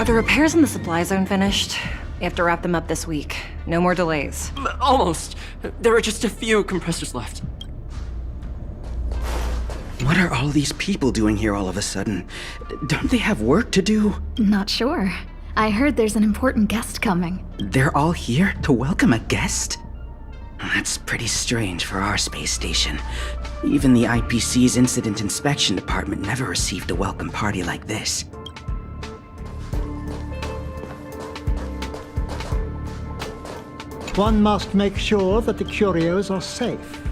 Are the repairs in the supply zone finished? We have to wrap them up this week. No more delays. Almost. There are just a few compressors left. What are all these people doing here all of a sudden? Don't they have work to do? Not sure. I heard there's an important guest coming. They're all here to welcome a guest? That's pretty strange for our space station. Even the IPC's Incident Inspection Department never received a welcome party like this. One must make sure that the curios are safe.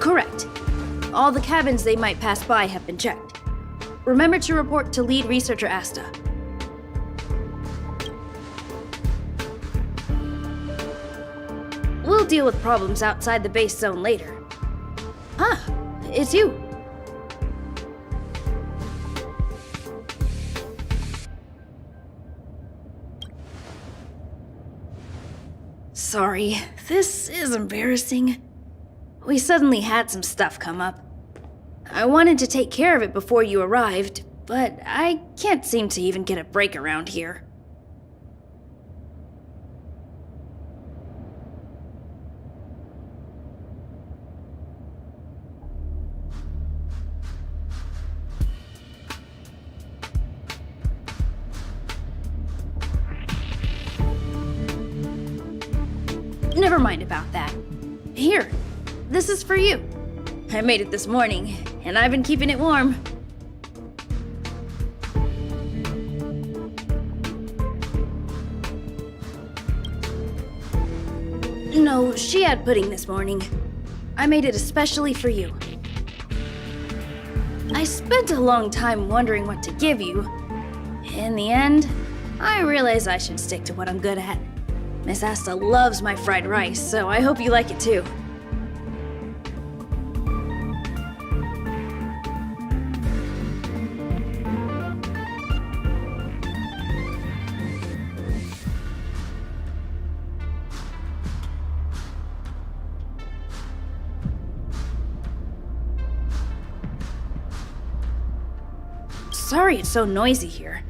Correct. All the cabins they might pass by have been checked. Remember to report to lead researcher Asta. We'll deal with problems outside the base zone later. Ah, it's you. Sorry, this is embarrassing. We suddenly had some stuff come up. I wanted to take care of it before you arrived, but I can't seem to even get a break around here. Never mind about that. Here, this is for you. I made it this morning, and I've been keeping it warm. No, she had pudding this morning. I made it especially for you. I spent a long time wondering what to give you. In the end, I realized I should stick to what I'm good at. Miss Asta loves my fried rice, so I hope you like it too. Sorry it's so noisy here.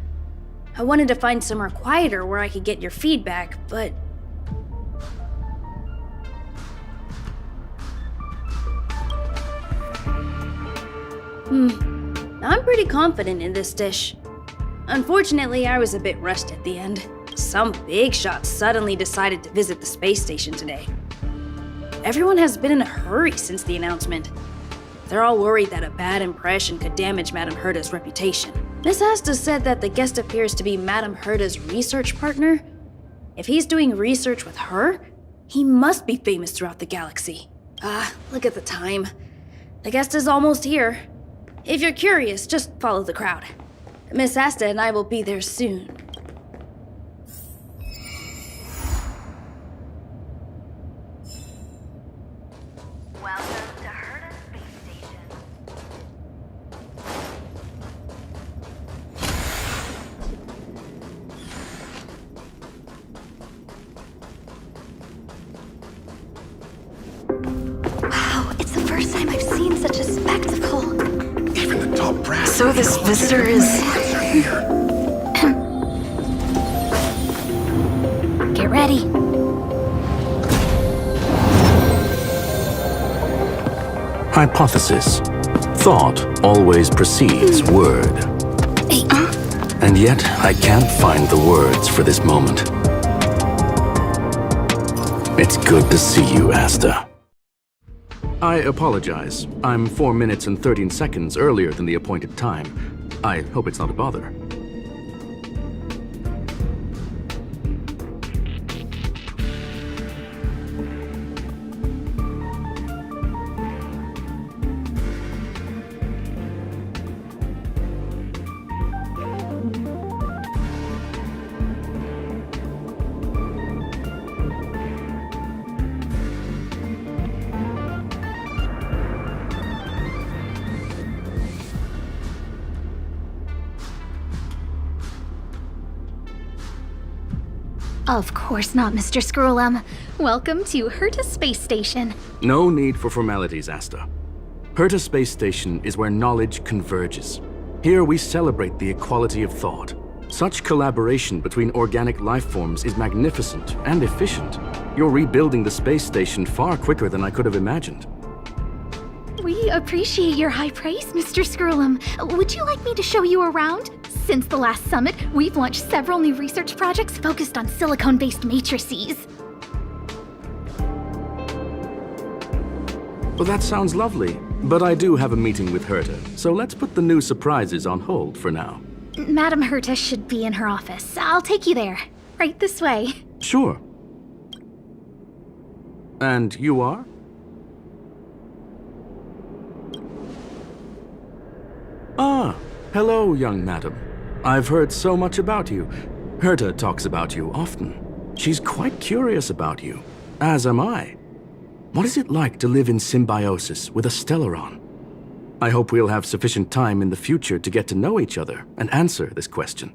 I wanted to find somewhere quieter where I could get your feedback, but... I'm pretty confident in this dish. Unfortunately, I was a bit rushed at the end. Some big shots suddenly decided to visit the space station today. Everyone has been in a hurry since the announcement. They're all worried that a bad impression could damage Madame Herta's reputation. Miss Asta said that the guest appears to be Madame Herta's research partner. If he's doing research with her, he must be famous throughout the galaxy. Look at the time. The guest is almost here. If you're curious, just follow the crowd. Miss Asta and I will be there soon. Welcome to Herta Space Station. Wow, it's the first time I've seen such a spectacle. Even the top brass. So this visitor is... Get ready. Hypothesis. Thought always precedes word. And yet, I can't find the words for this moment. It's good to see you, Asta. I apologize. I'm 4 minutes and 13 seconds earlier than the appointed time. I hope it's not a bother. Of course not, Mr. Scrollum. Welcome to Herta Space Station. No need for formalities, Asta. Herta Space Station is where knowledge converges. Here we celebrate the equality of thought. Such collaboration between organic life forms is magnificent and efficient. You're rebuilding the space station far quicker than I could have imagined. We appreciate your high praise, Mr. Scrollum. Would you like me to show you around? Since the last summit, we've launched several new research projects focused on silicone-based matrices. Well, that sounds lovely, but I do have a meeting with Herta, so let's put the new surprises on hold for now. Madame Herta should be in her office. I'll take you there. Right this way. Sure. And you are? Hello, young madam. I've heard so much about you. Herta talks about you often. She's quite curious about you, as am I. What is it like to live in symbiosis with a Stellaron? I hope we'll have sufficient time in the future to get to know each other and answer this question.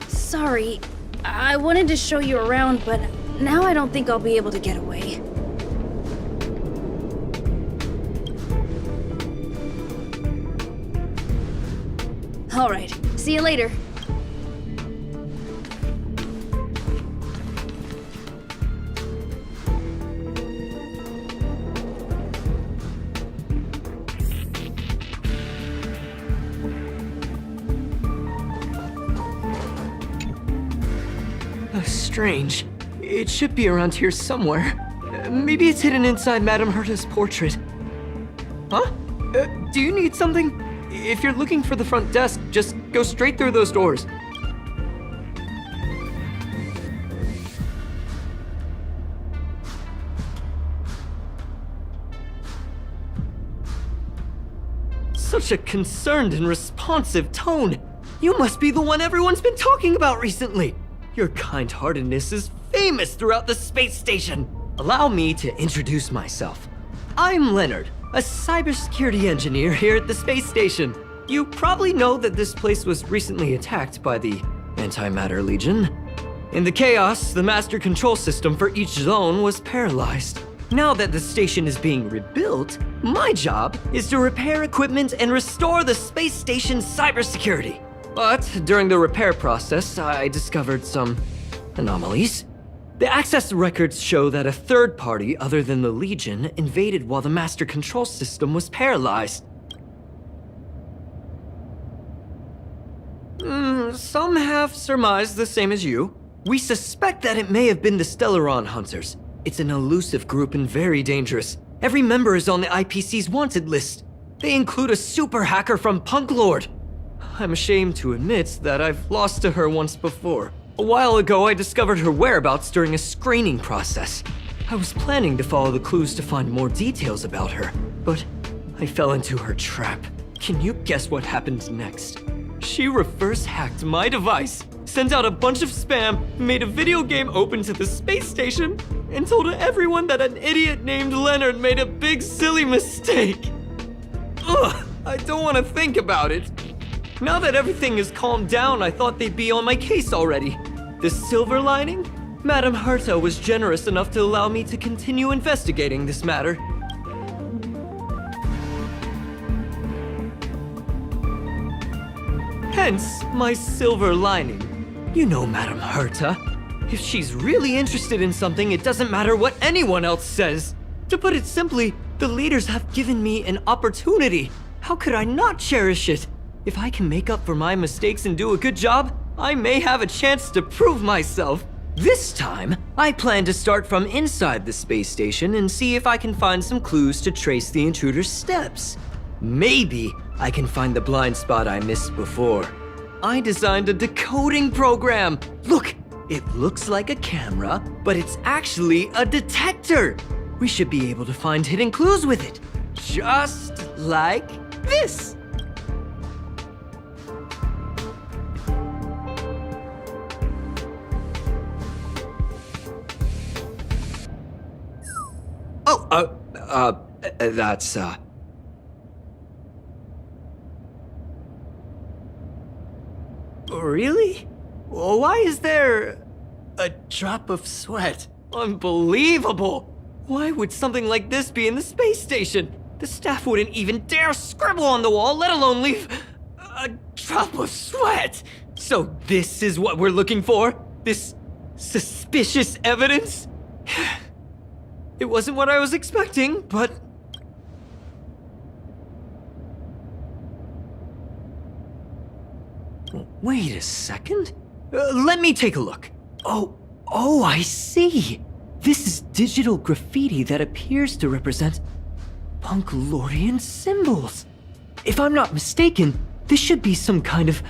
Sorry, I wanted to show you around, but now I don't think I'll be able to get away. Alright, see you later. Strange. It should be around here somewhere. Maybe it's hidden inside Madame Herta's portrait. Huh? Do you need something? If you're looking for the front desk, just go straight through those doors. Such a concerned and responsive tone. You must be the one everyone's been talking about recently. Your kind-heartedness is famous throughout the space station. Allow me to introduce myself. I'm Leonard, a cybersecurity engineer here at the space station. You probably know that this place was recently attacked by the Antimatter Legion. In the chaos, the master control system for each zone was paralyzed. Now that the station is being rebuilt, my job is to repair equipment and restore the space station's cybersecurity. But during the repair process, I discovered some anomalies. The access records show that a third party other than the Legion invaded while the master control system was paralyzed. Some have surmised the same as you. We suspect that it may have been the Stellaron Hunters. It's an elusive group and very dangerous. Every member is on the IPC's wanted list. They include a super hacker from Punk Lord. I'm ashamed to admit that I've lost to her once before. A while ago, I discovered her whereabouts during a screening process. I was planning to follow the clues to find more details about her, but I fell into her trap. Can you guess what happened next? She reverse hacked my device, sent out a bunch of spam, made a video game open to the space station, and told everyone that an idiot named Leonard made a big silly mistake. Ugh, I don't want to think about it. Now that everything is calmed down, I thought they'd be on my case already. The silver lining? Madame Herta was generous enough to allow me to continue investigating this matter. Hence, my silver lining. You know Madame Herta. If she's really interested in something, it doesn't matter what anyone else says. To put it simply, the leaders have given me an opportunity. How could I not cherish it? If I can make up for my mistakes and do a good job, I may have a chance to prove myself. This time, I plan to start from inside the space station and see if I can find some clues to trace the intruder's steps. Maybe I can find the blind spot I missed before. I designed a decoding program. Look, it looks like a camera, but it's actually a detector. We should be able to find hidden clues with it. Just like this. That's, Really? Why is there a drop of sweat? Unbelievable! Why would something like this be in the space station? The staff wouldn't even dare scribble on the wall, let alone leave a drop of sweat! So this is what we're looking for? This suspicious evidence? It wasn't what I was expecting, but... Wait a second. Let me take a look. Oh, I see. This is digital graffiti that appears to represent Punklorian symbols. If I'm not mistaken, this should be some kind of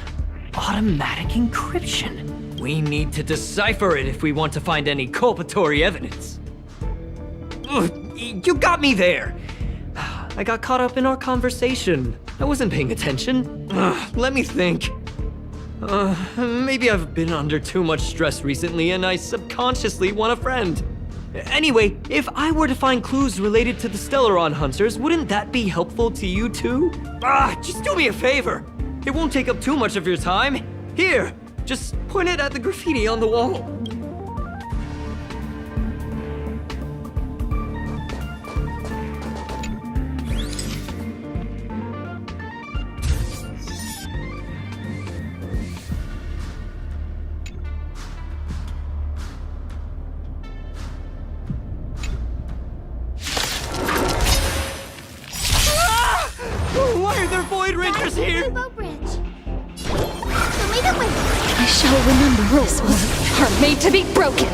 automatic encryption. We need to decipher it if we want to find any culpatory evidence. Ugh, You got me there! I got caught up in our conversation. I wasn't paying attention. Let me think. Maybe I've been under too much stress recently and I subconsciously want a friend. Anyway, if I were to find clues related to the Stellaron Hunters, wouldn't that be helpful to you too? Just do me a favor. It won't take up too much of your time. Here, just point it at the graffiti on the wall. Why are there Void Rangers here? I shall remember Rules are made to be broken.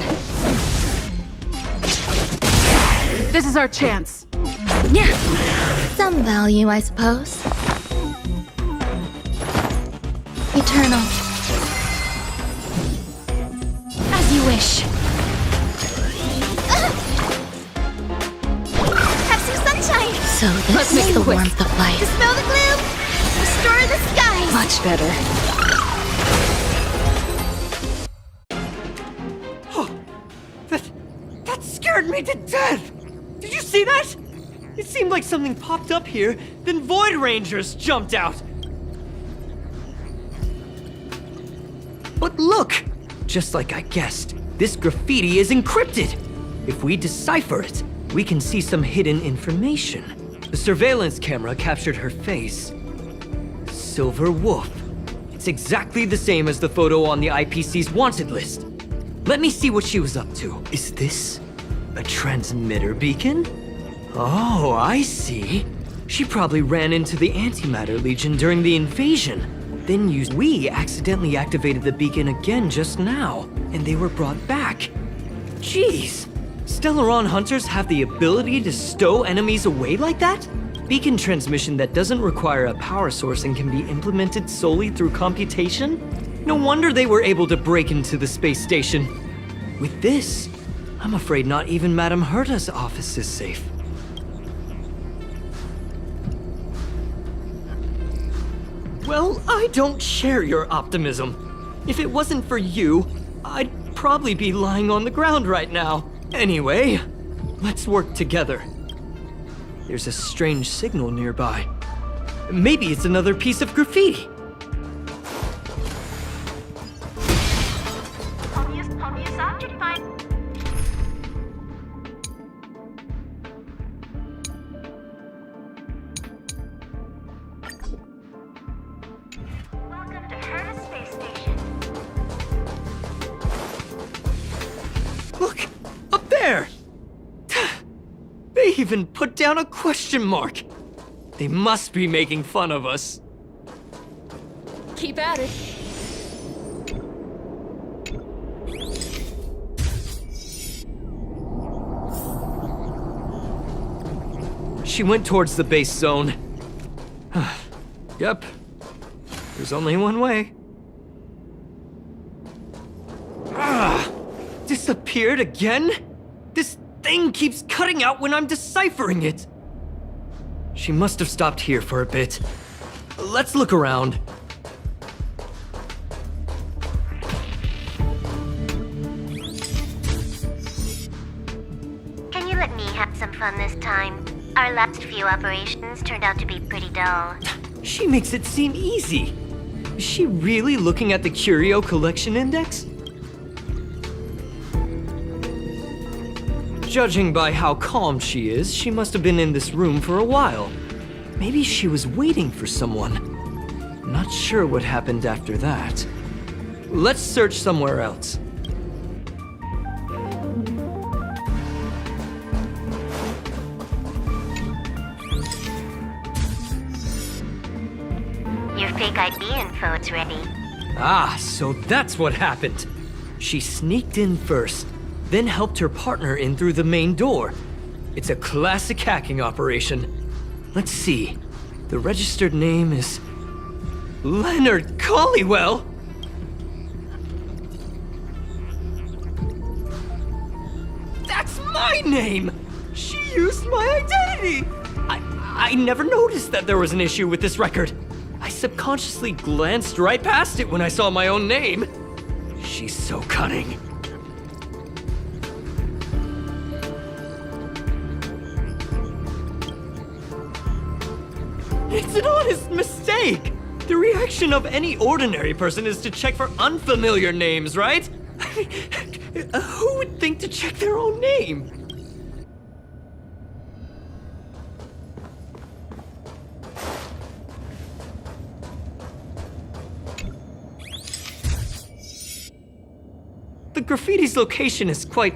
This is our chance. Yeah. Some value, I suppose. Eternal. As you wish. Have some sunshine! So this Let's make is it the quick. warmth of life. Dispel the gloom! Restore the skies! Much better. That scared me to death! Did you see that? It seemed like something popped up here, then Void Rangers jumped out. But look! Just like I guessed, this graffiti is encrypted. If we decipher it, we can see some hidden information. The surveillance camera captured her face. Silver Wolf. It's exactly the same as the photo on the IPC's wanted list. Let me see what she was up to. Is this a transmitter beacon? Oh, I see. She probably ran into the Antimatter Legion during the invasion. Then we accidentally activated the beacon again just now, and they were brought back. Jeez, Stellaron Hunters have the ability to stow enemies away like that? Beacon transmission that doesn't require a power source and can be implemented solely through computation? No wonder they were able to break into the space station. With this, I'm afraid not even Madame Herta's office is safe. Well, I don't share your optimism. If it wasn't for you, I'd probably be lying on the ground right now. Anyway, let's work together. There's a strange signal nearby. Maybe it's another piece of graffiti. Obvious object find. Welcome to Herta Space Station. Look, up there! They even put down a question mark. They must be making fun of us. Keep at it. She went towards the base zone. Yep. There's only one way. Disappeared again? This thing keeps cutting out when I'm deciphering it. She must have stopped here for a bit. Let's look around. Can you let me have some fun this time? Our last few operations turned out to be pretty dull. She makes it seem easy. Is she really looking at the Curio Collection Index? Judging by how calm she is, she must have been in this room for a while. Maybe she was waiting for someone. Not sure what happened after that. Let's search somewhere else. Your fake ID info's ready. Ah, so that's what happened. She sneaked in first, then helped her partner in through the main door. It's a classic hacking operation. Let's see. The registered name is Leonard Collywell. That's my name! She used my identity! I never noticed that there was an issue with this record. I subconsciously glanced right past it when I saw my own name. She's so cunning. It's an honest mistake! The reaction of any ordinary person is to check for unfamiliar names, right? Who would think to check their own name? The graffiti's location is quite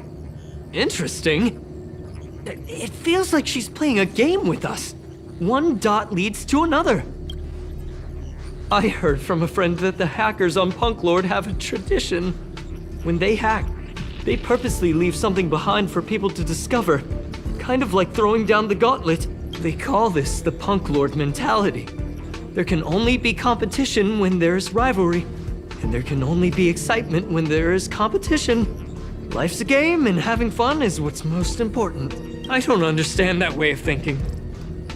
interesting. It feels like she's playing a game with us. One dot leads to another. I heard from a friend that the hackers on Punk Lord have a tradition. When they hack, they purposely leave something behind for people to discover. Kind of like throwing down the gauntlet. They call this the Punk Lord mentality. There can only be competition when there's rivalry. And there can only be excitement when there is competition. Life's a game, and having fun is what's most important. I don't understand that way of thinking.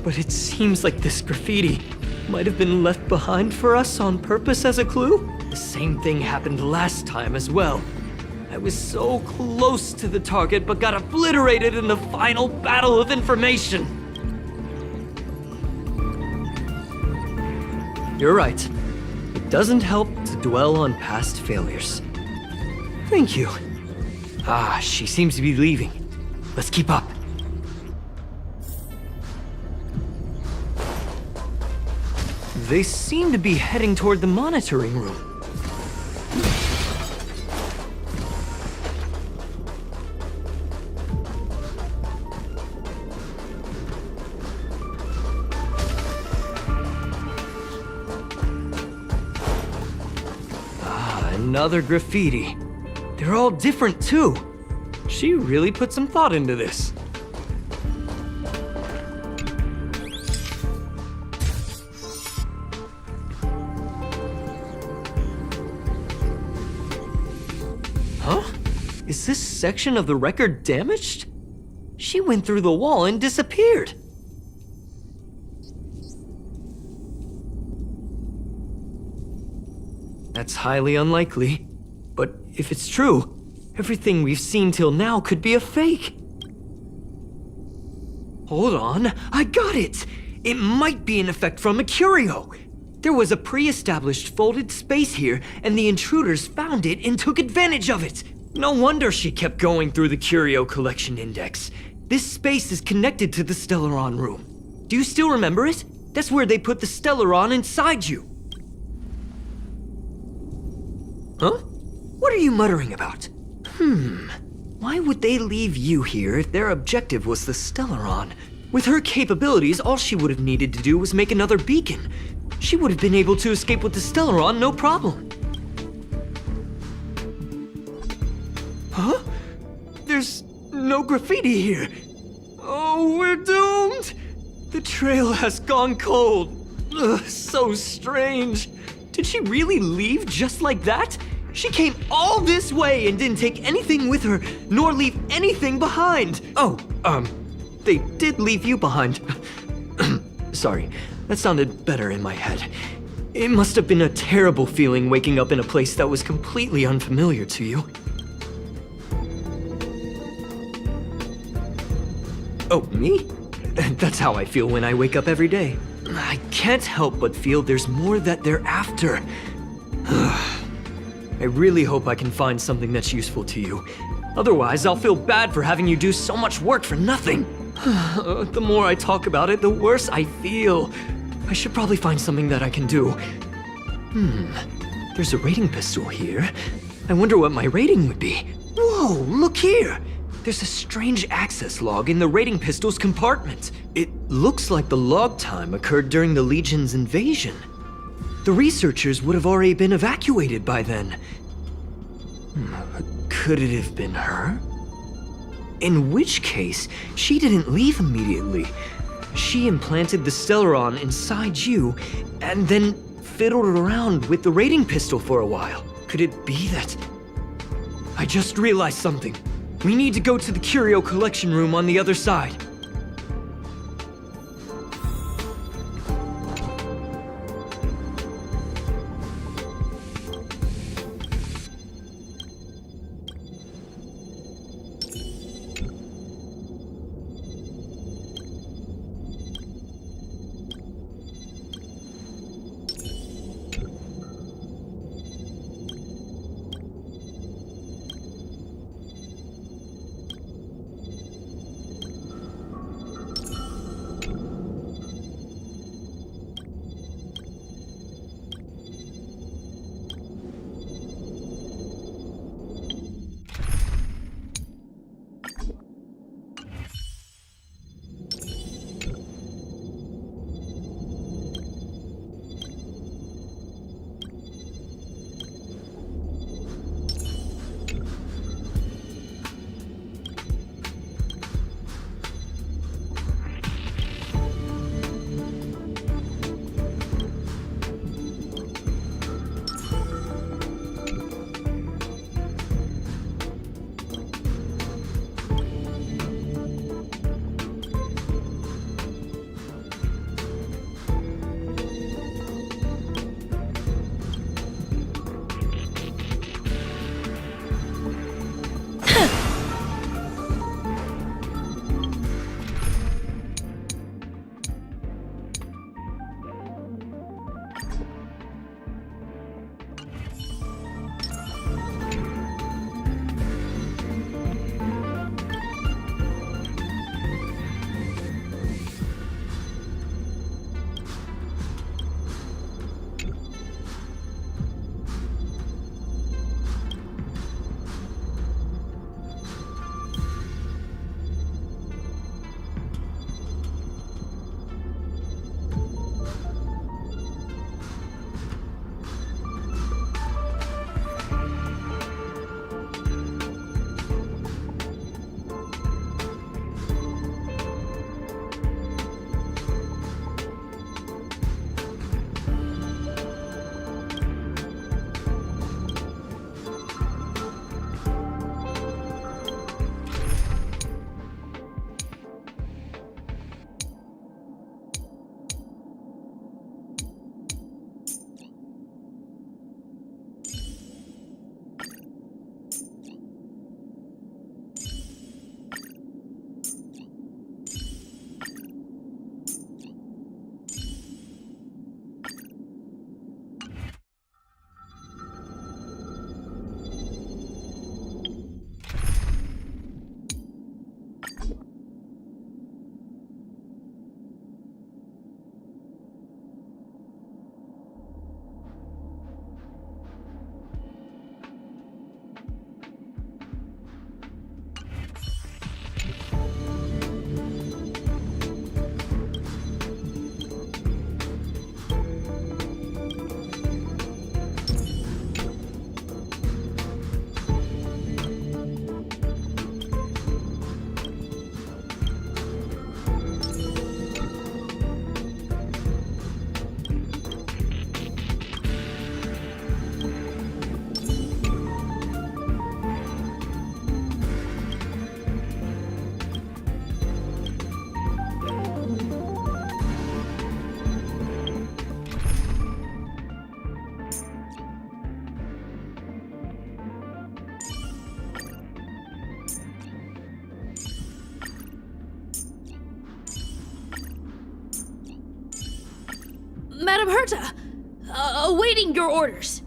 But it seems like this graffiti might have been left behind for us on purpose as a clue. The same thing happened last time as well. I was so close to the target, but got obliterated in the final battle of information. You're right. It doesn't help to dwell on past failures. Thank you. Ah, she seems to be leaving. Let's keep up. They seem to be heading toward the monitoring room. Ah, another graffiti. They're all different too. She really put some thought into this. Is this section of the record damaged? She went through the wall and disappeared. That's highly unlikely. But if it's true, everything we've seen till now could be a fake. Hold on, I got it! It might be an effect from a curio. There was a pre-established folded space here, and the intruders found it and took advantage of it. No wonder she kept going through the curio collection index. This space is connected to the Stellaron room. Do you still remember it? That's where they put the Stellaron inside you. Huh? What are you muttering about? Why would they leave you here if their objective was the Stellaron? With her capabilities, all she would have needed to do was make another beacon. She would have been able to escape with the Stellaron, no problem. Huh? There's no graffiti here. Oh, we're doomed! The trail has gone cold. Ugh, so strange. Did she really leave just like that? She came all this way and didn't take anything with her, nor leave anything behind. Oh, they did leave you behind. Sorry, that sounded better in my head. It must have been a terrible feeling waking up in a place that was completely unfamiliar to you. Oh, me? That's how I feel when I wake up every day. I can't help but feel there's more that they're after. I really hope I can find something that's useful to you. Otherwise, I'll feel bad for having you do so much work for nothing. The more I talk about it, the worse I feel. I should probably find something that I can do. There's a rating pistol here. I wonder what my rating would be. Whoa, look here! There's a strange access log in the rating pistol's compartment. It looks like the log time occurred during the Legion's invasion. The researchers would have already been evacuated by then. Could it have been her? In which case, she didn't leave immediately. She implanted the Stellaron inside you, and then fiddled around with the rating pistol for a while. Could it be that... I just realized something. We need to go to the curio collection room on the other side. Madam Herta! Awaiting your orders.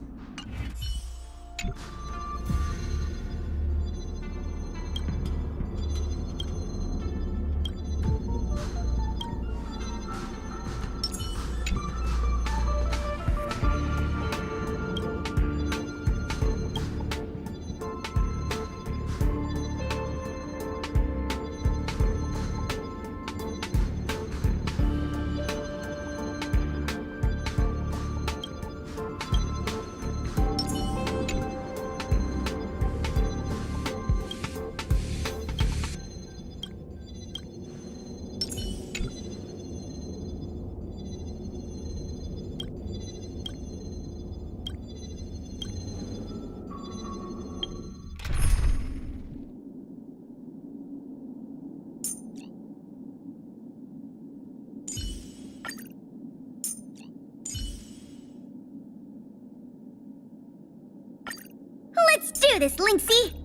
Let's do this, Lynxie!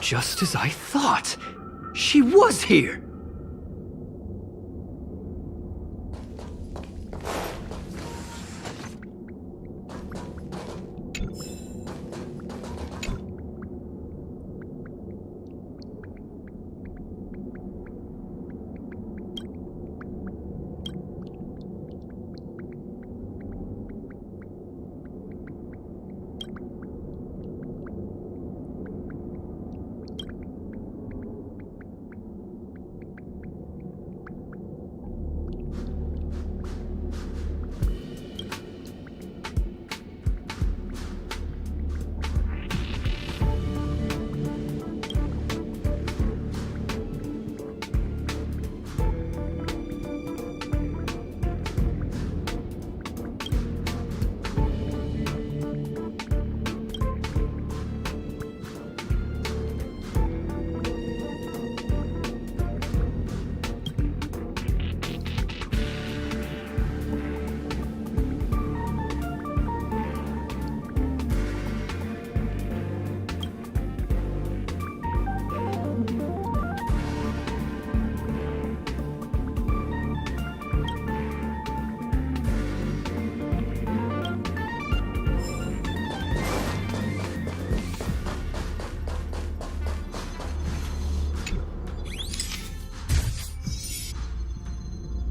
Just as I thought. She was here!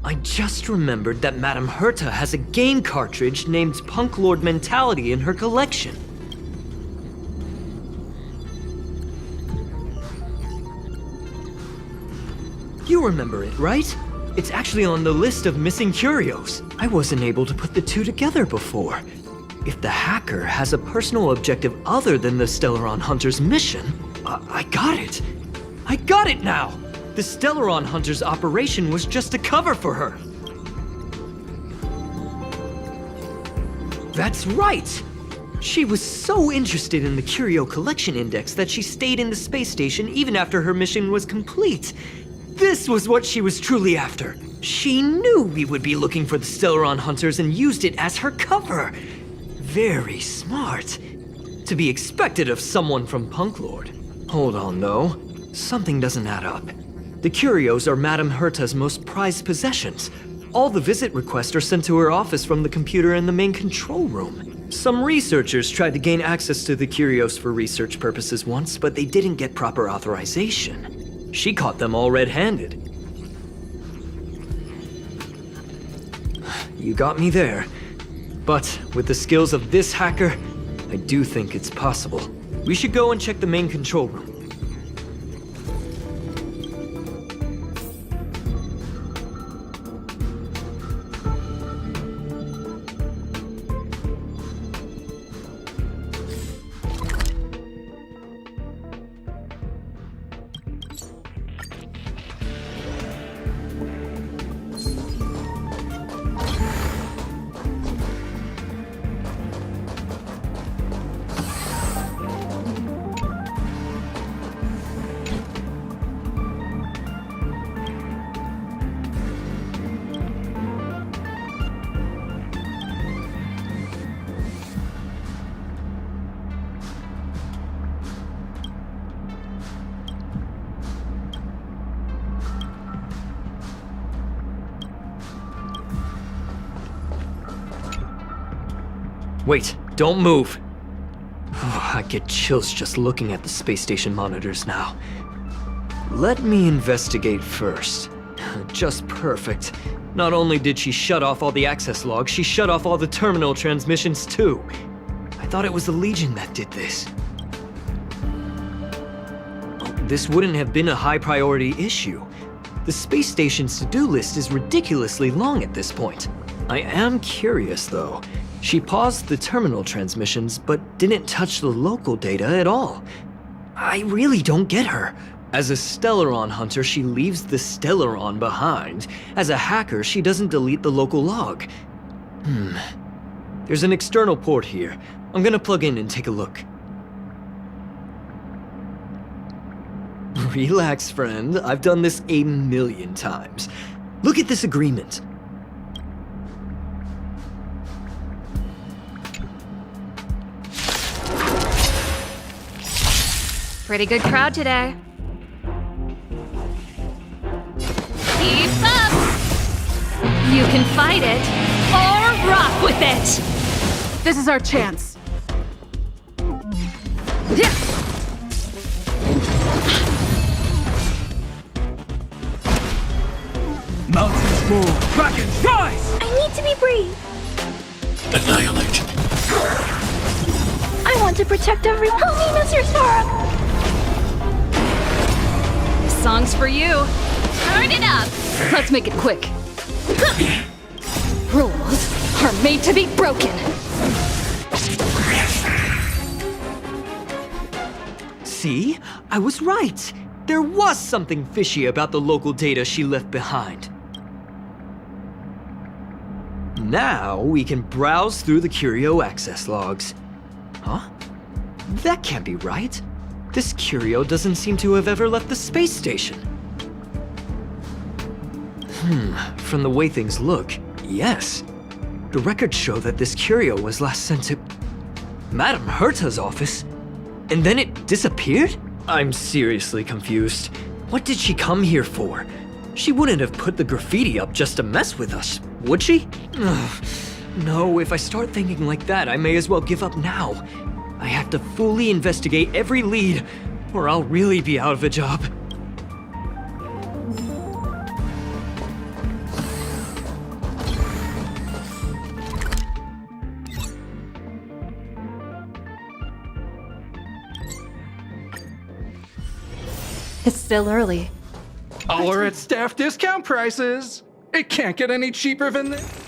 I just remembered that Madame Herta has a game cartridge named Punk Lord Mentality in her collection. You remember it, right? It's actually on the list of missing curios. I wasn't able to put the two together before. If the hacker has a personal objective other than the Stellaron Hunter's mission, I got it! I got it now! The Stellaron Hunter's operation was just a cover for her. That's right! She was so interested in the Curio Collection Index that she stayed in the space station even after her mission was complete. This was what she was truly after. She knew we would be looking for the Stellaron Hunters and used it as her cover. Very smart. To be expected of someone from Punk Lord. Hold on, though. Something doesn't add up. The curios are Madame Herta's most prized possessions. All the visit requests are sent to her office from the computer in the main control room. Some researchers tried to gain access to the curios for research purposes once, but they didn't get proper authorization. She caught them all red-handed. You got me there. But with the skills of this hacker, I do think it's possible. We should go and check the main control room. Wait, don't move. I get chills just looking at the space station monitors now. Let me investigate first. Just perfect. Not only did she shut off all the access logs, she shut off all the terminal transmissions too. I thought it was the Legion that did this. This wouldn't have been a high priority issue. The space station's to-do list is ridiculously long at this point. I am curious though. She paused the terminal transmissions, but didn't touch the local data at all. I really don't get her. As a Stellaron hunter, she leaves the Stellaron behind. As a hacker, she doesn't delete the local log. There's an external port here. I'm gonna plug in and take a look. Relax, friend. I've done this 1,000,000 times. Look at this agreement. Pretty good crowd today. Keep up! You can fight it, or rock with it! This is our chance. Mountains move, dragons rise! I need to be brave. Annihilate. I want to protect everyone. Help me, Mr. Stark! This song's for you. Turn it up! Let's make it quick. Rules are made to be broken. See? I was right. There was something fishy about the local data she left behind. Now we can browse through the Curio access logs. Huh? That can't be right. This Curio doesn't seem to have ever left the space station. From the way things look, yes. The records show that this Curio was last sent to Madame Herta's office, and then it disappeared? I'm seriously confused. What did she come here for? She wouldn't have put the graffiti up just to mess with us, would she? No, if I start thinking like that, I may as well give up now. I have to fully investigate every lead, or I'll really be out of a job. It's still early. All are at staff discount prices. It can't get any cheaper than this.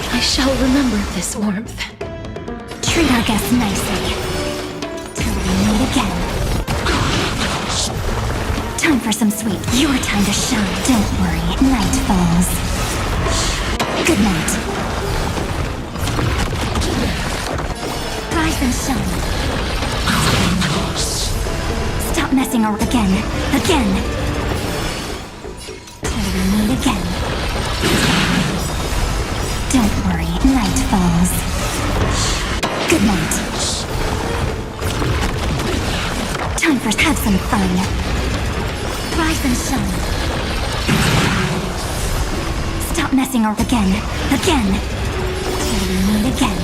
I shall remember this warmth. Treat our guests nicely. Till we meet again. Time for some sweet. Your time to shine. Don't worry, night falls. Good night. Rise and shine. Stop messing around again. Till we meet again. Don't worry, night falls. Good night. Time for have some fun. Rise and shine. Stop messing around again. Till we meet again.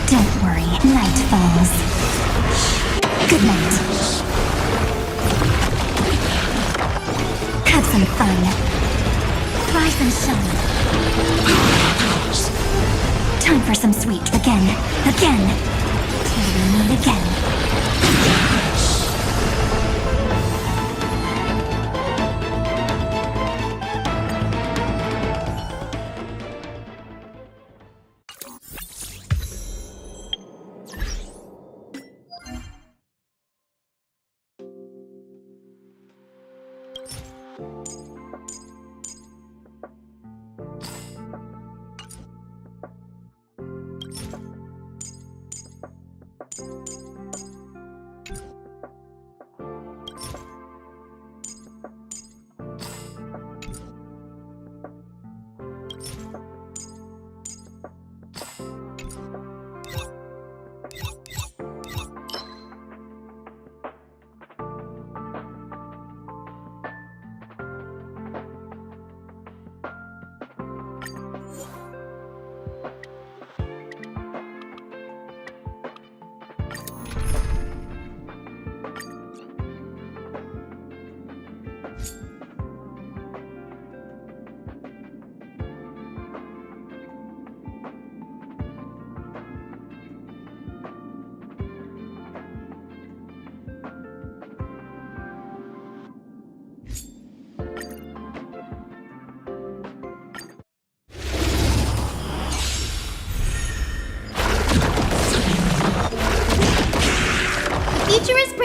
Don't worry, night falls. Good night. Have some fun. Rise and shine. Time for some sweet again. Till we meet again.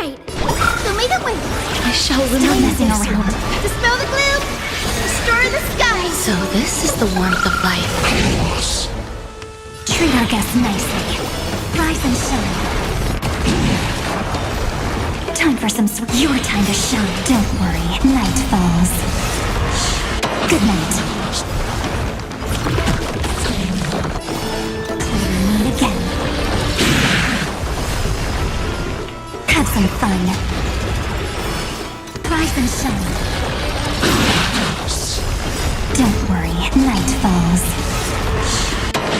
Great. So make it wait. I shall Stop remain messing this around. one. Dispel the gloom. Stir the sky. So this is the warmth of life. Treat our guests nicely. Rise and shine. Time for some sweet. Your time to shine. Don't worry. Night falls. Good night. Till we meet again. Have some fun. Rise and shine. Don't worry. Night falls.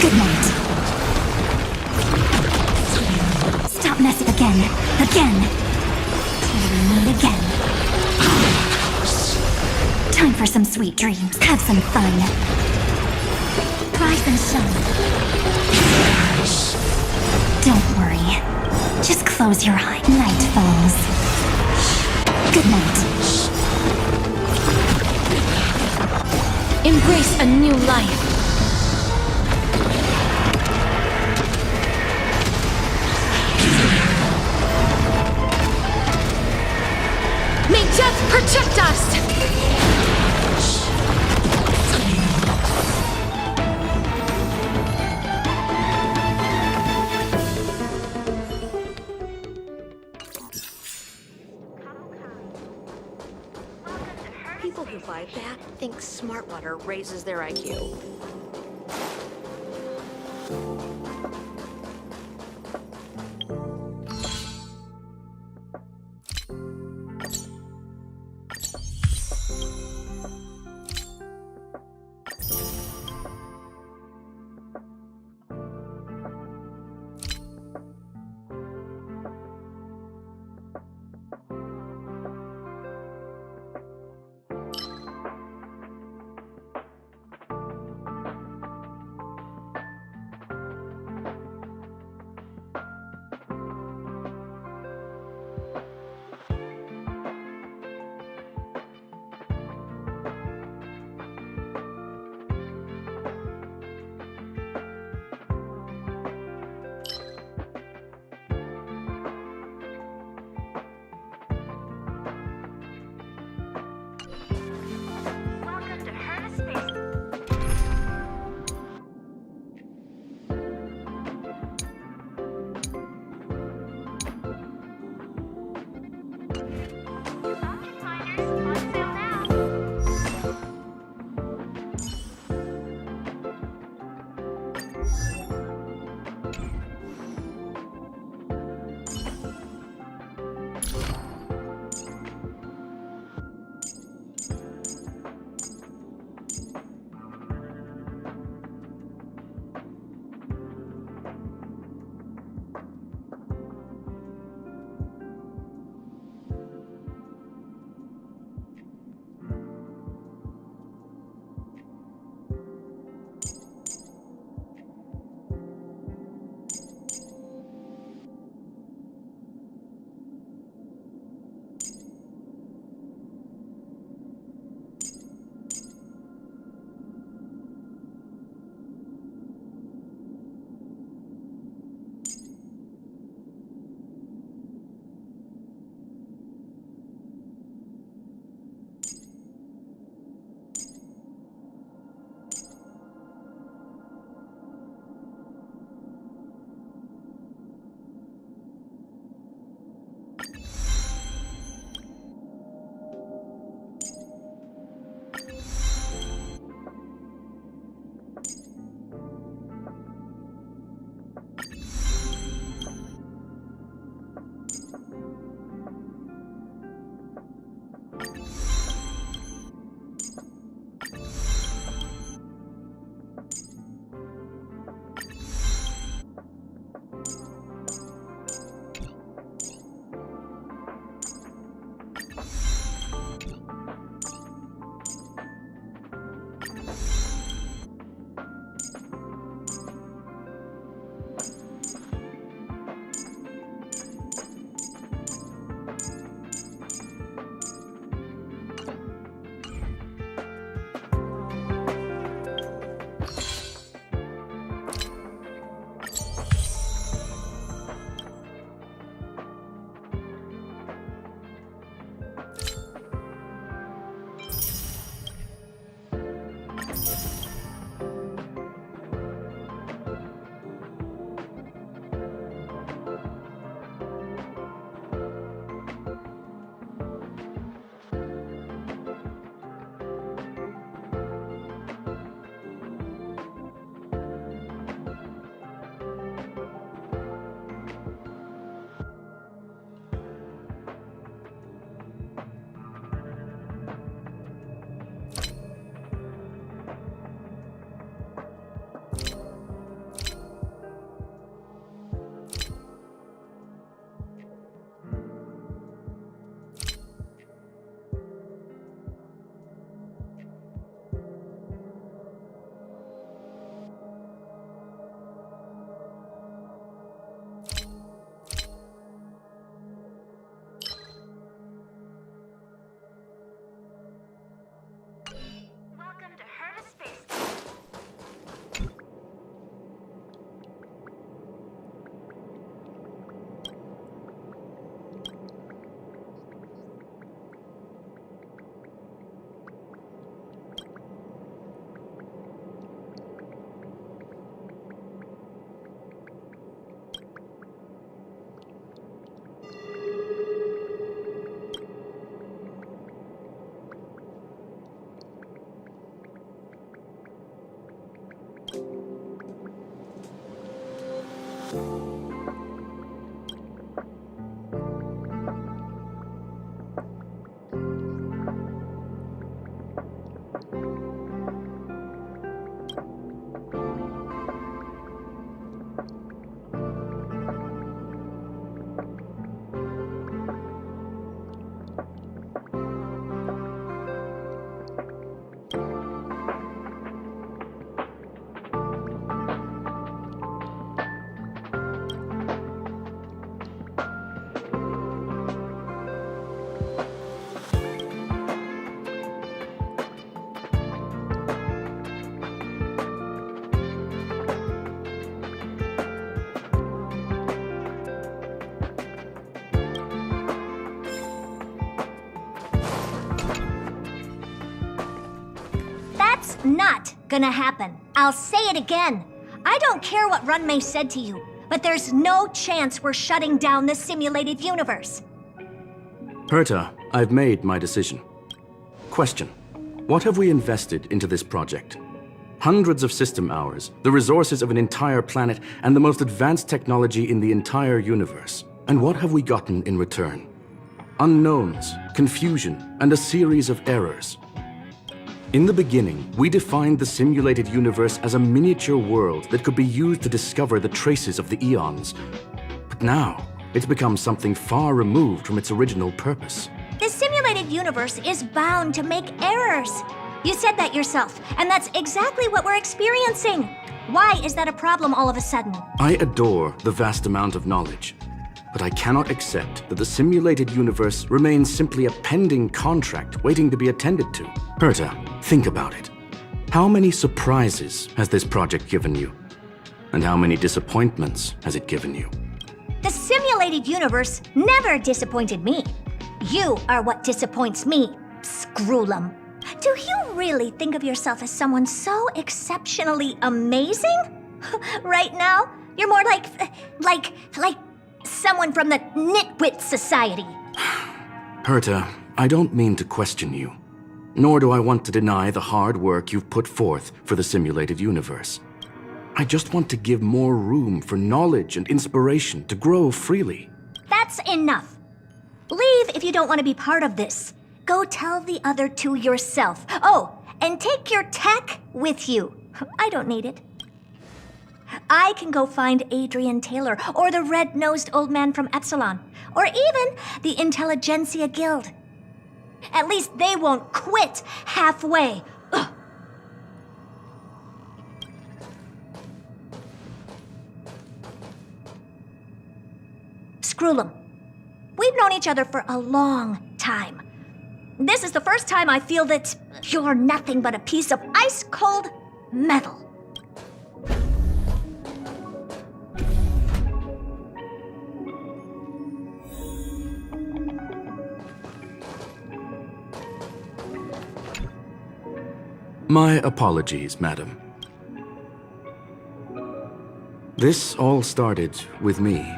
Good night. Stop messing again. Again. Till we meet again. Time for some sweet dreams. Have some fun. Rise and shine. Don't worry. Just close your eyes. Night falls. Good night. Embrace a new life. May death protect us! People who buy that think smart water raises their IQ. not gonna happen. I'll say it again. I don't care what Runmei said to you, but there's no chance we're shutting down this simulated universe. Herta, I've made my decision. Question: what have we invested into this project? Hundreds of system hours, the resources of an entire planet, and the most advanced technology in the entire universe. And what have we gotten in return? Unknowns, confusion, and a series of errors. In the beginning, we defined the simulated universe as a miniature world that could be used to discover the traces of the eons. But now, it's become something far removed from its original purpose. The simulated universe is bound to make errors. You said that yourself, and that's exactly what we're experiencing. Why is that a problem all of a sudden? I adore the vast amount of knowledge, but I cannot accept that the simulated universe remains simply a pending contract waiting to be attended to. Herta, think about it. How many surprises has this project given you? And how many disappointments has it given you? The simulated universe never disappointed me. You are what disappoints me, Scroolum. Do you really think of yourself as someone so exceptionally amazing? Right now, you're more like someone from the Nitwit Society. Herta, I don't mean to question you, nor do I want to deny the hard work you've put forth for the simulated universe. I just want to give more room for knowledge and inspiration to grow freely. That's enough. Leave if you don't want to be part of this. Go tell the other two yourself. Oh, and take your tech with you. I don't need it. I can go find Adrian Taylor, or the red-nosed old man from Epsilon, or even the Intelligentsia Guild. At least they won't quit halfway. Ugh. Scroolum, we've known each other for a long time. This is the first time I feel that you're nothing but a piece of ice-cold metal. My apologies, madam. This all started with me.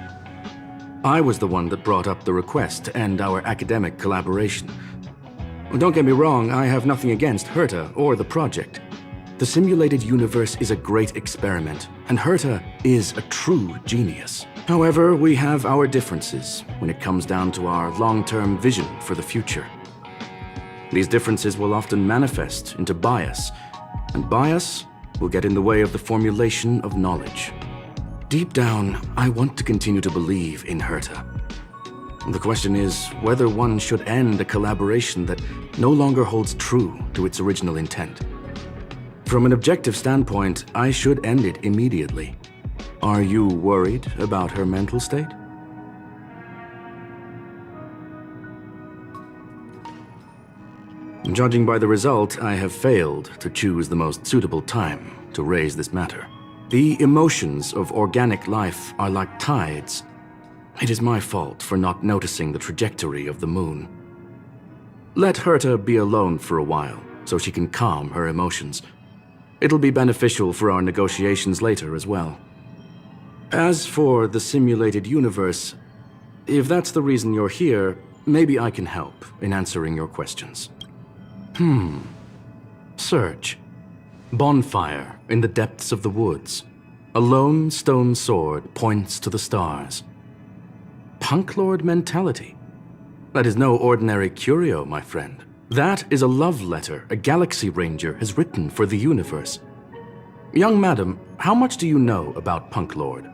I was the one that brought up the request to end our academic collaboration. Don't get me wrong, I have nothing against Herta or the project. The simulated universe is a great experiment, and Herta is a true genius. However, we have our differences when it comes down to our long-term vision for the future. These differences will often manifest into bias, and bias will get in the way of the formulation of knowledge. Deep down, I want to continue to believe in Herta. The question is whether one should end a collaboration that no longer holds true to its original intent. From an objective standpoint, I should end it immediately. Are you worried about her mental state? Judging by the result, I have failed to choose the most suitable time to raise this matter. The emotions of organic life are like tides. It is my fault for not noticing the trajectory of the moon. Let Herta be alone for a while, so she can calm her emotions. It'll be beneficial for our negotiations later as well. As for the simulated universe, if that's the reason you're here, maybe I can help in answering your questions. Search. Bonfire in the depths of the woods. A lone stone sword points to the stars. Punk Lord mentality. That is no ordinary curio, my friend. That is a love letter a Galaxy Ranger has written for the universe. Young madam, how much do you know about Punk Lord?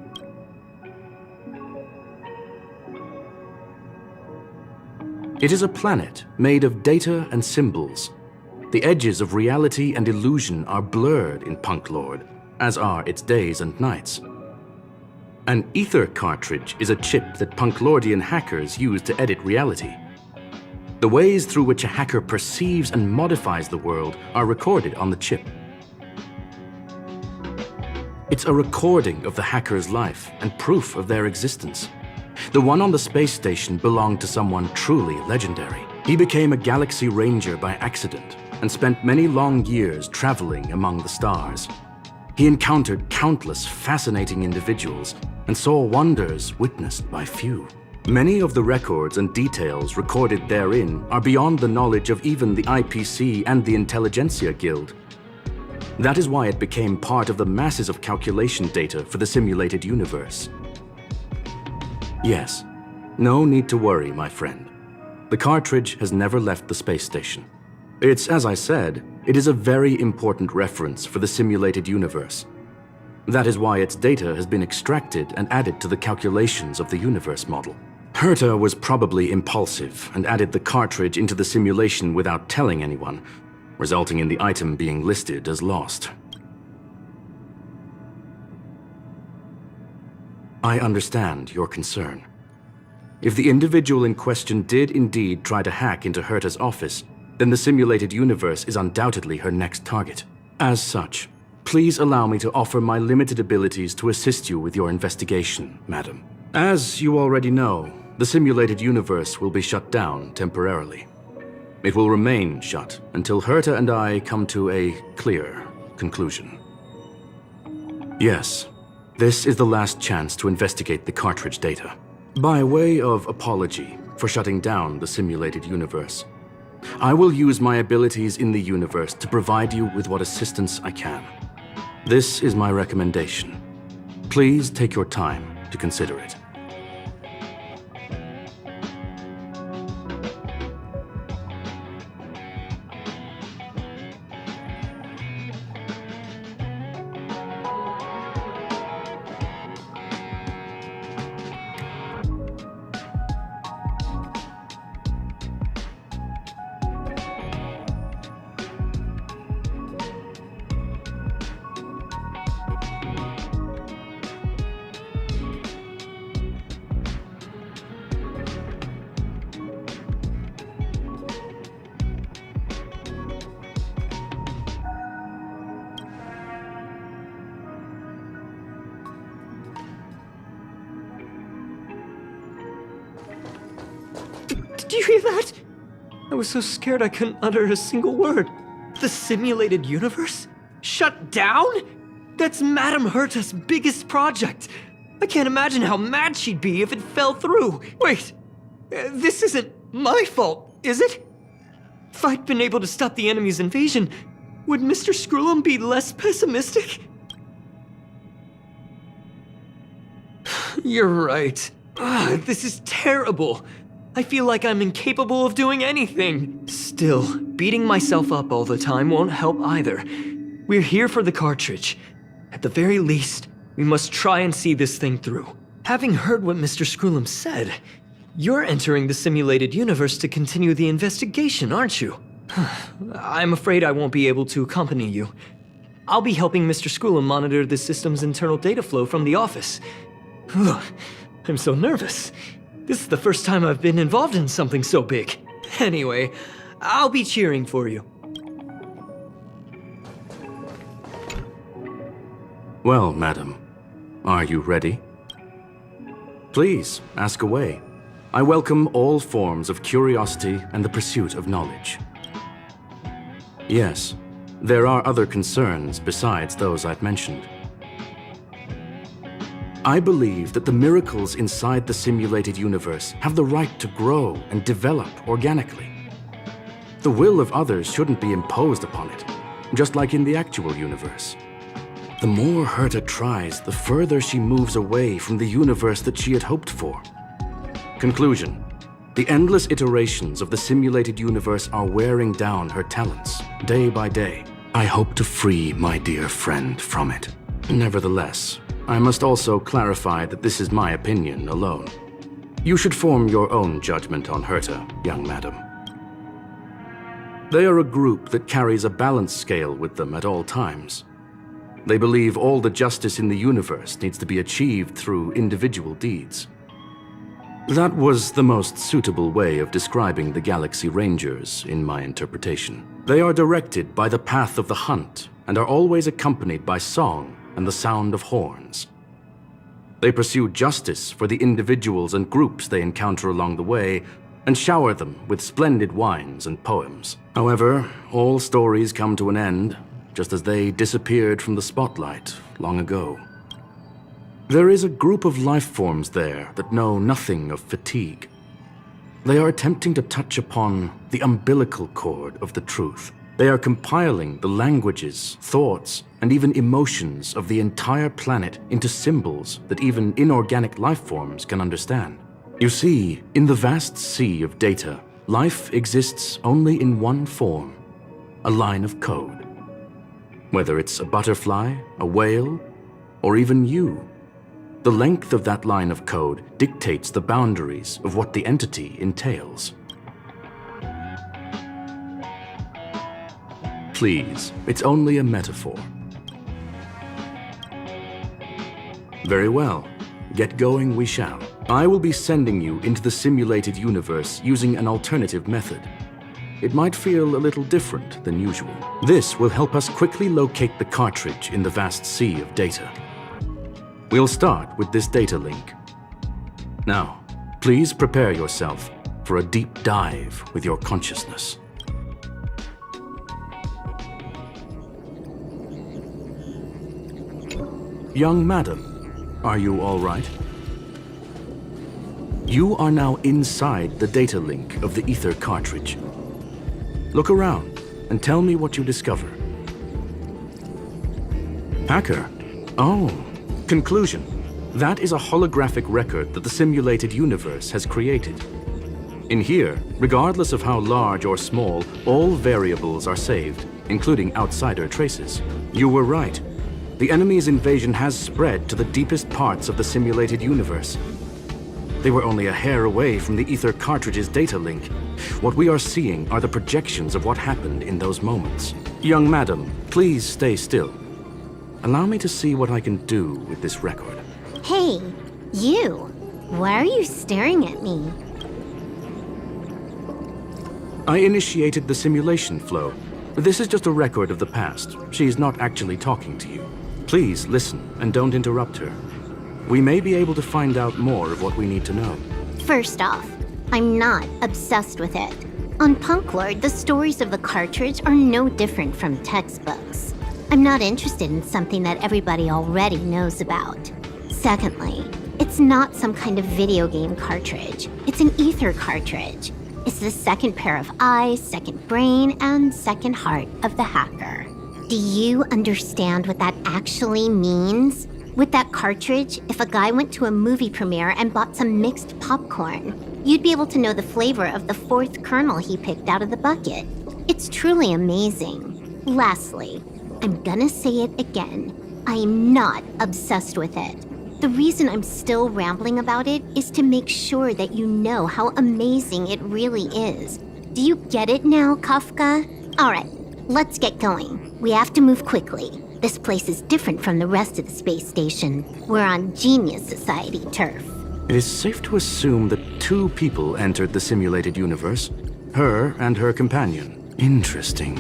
It is a planet made of data and symbols. The edges of reality and illusion are blurred in Punk Lord, as are its days and nights. An ether cartridge is a chip that Punklordian hackers use to edit reality. The ways through which a hacker perceives and modifies the world are recorded on the chip. It's a recording of the hacker's life and proof of their existence. The one on the space station belonged to someone truly legendary. He became a Galaxy Ranger by accident, and spent many long years traveling among the stars. He encountered countless fascinating individuals and saw wonders witnessed by few. Many of the records and details recorded therein are beyond the knowledge of even the IPC and the Intelligentsia Guild. That is why it became part of the masses of calculation data for the simulated universe. Yes, no need to worry, my friend. The cartridge has never left the space station. It's, as I said, it is a very important reference for the simulated universe. That is why its data has been extracted and added to the calculations of the universe model. Herta was probably impulsive and added the cartridge into the simulation without telling anyone, resulting in the item being listed as lost. I understand your concern. If the individual in question did indeed try to hack into Herta's office, then the simulated universe is undoubtedly her next target. As such, please allow me to offer my limited abilities to assist you with your investigation, madam. As you already know, the simulated universe will be shut down temporarily. It will remain shut until Herta and I come to a clear conclusion. Yes, this is the last chance to investigate the cartridge data. By way of apology for shutting down the simulated universe, I will use my abilities in the universe to provide you with what assistance I can. This is my recommendation. Please take your time to consider it. Did you hear that? I was so scared I couldn't utter a single word. The simulated universe? Shut down? That's Madame Herta's biggest project. I can't imagine how mad she'd be if it fell through. Wait, this isn't my fault, is it? If I'd been able to stop the enemy's invasion, would Mr. Screw'em be less pessimistic? You're right. This is terrible. I feel like I'm incapable of doing anything. Still, beating myself up all the time won't help either. We're here for the cartridge. At the very least, we must try and see this thing through. Having heard what Mr. Screw'em said, you're entering the simulated universe to continue the investigation, aren't you? I'm afraid I won't be able to accompany you. I'll be helping Mr. Screw'em monitor the system's internal data flow from the office. I'm so nervous. This is the first time I've been involved in something so big. Anyway, I'll be cheering for you. Well, madam, are you ready? Please, ask away. I welcome all forms of curiosity and the pursuit of knowledge. Yes, there are other concerns besides those I've mentioned. I believe that the miracles inside the simulated universe have the right to grow and develop organically. The will of others shouldn't be imposed upon it, just like in the actual universe. The more Herta tries, the further she moves away from the universe that she had hoped for. Conclusion: the endless iterations of the simulated universe are wearing down her talents, day by day. I hope to free my dear friend from it. Nevertheless, I must also clarify that this is my opinion alone. You should form your own judgment on Herta, young madam. They are a group that carries a balance scale with them at all times. They believe all the justice in the universe needs to be achieved through individual deeds. That was the most suitable way of describing the Galaxy Rangers, in my interpretation. They are directed by the path of the hunt and are always accompanied by song and the sound of horns. They pursue justice for the individuals and groups they encounter along the way, and shower them with splendid wines and poems. However, all stories come to an end, just as they disappeared from the spotlight long ago. There is a group of life forms there that know nothing of fatigue. They are attempting to touch upon the umbilical cord of the truth. They are compiling the languages, thoughts, and even emotions of the entire planet into symbols that even inorganic life forms can understand. You see, in the vast sea of data, life exists only in one form, a line of code. Whether it's a butterfly, a whale, or even you, the length of that line of code dictates the boundaries of what the entity entails. Please, it's only a metaphor. Very well. Get going we shall. I will be sending you into the simulated universe using an alternative method. It might feel a little different than usual. This will help us quickly locate the cartridge in the vast sea of data. We'll start with this data link. Now, please prepare yourself for a deep dive with your consciousness. Young madam, are you all right? You are now inside the data link of the ether cartridge. Look around and tell me what you discover. Hacker? Oh, conclusion. That is a holographic record that the simulated universe has created. In here, regardless of how large or small, all variables are saved, including outsider traces. You were right. The enemy's invasion has spread to the deepest parts of the simulated universe. They were only a hair away from the ether cartridge's data link. What we are seeing are the projections of what happened in those moments. Young madam, please stay still. Allow me to see what I can do with this record. Hey, you! Why are you staring at me? I initiated the simulation flow. This is just a record of the past. She's not actually talking to you. Please listen and don't interrupt her. We may be able to find out more of what we need to know. First off, I'm not obsessed with it. On Punklord, the stories of the cartridge are no different from textbooks. I'm not interested in something that everybody already knows about. Secondly, it's not some kind of video game cartridge. It's an ether cartridge. It's the second pair of eyes, second brain, and second heart of the hacker. Do you understand what that actually means? With that cartridge, if a guy went to a movie premiere and bought some mixed popcorn, you'd be able to know the flavor of the fourth kernel he picked out of the bucket. It's truly amazing. Lastly, I'm gonna say it again. I'm not obsessed with it. The reason I'm still rambling about it is to make sure that you know how amazing it really is. Do you get it now, Kafka? Alright, let's get going. We have to move quickly. This place is different from the rest of the space station. We're on Genius Society turf. It is safe to assume that two people entered the simulated universe. Her and her companion. Interesting.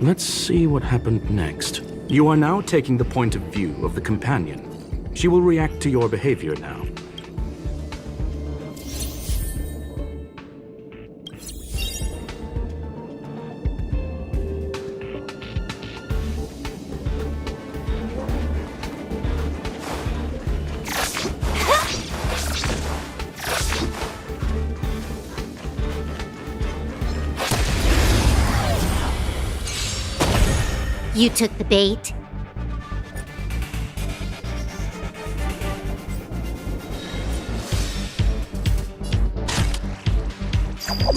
Let's see what happened next. You are now taking the point of view of the companion. She will react to your behavior now. You took the bait.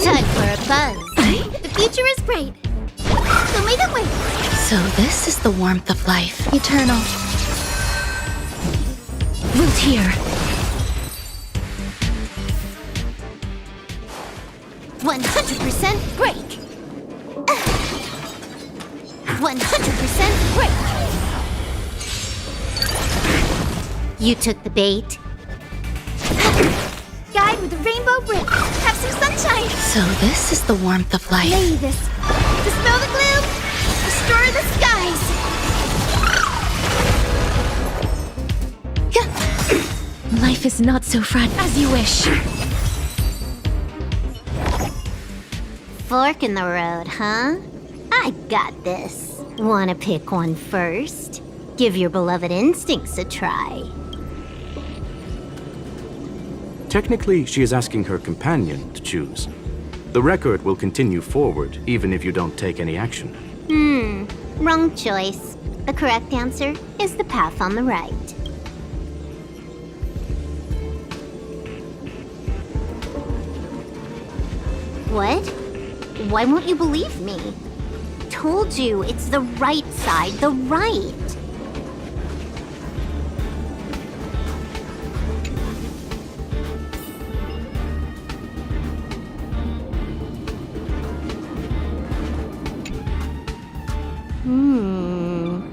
Time for a buzz. The future is bright. Show me the way. So this is the warmth of life. Eternal. Root here. 100% break. 100% break. You took the bait. Guide with a rainbow brick. Have some sunshine. So this is the warmth of life. Lay this. Dispel the gloom. Destroy the skies. Life is not so fragile as you wish. fork in the road, huh? I got this. Wanna pick one first? Give your beloved instincts a try. Technically, she is asking her companion to choose. The record will continue forward, even if you don't take any action. Wrong choice. The correct answer is the path on the right. What? Why won't you believe me? Told you, it's the right side, the right.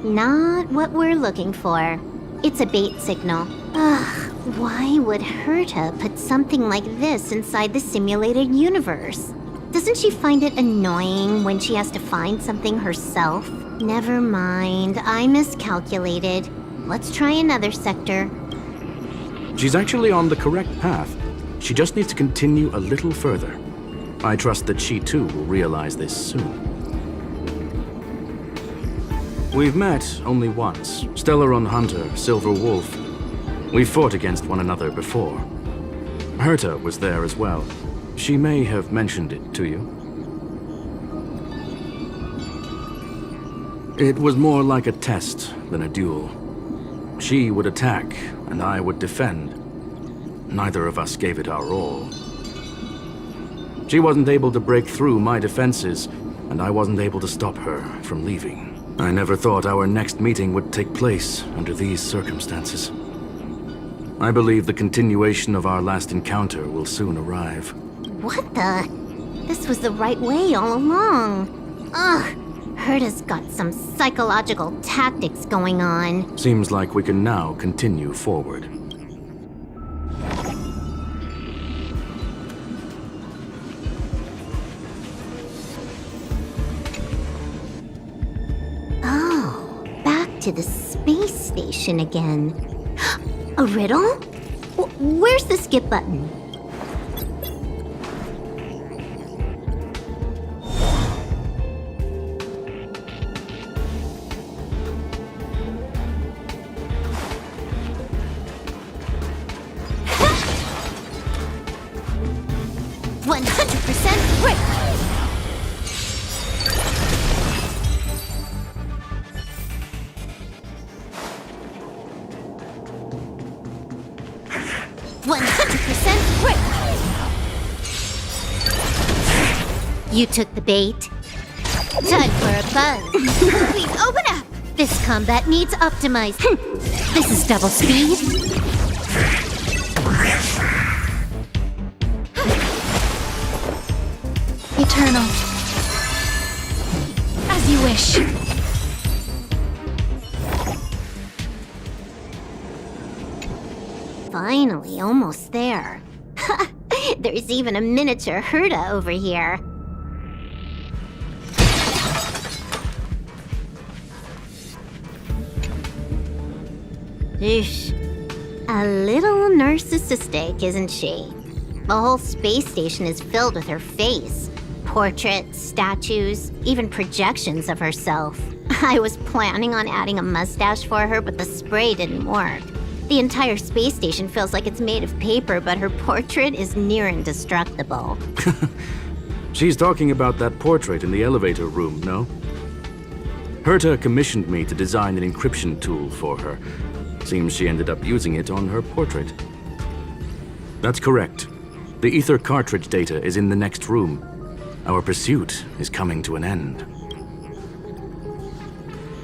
Not what we're looking for. It's a bait signal. Ugh, why would Herta put something like this inside the simulated universe? Doesn't she find it annoying when she has to find something herself? Never mind, I miscalculated. Let's try another sector. She's actually on the correct path. She just needs to continue a little further. I trust that she too will realize this soon. We've met only once. Stellaron Hunter, Silver Wolf. We fought against one another before. Herta was there as well. She may have mentioned it to you. It was more like a test than a duel. She would attack, and I would defend. Neither of us gave it our all. She wasn't able to break through my defenses, and I wasn't able to stop her from leaving. I never thought our next meeting would take place under these circumstances. I believe the continuation of our last encounter will soon arrive. What the? This was the right way all along. Ugh, Herta's got some psychological tactics going on. Seems like we can now continue forward. Oh, back to the space station again. A riddle? Where's the skip button? You took the bait. Time for a buzz. Please open up! This combat needs optimized. This is double speed. Eternal. As you wish. Finally, almost there. There's even a miniature Herta over here. Eesh. A little narcissistic, isn't she? The whole space station is filled with her face. Portraits, statues, even projections of herself. I was planning on adding a mustache for her, but the spray didn't work. The entire space station feels like it's made of paper, but her portrait is near indestructible. She's talking about that portrait in the elevator room, no? Herta commissioned me to design an encryption tool for her. Seems she ended up using it on her portrait. That's correct. The ether cartridge data is in the next room. Our pursuit is coming to an end.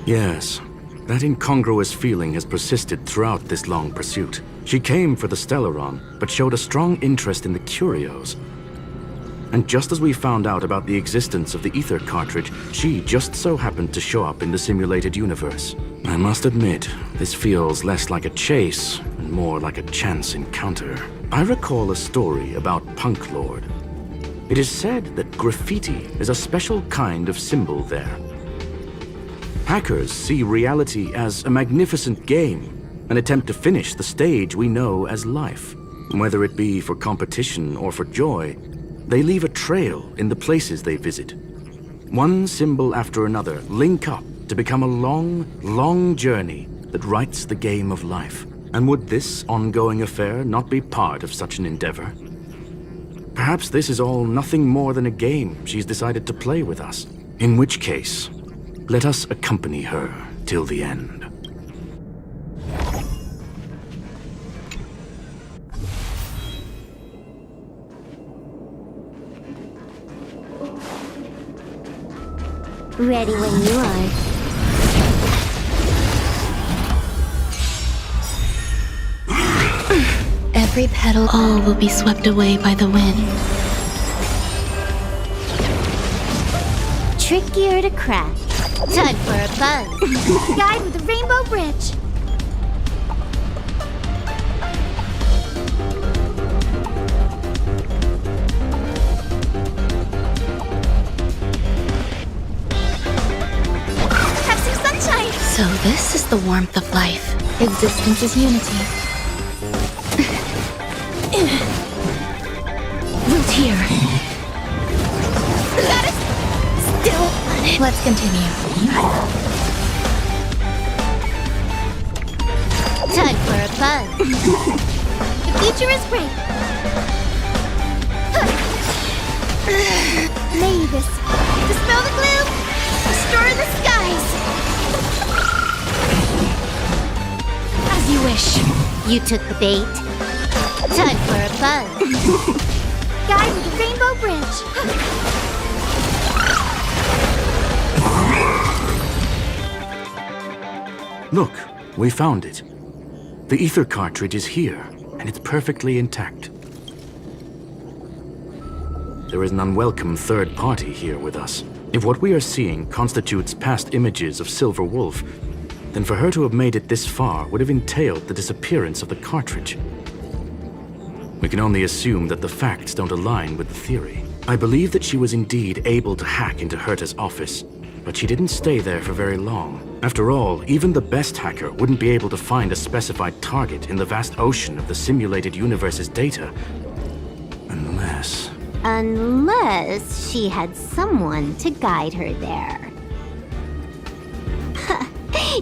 Yes, that incongruous feeling has persisted throughout this long pursuit. She came for the Stellaron, but showed a strong interest in the curios. And just as we found out about the existence of the ether cartridge, she just so happened to show up in the simulated universe. I must admit, this feels less like a chase and more like a chance encounter. I recall a story about Punk Lord. It is said that graffiti is a special kind of symbol there. Hackers see reality as a magnificent game, an attempt to finish the stage we know as life. Whether it be for competition or for joy, they leave a trail in the places they visit. One symbol after another link up to become a long, long journey that writes the game of life. And would this ongoing affair not be part of such an endeavor? Perhaps this is all nothing more than a game she's decided to play with us. In which case, let us accompany her till the end. Ready when you are. Every petal, all will be swept away by the wind. Trickier to crack. Time for a buzz. Guide with the rainbow bridge. Have some sunshine. So this is the warmth of life. Existence is unity. Root here. Got it. Still. Let's continue. Time for a buzz. The future is great. Mavis, dispel the gloom, restore the skies. As you wish. You took the bait. Time for a buzz. Guide with the rainbow bridge. Look, we found it. The ether cartridge is here, and it's perfectly intact. There is an unwelcome third party here with us. If what we are seeing constitutes past images of Silver Wolf, then for her to have made it this far would have entailed the disappearance of the cartridge. We can only assume that the facts don't align with the theory. I believe that she was indeed able to hack into Herta's office, but she didn't stay there for very long. After all, even the best hacker wouldn't be able to find a specified target in the vast ocean of the simulated universe's data. Unless she had someone to guide her there.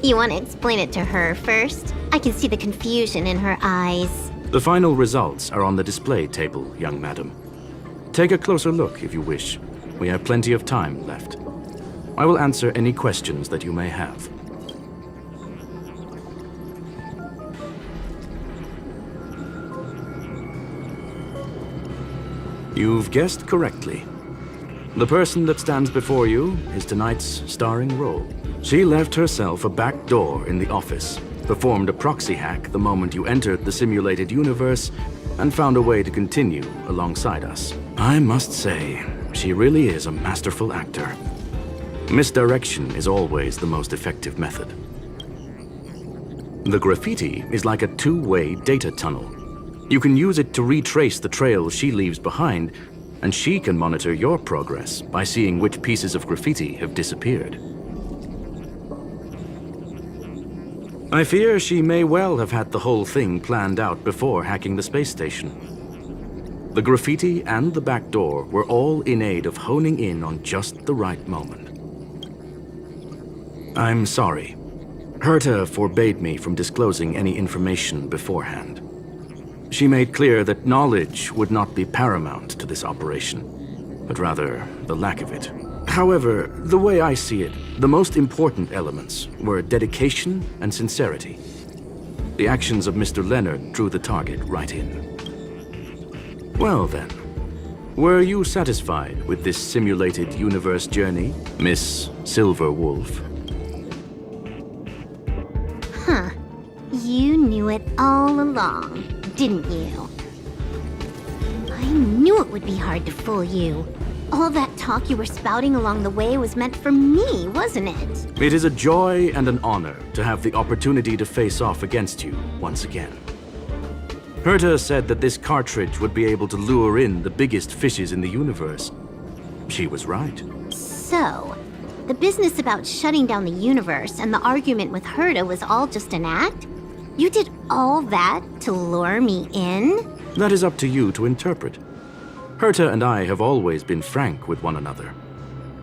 You want to explain it to her first? I can see the confusion in her eyes. The final results are on the display table, young madam. Take a closer look if you wish. We have plenty of time left. I will answer any questions that you may have. You've guessed correctly. The person that stands before you is tonight's starring role. She left herself a back door in the office, performed a proxy hack the moment you entered the simulated universe, and found a way to continue alongside us. I must say, she really is a masterful actor. Misdirection is always the most effective method. The graffiti is like a two-way data tunnel. You can use it to retrace the trail she leaves behind, and she can monitor your progress by seeing which pieces of graffiti have disappeared. I fear she may well have had the whole thing planned out before hacking the space station. The graffiti and the back door were all in aid of honing in on just the right moment. I'm sorry. Herta forbade me from disclosing any information beforehand. She made clear that knowledge would not be paramount to this operation, but rather the lack of it. However, the way I see it, the most important elements were dedication and sincerity. The actions of Mr. Leonard drew the target right in. Well then, were you satisfied with this simulated universe journey, Miss Silver Wolf? Huh. You knew it all along, didn't you? I knew it would be hard to fool you. All that talk you were spouting along the way was meant for me, wasn't it? It is a joy and an honor to have the opportunity to face off against you once again. Herta said that this cartridge would be able to lure in the biggest fishes in the universe. She was right. So, the business about shutting down the universe and the argument with Herta was all just an act? You did all that to lure me in? That is up to you to interpret. Herta and I have always been frank with one another.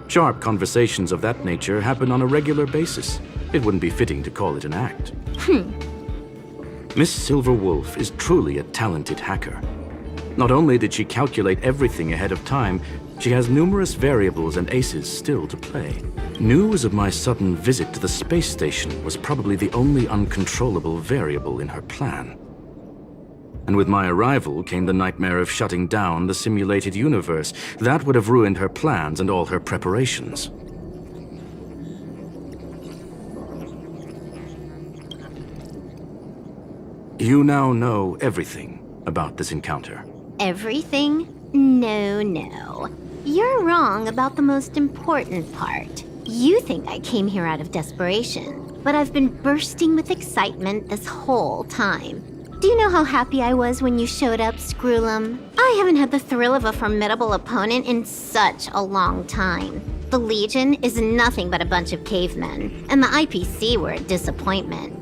Sharp conversations of that nature happen on a regular basis. It wouldn't be fitting to call it an act. Miss Silverwolf is truly a talented hacker. Not only did she calculate everything ahead of time, she has numerous variables and aces still to play. News of my sudden visit to the space station was probably the only uncontrollable variable in her plan. And with my arrival came the nightmare of shutting down the simulated universe. That would have ruined her plans and all her preparations. You now know everything about this encounter. Everything? No. You're wrong about the most important part. You think I came here out of desperation, but I've been bursting with excitement this whole time. Do you know how happy I was when you showed up, Screwlum? I haven't had the thrill of a formidable opponent in such a long time. The Legion is nothing but a bunch of cavemen, and the IPC were a disappointment.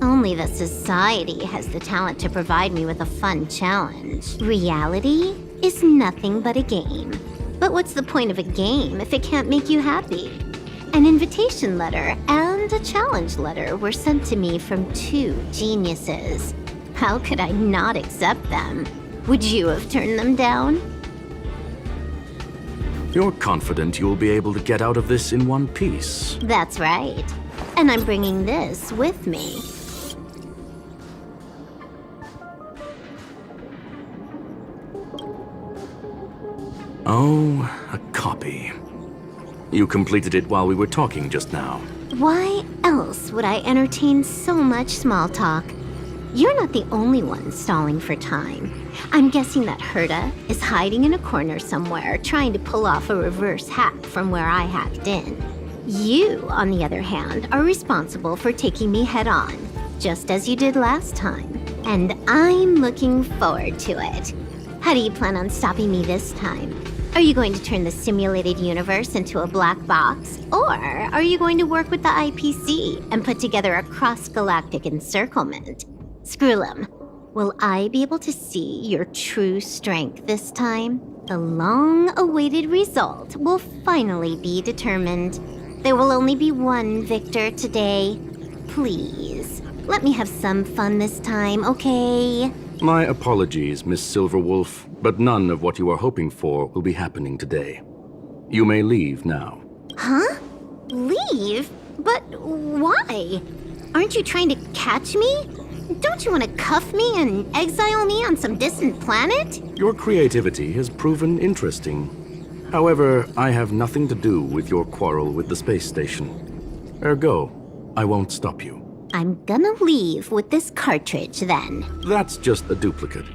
Only the Society has the talent to provide me with a fun challenge. Reality is nothing but a game. But what's the point of a game if it can't make you happy? An invitation letter and a challenge letter were sent to me from two geniuses. How could I not accept them? Would you have turned them down? You're confident you'll be able to get out of this in one piece. That's right. And I'm bringing this with me. Oh, a copy. You completed it while we were talking just now. Why else would I entertain so much small talk? You're not the only one stalling for time. I'm guessing that Herta is hiding in a corner somewhere, trying to pull off a reverse hack from where I hacked in. You, on the other hand, are responsible for taking me head-on, just as you did last time. And I'm looking forward to it. How do you plan on stopping me this time? Are you going to turn the simulated universe into a black box? Or are you going to work with the IPC and put together a cross-galactic encirclement? Screwlum, will I be able to see your true strength this time? The long-awaited result will finally be determined. There will only be one victor today. Please, let me have some fun this time, okay? My apologies, Miss Silverwolf, but none of what you are hoping for will be happening today. You may leave now. Huh? Leave? But why? Aren't you trying to catch me? Don't you want to cuff me and exile me on some distant planet? Your creativity has proven interesting. However, I have nothing to do with your quarrel with the space station. Ergo, I won't stop you. I'm gonna leave with this cartridge then. That's just a duplicate.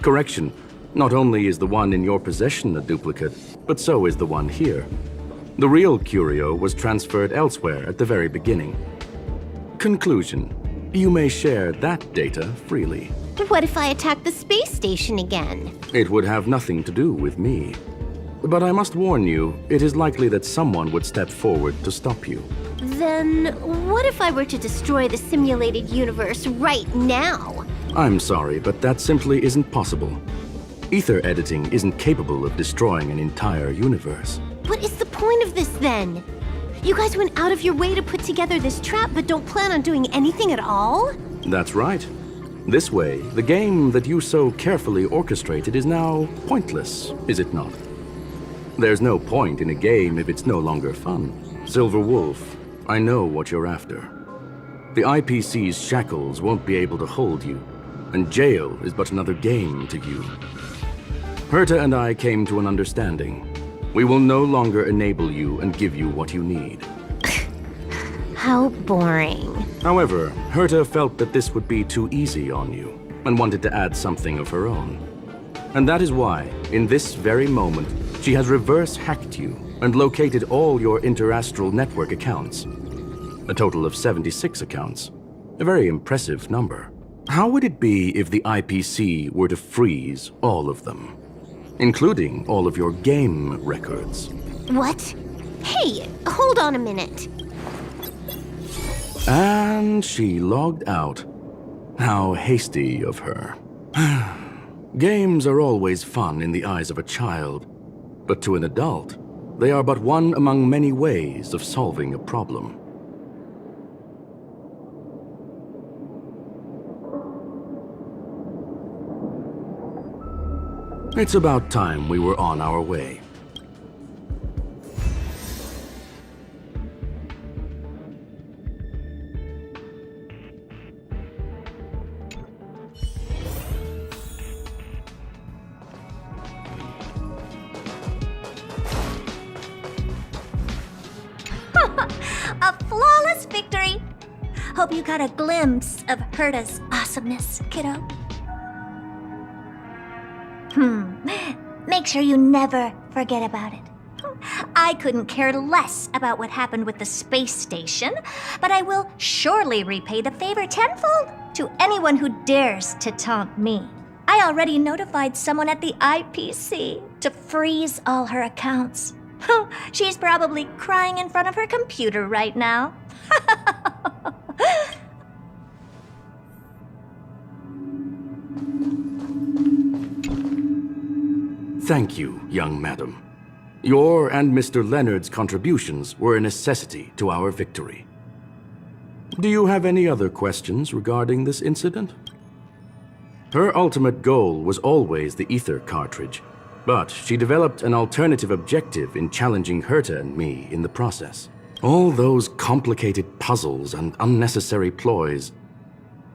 Correction, not only is the one in your possession a duplicate, but so is the one here. The real curio was transferred elsewhere at the very beginning. Conclusion, you may share that data freely. What if I attack the space station again? It would have nothing to do with me. But I must warn you, it is likely that someone would step forward to stop you. Then what if I were to destroy the simulated universe right now? I'm sorry, but that simply isn't possible. Ether editing isn't capable of destroying an entire universe. What is the point of this then? You guys went out of your way to put together this trap but don't plan on doing anything at all? That's right. This way, the game that you so carefully orchestrated is now pointless, is it not? There's no point in a game if it's no longer fun. Silverwolf, I know what you're after. The IPC's shackles won't be able to hold you, and jail is but another game to you. Herta and I came to an understanding. We will no longer enable you and give you what you need. How boring. However, Herta felt that this would be too easy on you, and wanted to add something of her own. And that is why, in this very moment, she has reverse-hacked you and located all your interastral network accounts. A total of 76 accounts. A very impressive number. How would it be if the IPC were to freeze all of them? Including all of your game records. What? Hey, hold on a minute. And she logged out. How hasty of her. Games are always fun in the eyes of a child, but to an adult, they are but one among many ways of solving a problem. It's about time we were on our way. A flawless victory! Hope you got a glimpse of Herta's awesomeness, kiddo. Make sure you never forget about it. I couldn't care less about what happened with the space station, but I will surely repay the favor tenfold to anyone who dares to taunt me. I already notified someone at the IPC to freeze all her accounts. She's probably crying in front of her computer right now. Thank you, young madam. Your and Mr. Leonard's contributions were a necessity to our victory. Do you have any other questions regarding this incident? Her ultimate goal was always the ether cartridge, but she developed an alternative objective in challenging Herta and me in the process. All those complicated puzzles and unnecessary ploys.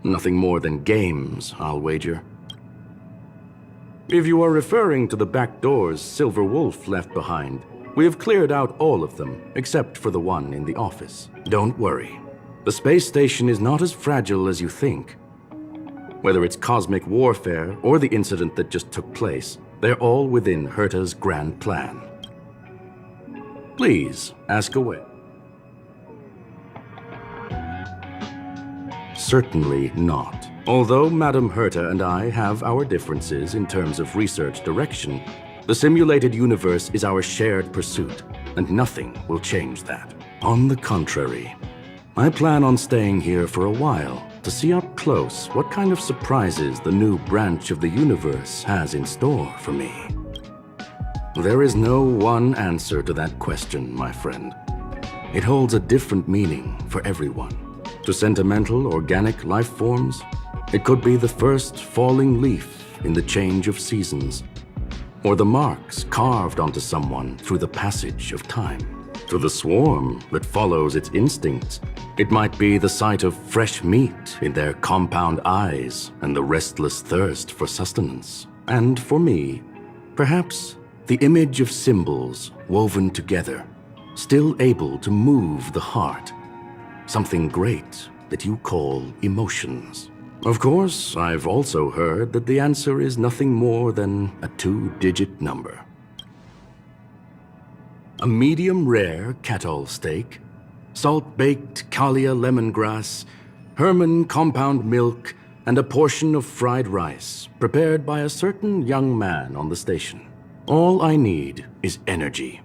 Nothing more than games, I'll wager. If you are referring to the back doors Silver Wolf left behind, we have cleared out all of them, except for the one in the office. Don't worry. The space station is not as fragile as you think. Whether it's cosmic warfare or the incident that just took place, they're all within Herta's grand plan. Please, ask away. Certainly not. Although Madame Herta and I have our differences in terms of research direction, the simulated universe is our shared pursuit, and nothing will change that. On the contrary, I plan on staying here for a while to see up close what kind of surprises the new branch of the universe has in store for me. There is no one answer to that question, my friend. It holds a different meaning for everyone. To sentimental, organic life forms, it could be the first falling leaf in the change of seasons, or the marks carved onto someone through the passage of time. To the swarm that follows its instincts, it might be the sight of fresh meat in their compound eyes and the restless thirst for sustenance. And for me, perhaps the image of symbols woven together, still able to move the heart. Something great that you call emotions. Of course, I've also heard that the answer is nothing more than a 2-digit number. A medium rare Catol steak, salt-baked Kalia lemongrass, Herman compound milk, and a portion of fried rice prepared by a certain young man on the station. All I need is energy.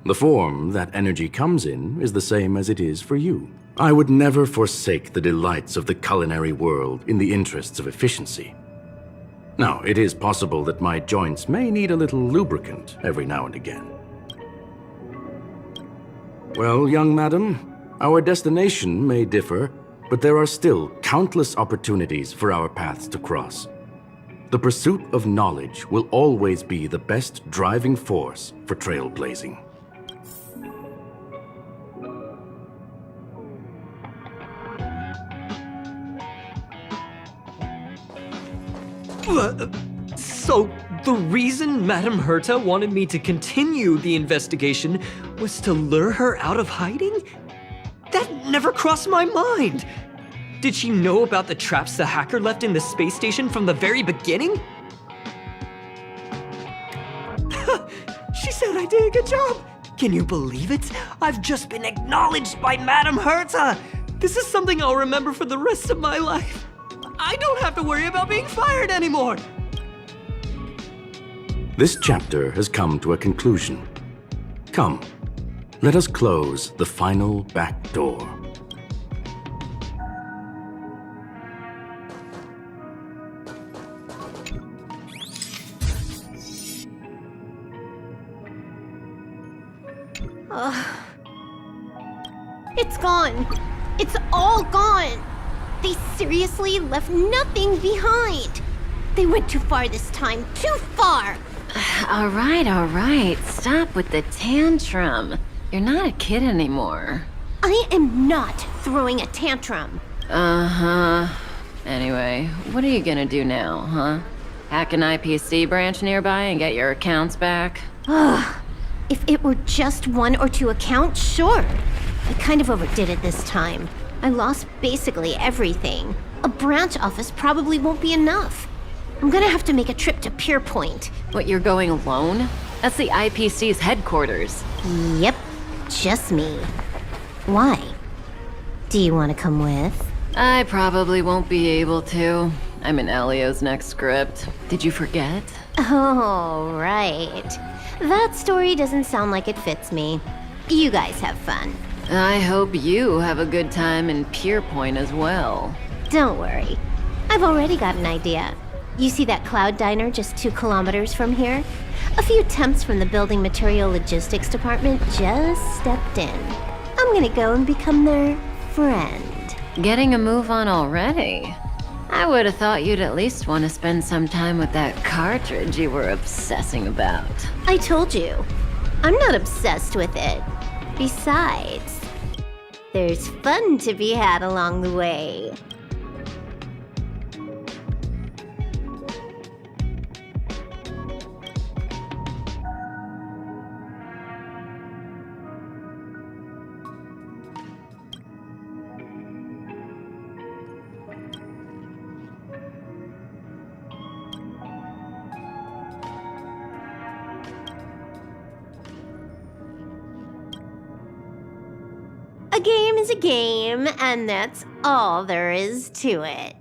The form that energy comes in is the same as it is for you. I would never forsake the delights of the culinary world in the interests of efficiency. Now, it is possible that my joints may need a little lubricant every now and again. Well, young madam, our destination may differ, but there are still countless opportunities for our paths to cross. The pursuit of knowledge will always be the best driving force for trailblazing. So, the reason Madame Herta wanted me to continue the investigation was to lure her out of hiding? That never crossed my mind! Did she know about the traps the hacker left in the space station from the very beginning? She said I did a good job! Can you believe it? I've just been acknowledged by Madame Herta! This is something I'll remember for the rest of my life. I don't have to worry about being fired anymore! This chapter has come to a conclusion. Come, let us close the final back door. Ugh. It's gone. It's all gone. They seriously left nothing behind. They went too far this time. Too far. All right. Stop with the tantrum. You're not a kid anymore. I am not throwing a tantrum. Uh-huh. Anyway, what are you gonna do now, huh? Hack an IPC branch nearby and get your accounts back? Ugh. If it were just 1 or 2 accounts, sure. I kind of overdid it this time. I lost basically everything. A branch office probably won't be enough. I'm gonna have to make a trip to Pierpoint. What, you're going alone? That's the IPC's headquarters. Yep, just me. Why? Do you want to come with? I probably won't be able to. I'm in Elio's next script. Did you forget? Oh, right. That story doesn't sound like it fits me. You guys have fun. I hope you have a good time in Pierpoint as well. Don't worry. I've already got an idea. You see that cloud diner just 2 kilometers from here? A few temps from the building material logistics department just stepped in. I'm gonna go and become their friend. Getting a move on already? I would have thought you'd at least want to spend some time with that cartridge you were obsessing about. I told you, I'm not obsessed with it. Besides, there's fun to be had along the way. A game is a game, and that's all there is to it.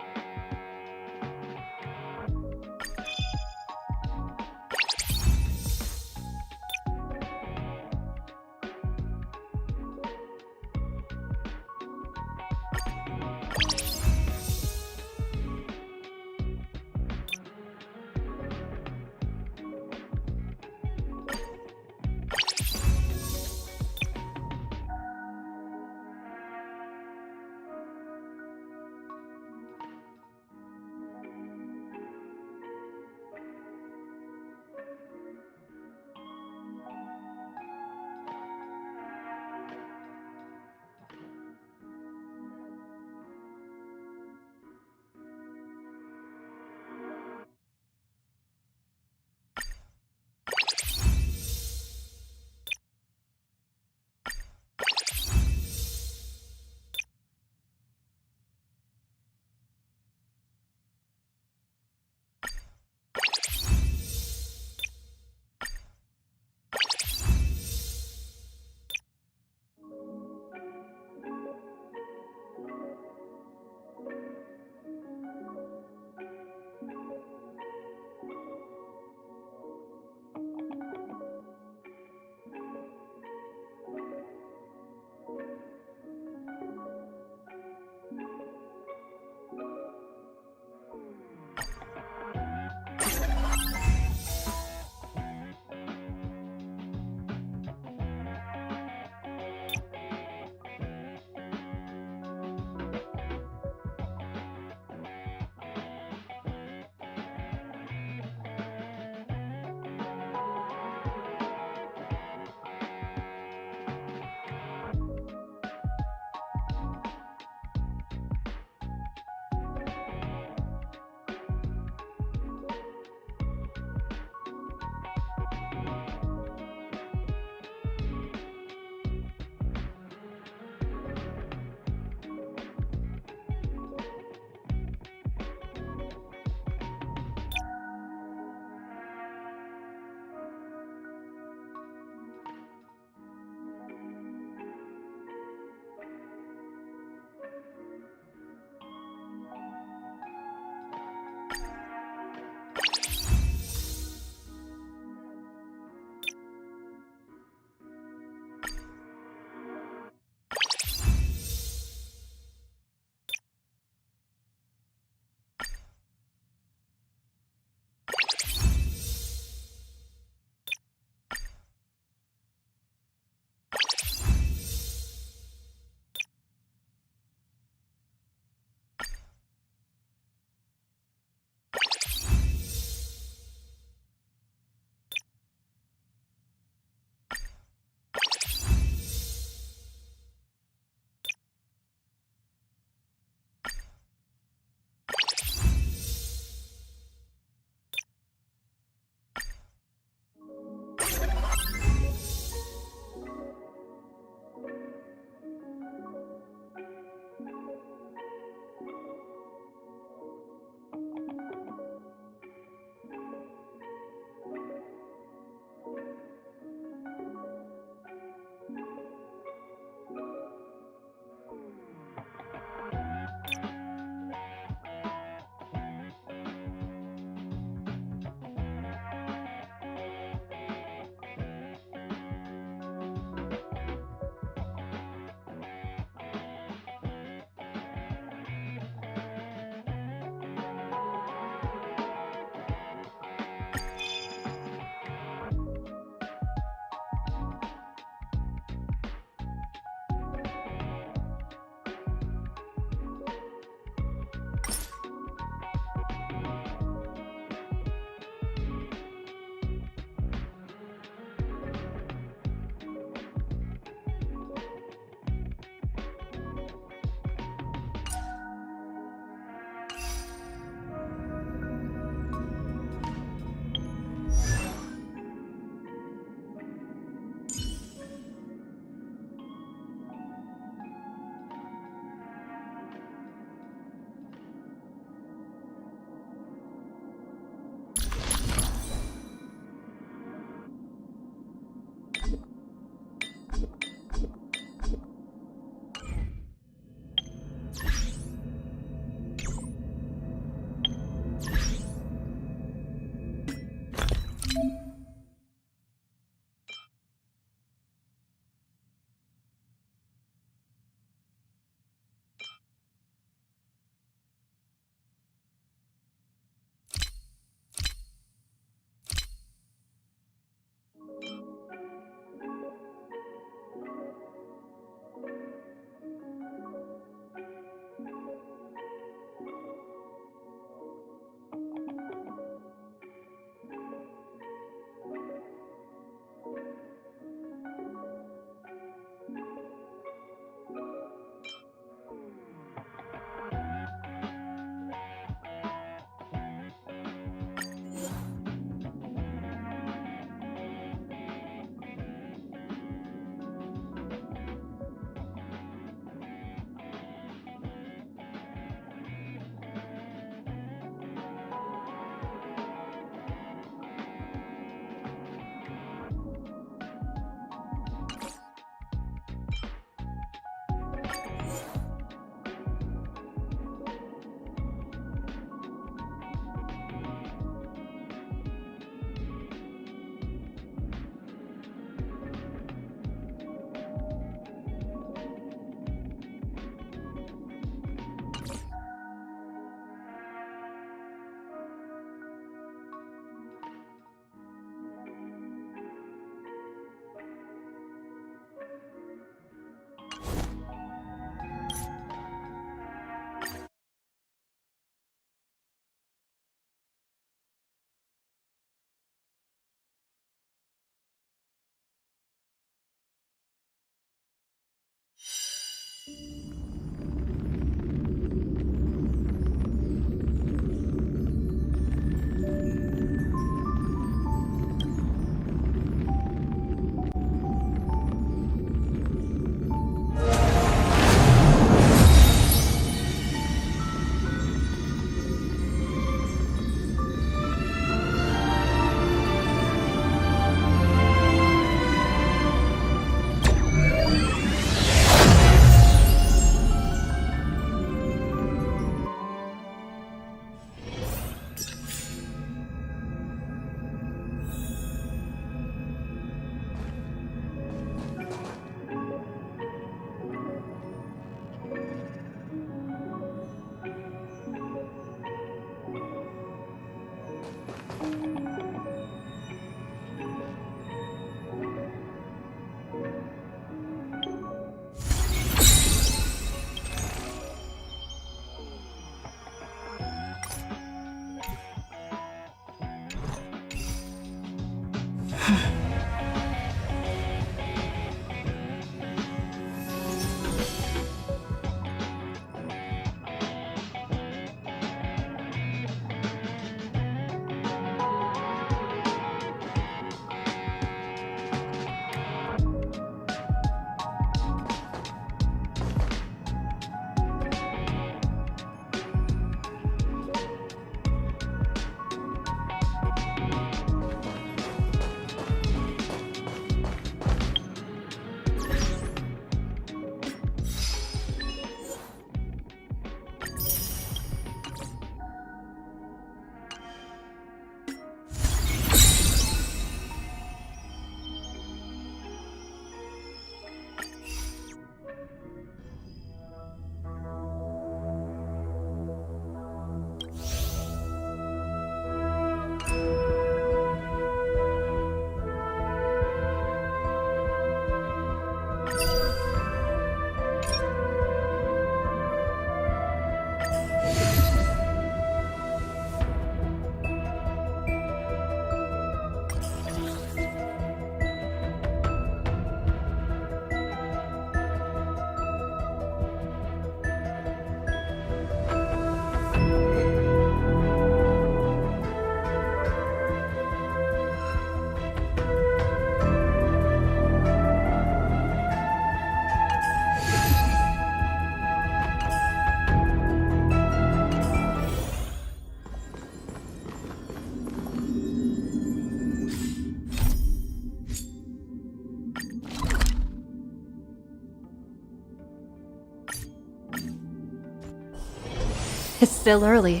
It's still early.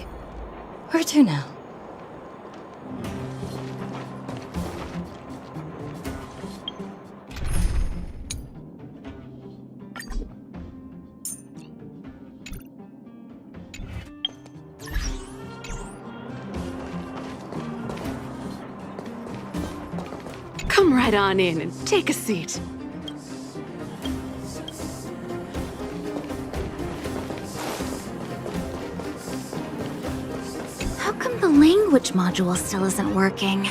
Where to now? Come right on in and take a seat. How come the language module still isn't working?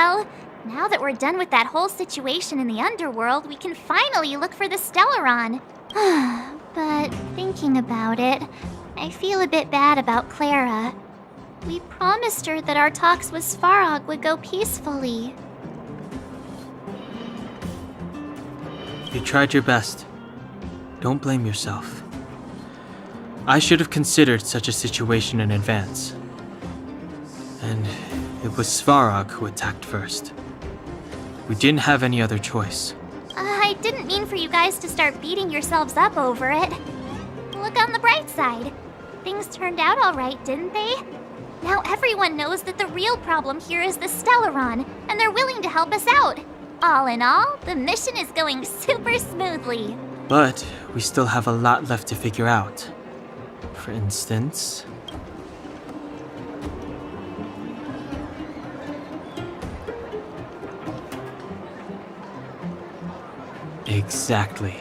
Well, now that we're done with that whole situation in the underworld, we can finally look for the Stellaron. But thinking about it, I feel a bit bad about Clara. We promised her that our talks with Svarog would go peacefully. You tried your best. Don't blame yourself. I should have considered such a situation in advance. And it was Svarog who attacked first. We didn't have any other choice. I didn't mean for you guys to start beating yourselves up over it. Look on the bright side. Things turned out all right, didn't they? Now everyone knows that the real problem here is the Stellaron, and they're willing to help us out. All in all, the mission is going super smoothly. But we still have a lot left to figure out. For instance... Exactly.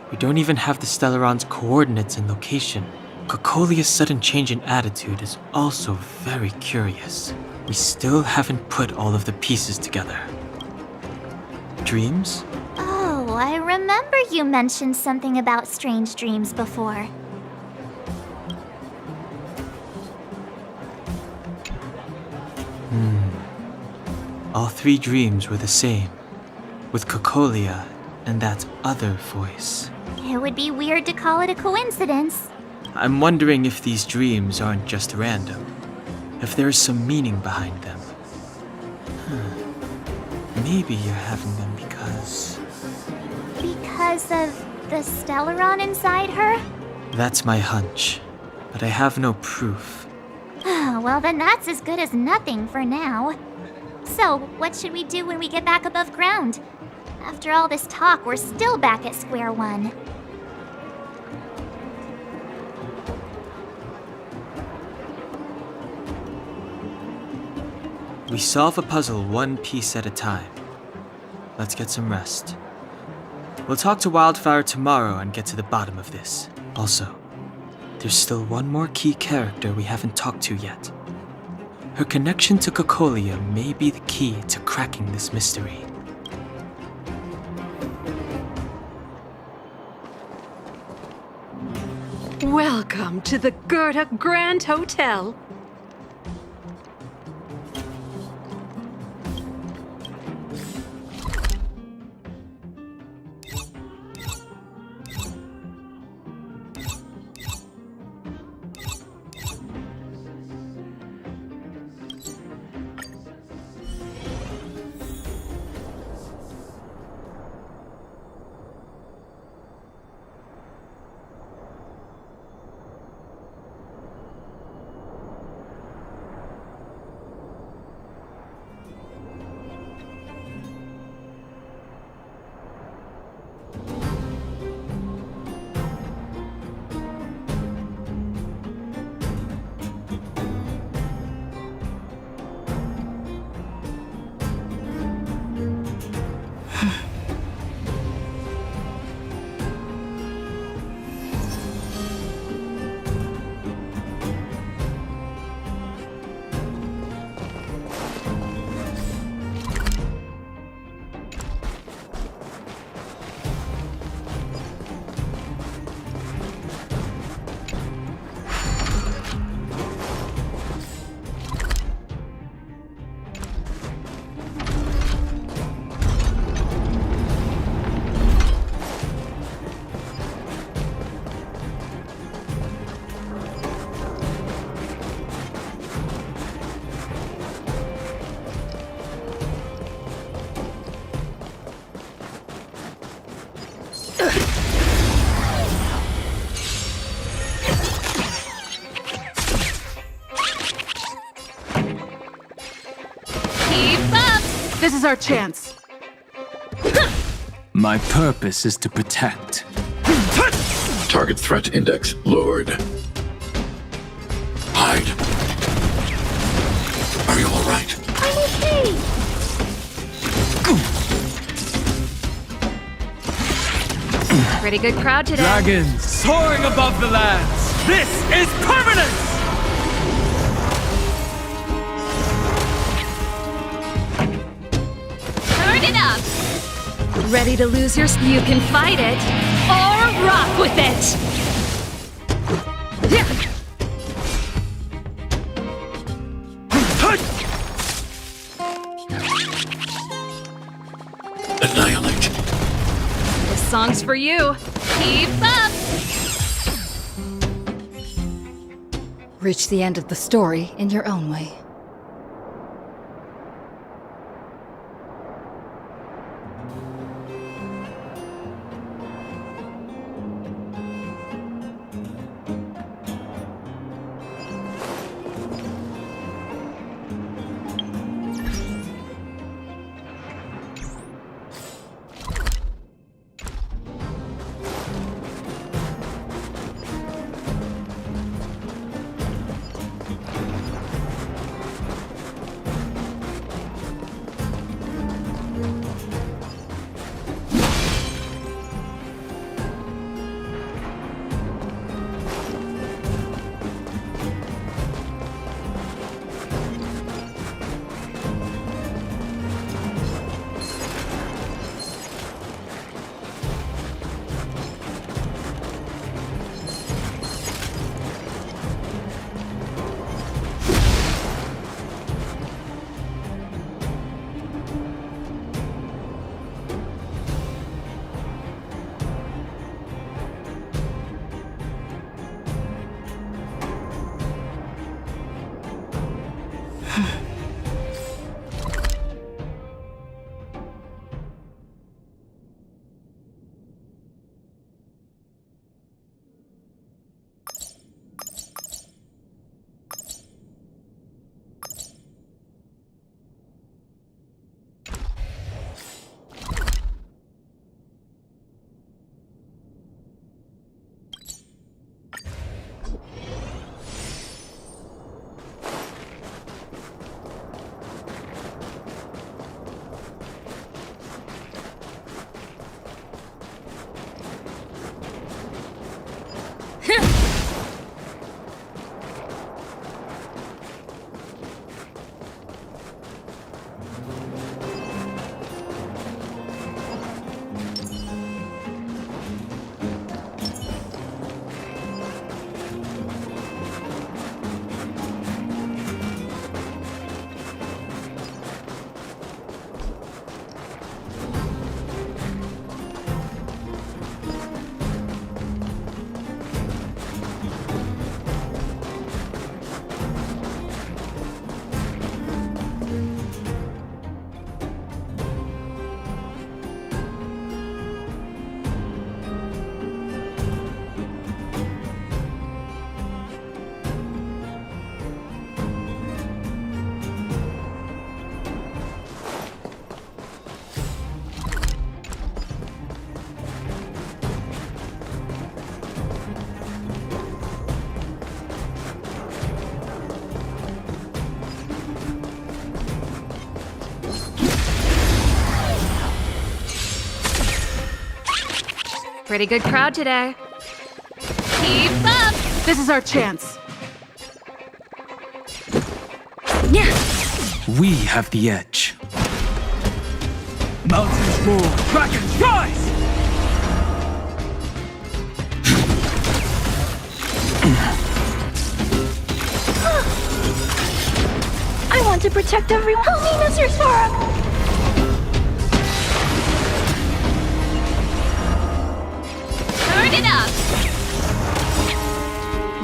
We don't even have the Stellaron's coordinates and location. Cocolia's sudden change in attitude is also very curious. We still haven't put all of the pieces together. Dreams? Oh, I remember you mentioned something about strange dreams before. All three dreams were the same, with Cocolia and that other voice. It would be weird to call it a coincidence. I'm wondering if these dreams aren't just random, if there's some meaning behind them. Maybe you're having them because... Because of the Stellaron inside her? That's my hunch, but I have no proof. Well, then that's as good as nothing for now. So, what should we do when we get back above ground? After all this talk, we're still back at square one. We solve a puzzle one piece at a time. Let's get some rest. We'll talk to Wildfire tomorrow and get to the bottom of this. Also, there's still one more key character we haven't talked to yet. Her connection to Cocolia may be the key to cracking this mystery. Welcome to the Goethe Grand Hotel. This is our chance. My purpose is to protect. Target threat index lowered. Hide. Are you all right? I'm okay. Pretty good crowd today. Dragons soaring above the lands. This is permanence! Ready to lose your... You can fight it, or rock with it! Annihilate. This song's for you. Keep up! Reach the end of the story in your own way. Pretty good crowd today. Keep up! This is our chance. Yeah. We have the edge. Mountains roar, dragons rise! I want to protect everyone. Help me, Mr. Sora! Turn it up!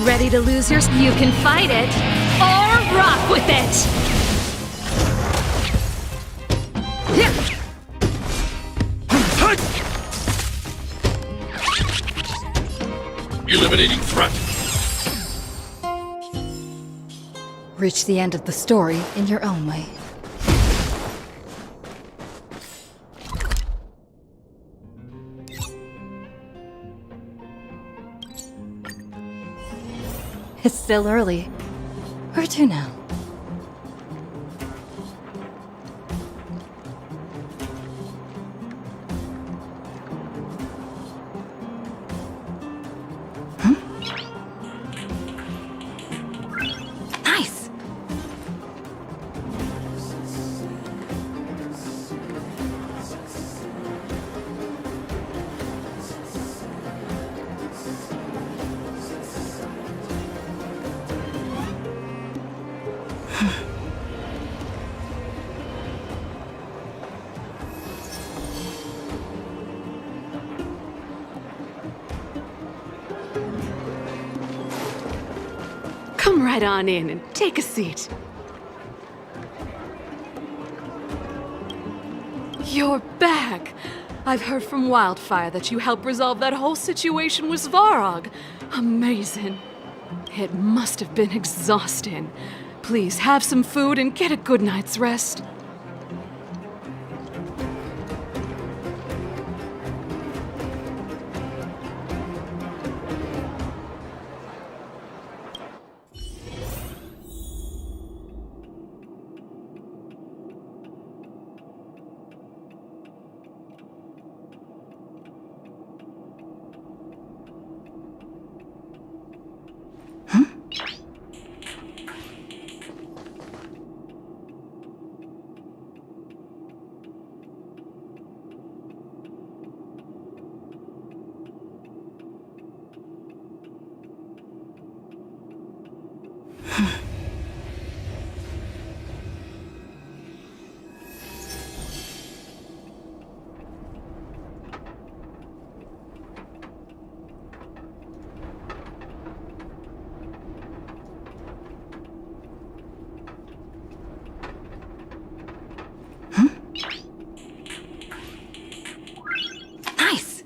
Ready to lose your... You can fight it, or rock with it! Eliminating threat. Reach the end of the story in your own way. It's still early. Where to now? Nice! Come right on in and take a seat. You're back! I've heard from Wildfire that you helped resolve that whole situation with Svarog. Amazing. It must have been exhausting. Please have some food and get a good night's rest. Nice!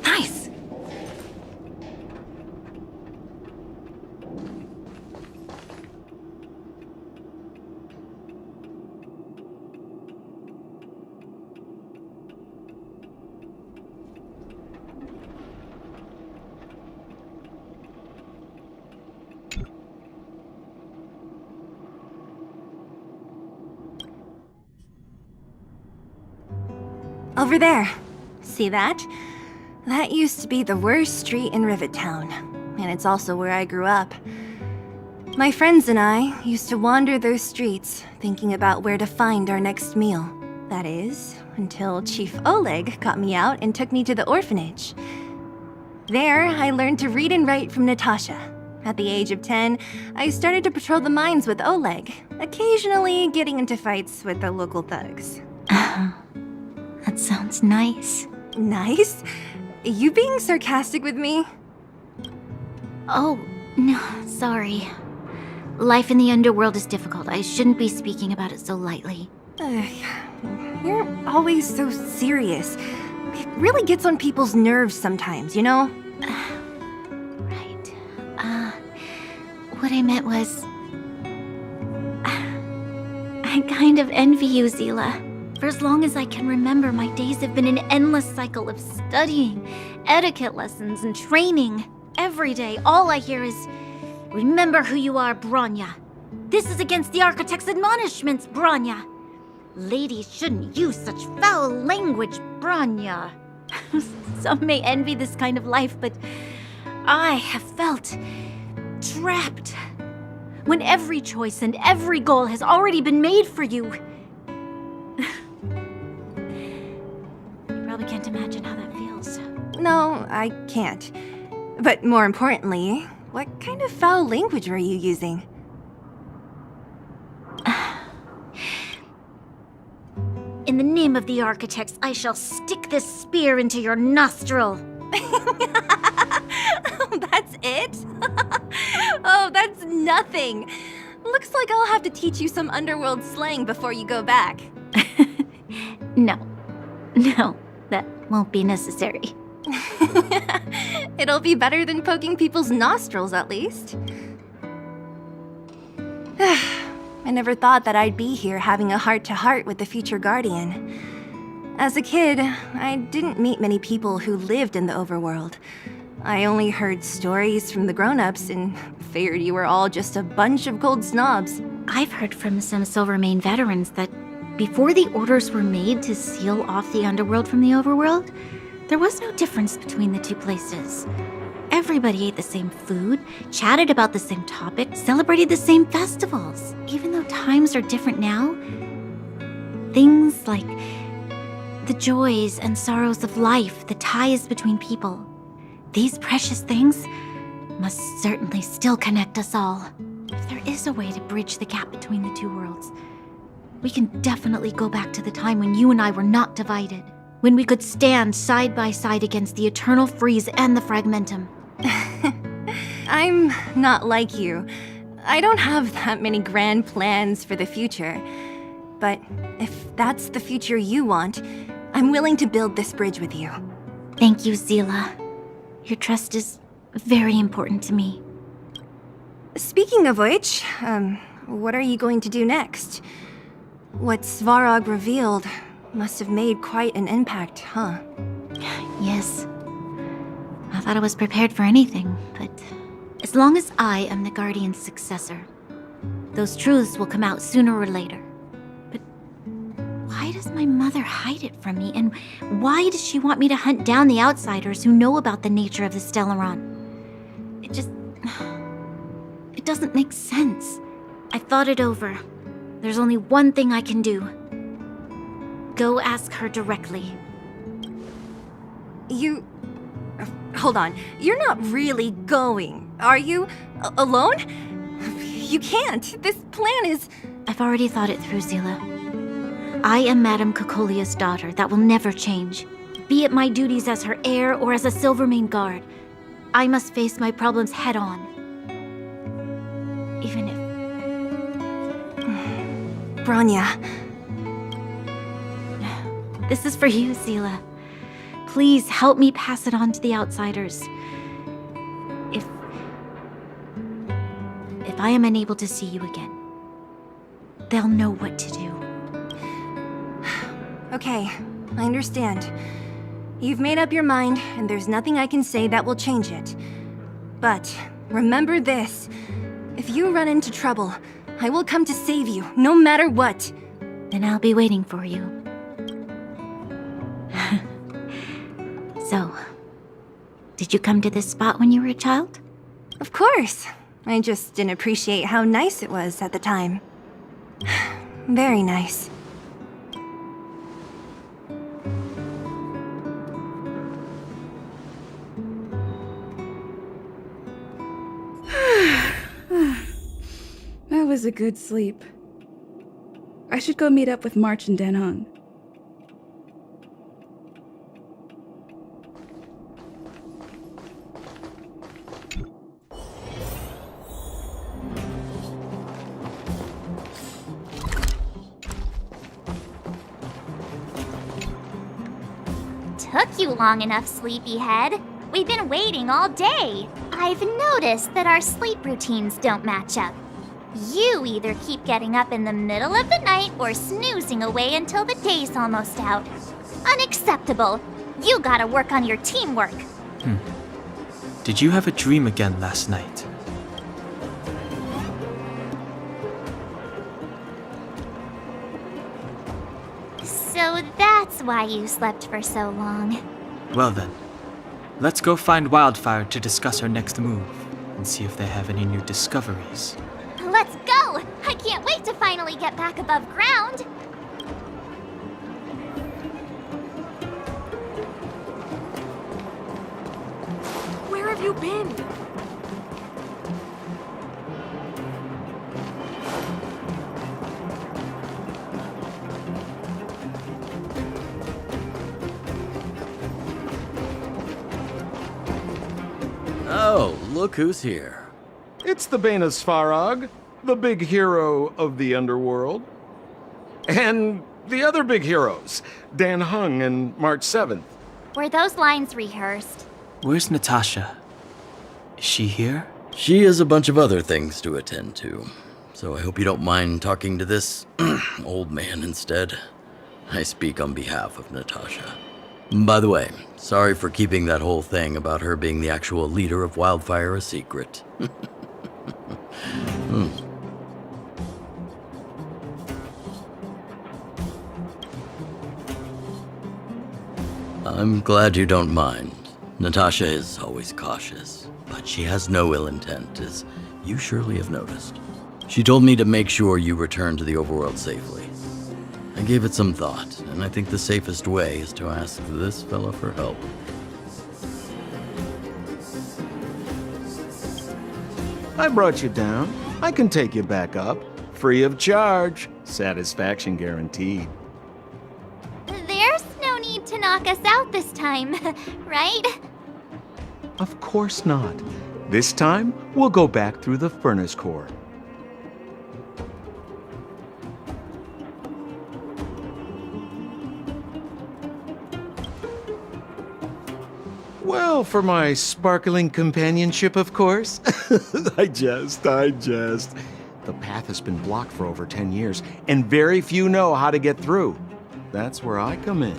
Nice! Over there. See that? That used to be the worst street in Rivet Town, and it's also where I grew up. My friends and I used to wander those streets, thinking about where to find our next meal. That is, until Chief Oleg got me out and took me to the orphanage. There, I learned to read and write from Natasha. At the age of 10, I started to patrol the mines with Oleg, occasionally getting into fights with the local thugs. That sounds nice. Nice? You being sarcastic with me? Oh, no, sorry. Life in the underworld is difficult. I shouldn't be speaking about it so lightly. You're always so serious. It really gets on people's nerves sometimes, you know? Right. What I meant was... I kind of envy you, Zila. For as long as I can remember, my days have been an endless cycle of studying, etiquette lessons, and training. Every day, all I hear is, "Remember who you are, Bronya. This is against the Architect's admonishments, Bronya. Ladies shouldn't use such foul language, Bronya." Some may envy this kind of life, but I have felt trapped. When every choice and every goal has already been made for you. Probably can't imagine how that feels. No, I can't. But more importantly, what kind of foul language were you using? In the name of the Architects, I shall stick this spear into your nostril. That's it? Oh, that's nothing. Looks like I'll have to teach you some underworld slang before you go back. No. No, that won't be necessary. It'll be better than poking people's nostrils, at least. I never thought that I'd be here having a heart-to-heart with the future Guardian. As a kid, I didn't meet many people who lived in the overworld. I only heard stories from the grown-ups and figured you were all just a bunch of cold snobs. I've heard from some Silvermane veterans that before the orders were made to seal off the underworld from the overworld, there was no difference between the two places. Everybody ate the same food, chatted about the same topics, celebrated the same festivals. Even though times are different now, things like the joys and sorrows of life, the ties between people, these precious things must certainly still connect us all. If there is a way to bridge the gap between the two worlds, we can definitely go back to the time when you and I were not divided, when we could stand side by side against the Eternal Freeze and the Fragmentum. I'm not like you. I don't have that many grand plans for the future. But if that's the future you want, I'm willing to build this bridge with you. Thank you, Zila. Your trust is very important to me. Speaking of which, what are you going to do next? What Svarog revealed must have made quite an impact, huh? Yes. I thought I was prepared for anything, but as long as I am the Guardian's successor, those truths will come out sooner or later. But why does my mother hide it from me, and why does she want me to hunt down the outsiders who know about the nature of the Stellaron? It doesn't make sense. I thought it over. There's only one thing I can do. Go ask her directly. Hold on. You're not really going, are you? Alone? You can't. This plan is... I've already thought it through, Zila. I am Madame Cocolia's daughter. That will never change. Be it my duties as her heir or as a Silvermane guard, I must face my problems head on. Even if... Bronya. This is for you, Zila. Please help me pass it on to the outsiders. If I am unable to see you again, they'll know what to do. Okay, I understand. You've made up your mind, and there's nothing I can say that will change it. But remember this. If you run into trouble, I will come to save you, no matter what. Then I'll be waiting for you. So, did you come to this spot when you were a child? Of course. I just didn't appreciate how nice it was at the time. Very nice. That was a good sleep. I should go meet up with March and Danhong. Took you long enough, sleepyhead. We've been waiting all day. I've noticed that our sleep routines don't match up. You either keep getting up in the middle of the night or snoozing away until the day's almost out. Unacceptable. You gotta work on your teamwork. Did you have a dream again last night? So that's why you slept for so long. Well then, let's go find Wildfire to discuss our next move and see if they have any new discoveries. Let's go! I can't wait to finally get back above ground! Where have you been? Oh, look who's here. It's the Bane of Svarog, the big hero of the underworld. And the other big heroes, Dan Hung and March 7th. Were those lines rehearsed? Where's Natasha? Is she here? She has a bunch of other things to attend to, so I hope you don't mind talking to this old man instead. I speak on behalf of Natasha. By the way, sorry for keeping that whole thing about her being the actual leader of Wildfire a secret. I'm glad you don't mind. Natasha is always cautious, but she has no ill intent, as you surely have noticed. She told me to make sure you return to the overworld safely. I gave it some thought, and I think the safest way is to ask this fella for help. I brought you down. I can take you back up. Free of charge. Satisfaction guaranteed. There's no need to knock us out this time, right? Of course not. This time, we'll go back through the furnace core. Well, for my sparkling companionship, of course. I jest. The path has been blocked for over 10 years, and very few know how to get through. That's where I come in.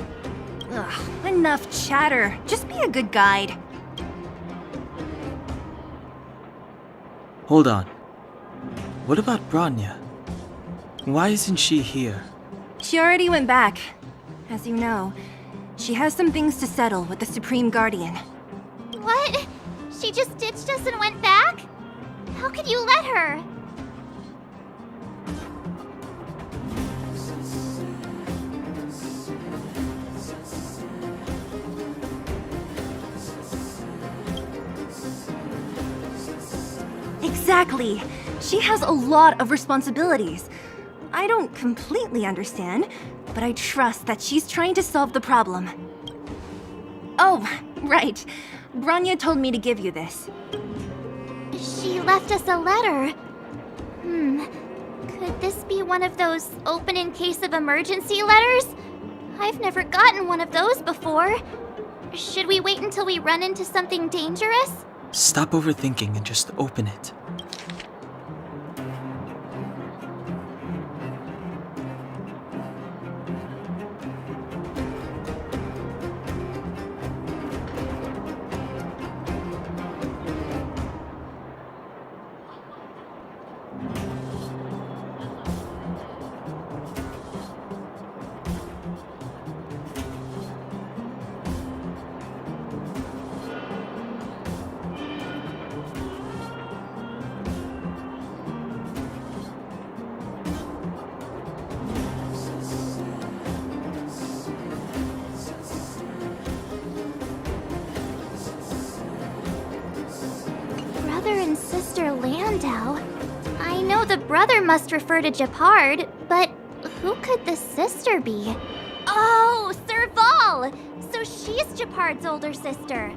Ugh, enough chatter. Just be a good guide. Hold on. What about Bronya? Why isn't she here? She already went back. As you know, she has some things to settle with the Supreme Guardian. What? She just ditched us and went back? How could you let her? Exactly. She has a lot of responsibilities. I don't completely understand, but I trust that she's trying to solve the problem. Oh, right. Bronya told me to give you this. She left us a letter. Could this be one of those open in case of emergency letters? I've never gotten one of those before. Should we wait until we run into something dangerous? Stop overthinking and just open it. Brother and sister Landau. I know the brother must refer to Japard, but who could the sister be? Oh, Serval! So she's Japard's older sister.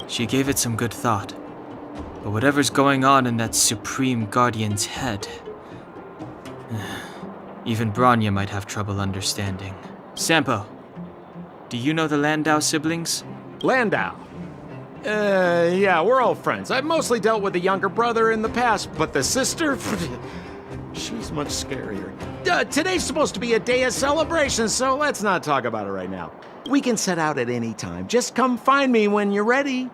She gave it some good thought. But whatever's going on in that Supreme Guardian's head, even Bronya might have trouble understanding. Sampo, do you know the Landau siblings? Landau? Yeah, we're all friends. I've mostly dealt with the younger brother in the past, but the sister? She's much scarier. Today's supposed to be a day of celebration, so let's not talk about it right now. We can set out at any time. Just come find me when you're ready.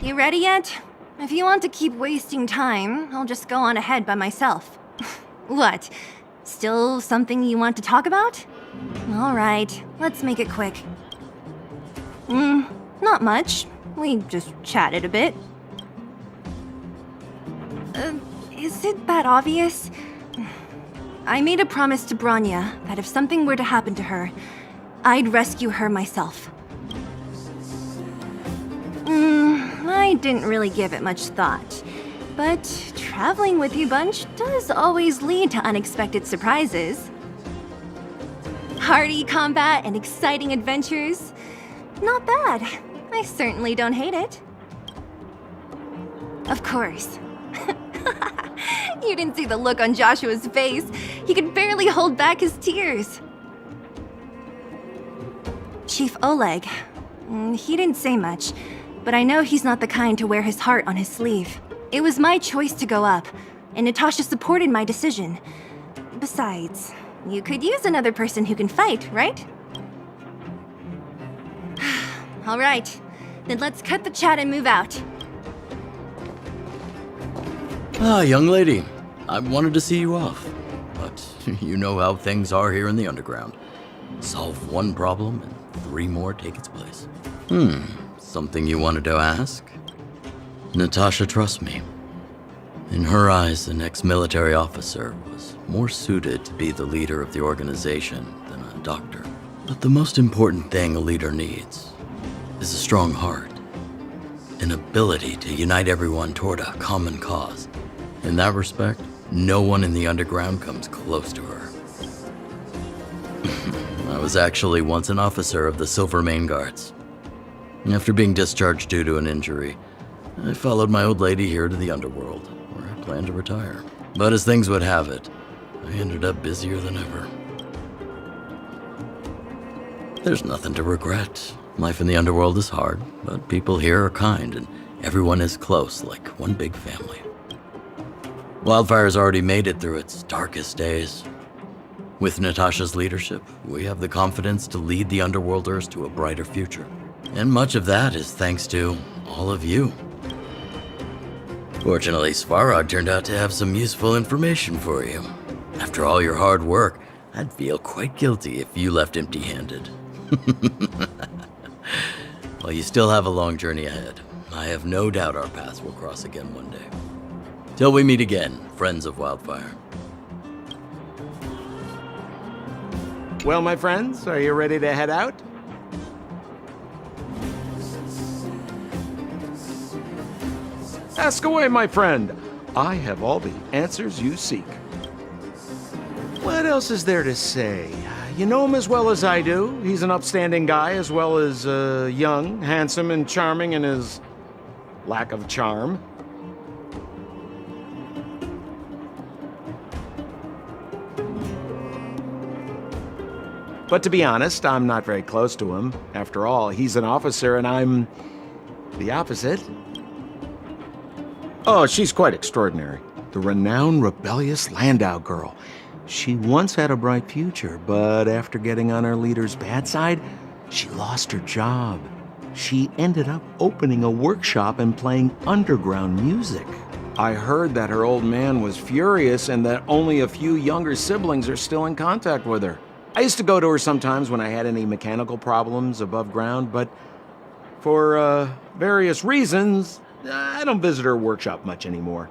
You ready yet? If you want to keep wasting time, I'll just go on ahead by myself. What? Still something you want to talk about? Alright, let's make it quick. Not much. We just chatted a bit. Is it that obvious? I made a promise to Branya that if something were to happen to her, I'd rescue her myself. I didn't really give it much thought, but traveling with you bunch does always lead to unexpected surprises. Hearty combat and exciting adventures. Not bad. I certainly don't hate it. Of course. You didn't see the look on Joshua's face. He could barely hold back his tears. Chief Oleg. He didn't say much, but I know he's not the kind to wear his heart on his sleeve. It was my choice to go up, and Natasha supported my decision. Besides, you could use another person who can fight, right? All right, then let's cut the chat and move out. Ah, young lady, I wanted to see you off, but you know how things are here in the underground. Solve one problem and 3 more take its place. Something you wanted to ask? Natasha trusts me. In her eyes, an ex-military officer was more suited to be the leader of the organization than a doctor. But the most important thing a leader needs is a strong heart, an ability to unite everyone toward a common cause. In that respect, no one in the underground comes close to her. I was actually once an officer of the Silver Main Guards. After being discharged due to an injury, I followed my old lady here to the underworld, where I planned to retire. But as things would have it, I ended up busier than ever. There's nothing to regret. Life in the underworld is hard, but people here are kind, and everyone is close, like one big family. Wildfire's already made it through its darkest days. With Natasha's leadership, we have the confidence to lead the Underworlders to a brighter future. And much of that is thanks to all of you. Fortunately, Svarog turned out to have some useful information for you. After all your hard work, I'd feel quite guilty if you left empty-handed. While you still have a long journey ahead, I have no doubt our paths will cross again one day. Till we meet again, friends of Wildfire. Well, my friends, are you ready to head out? Ask away, my friend. I have all the answers you seek. What else is there to say? You know him as well as I do. He's an upstanding guy, as well as young, handsome, and charming in his lack of charm. But to be honest, I'm not very close to him. After all, he's an officer and I'm the opposite. Oh, she's quite extraordinary. The renowned rebellious Landau girl. She once had a bright future, but after getting on her leader's bad side, she lost her job. She ended up opening a workshop and playing underground music. I heard that her old man was furious and that only a few younger siblings are still in contact with her. I used to go to her sometimes when I had any mechanical problems above ground, but for various reasons, I don't visit her workshop much anymore.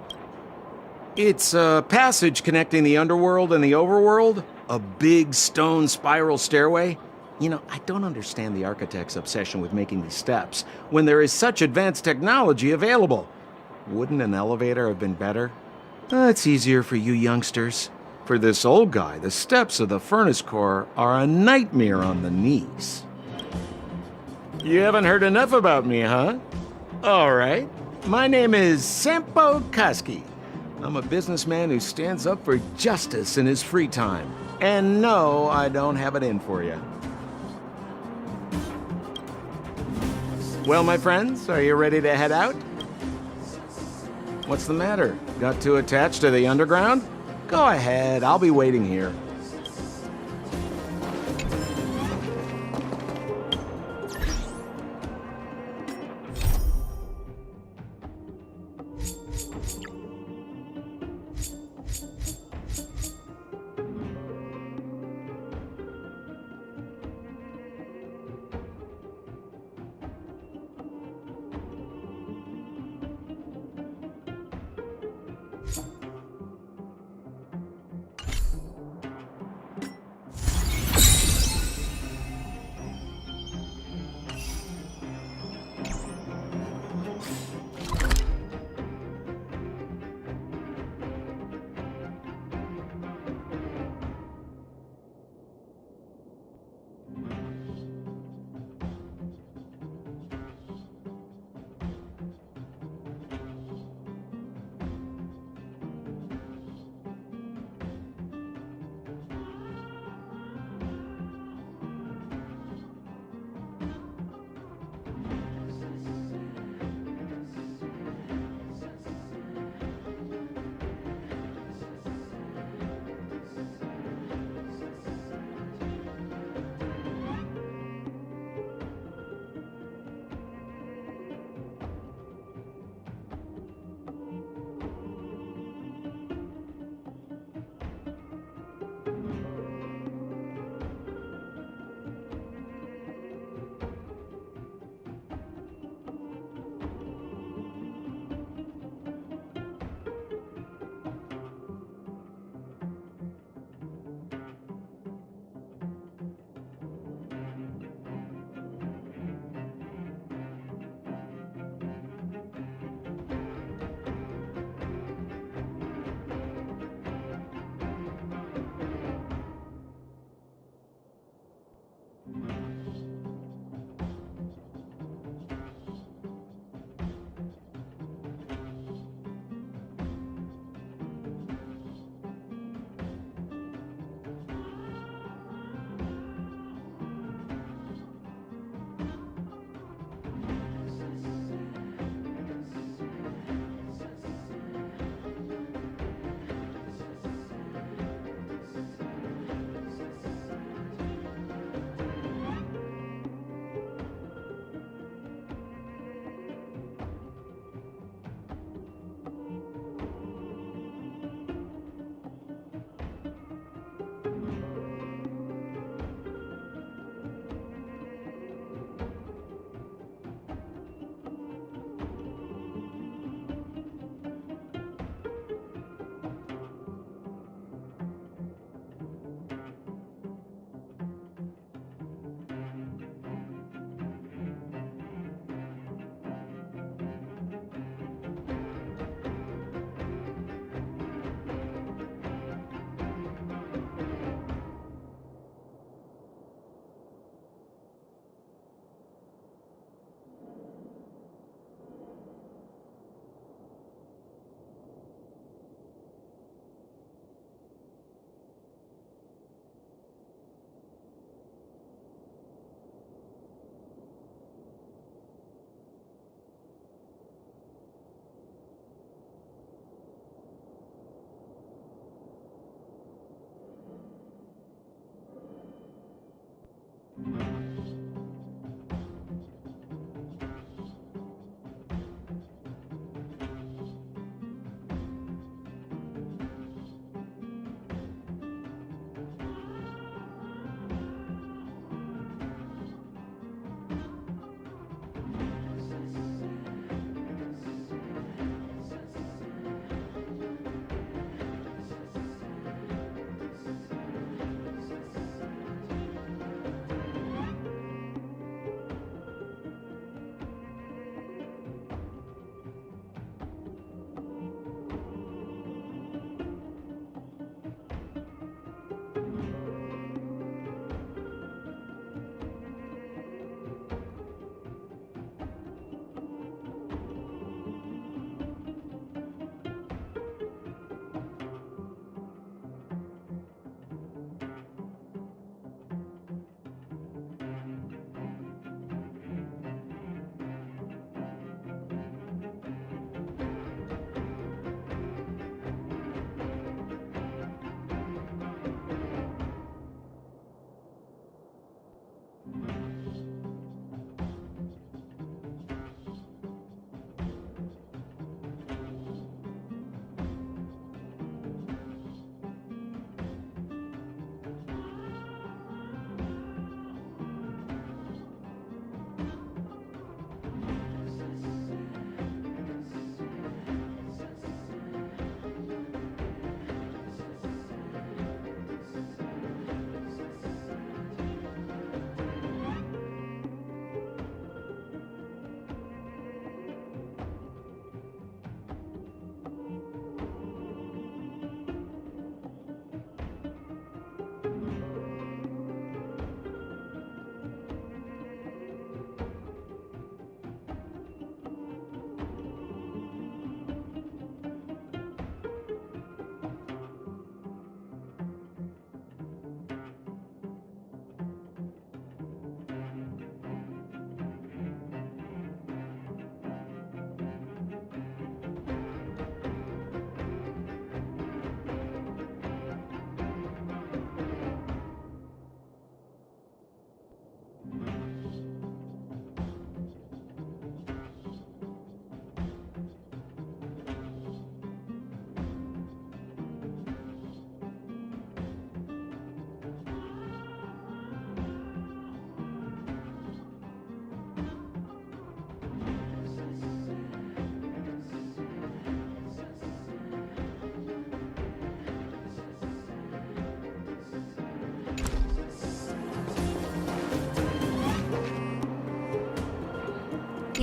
It's a passage connecting the underworld and the overworld, a big stone spiral stairway. You know, I don't understand the architect's obsession with making these steps when there is such advanced technology available. Wouldn't an elevator have been better? It's easier for you youngsters. For this old guy, the steps of the furnace core are a nightmare on the knees. You haven't heard enough about me, huh? All right. My name is Sampo Koski. I'm a businessman who stands up for justice in his free time. And no, I don't have it in for you. Well, my friends, are you ready to head out? What's the matter? Got too attached to the underground? Go ahead, I'll be waiting here.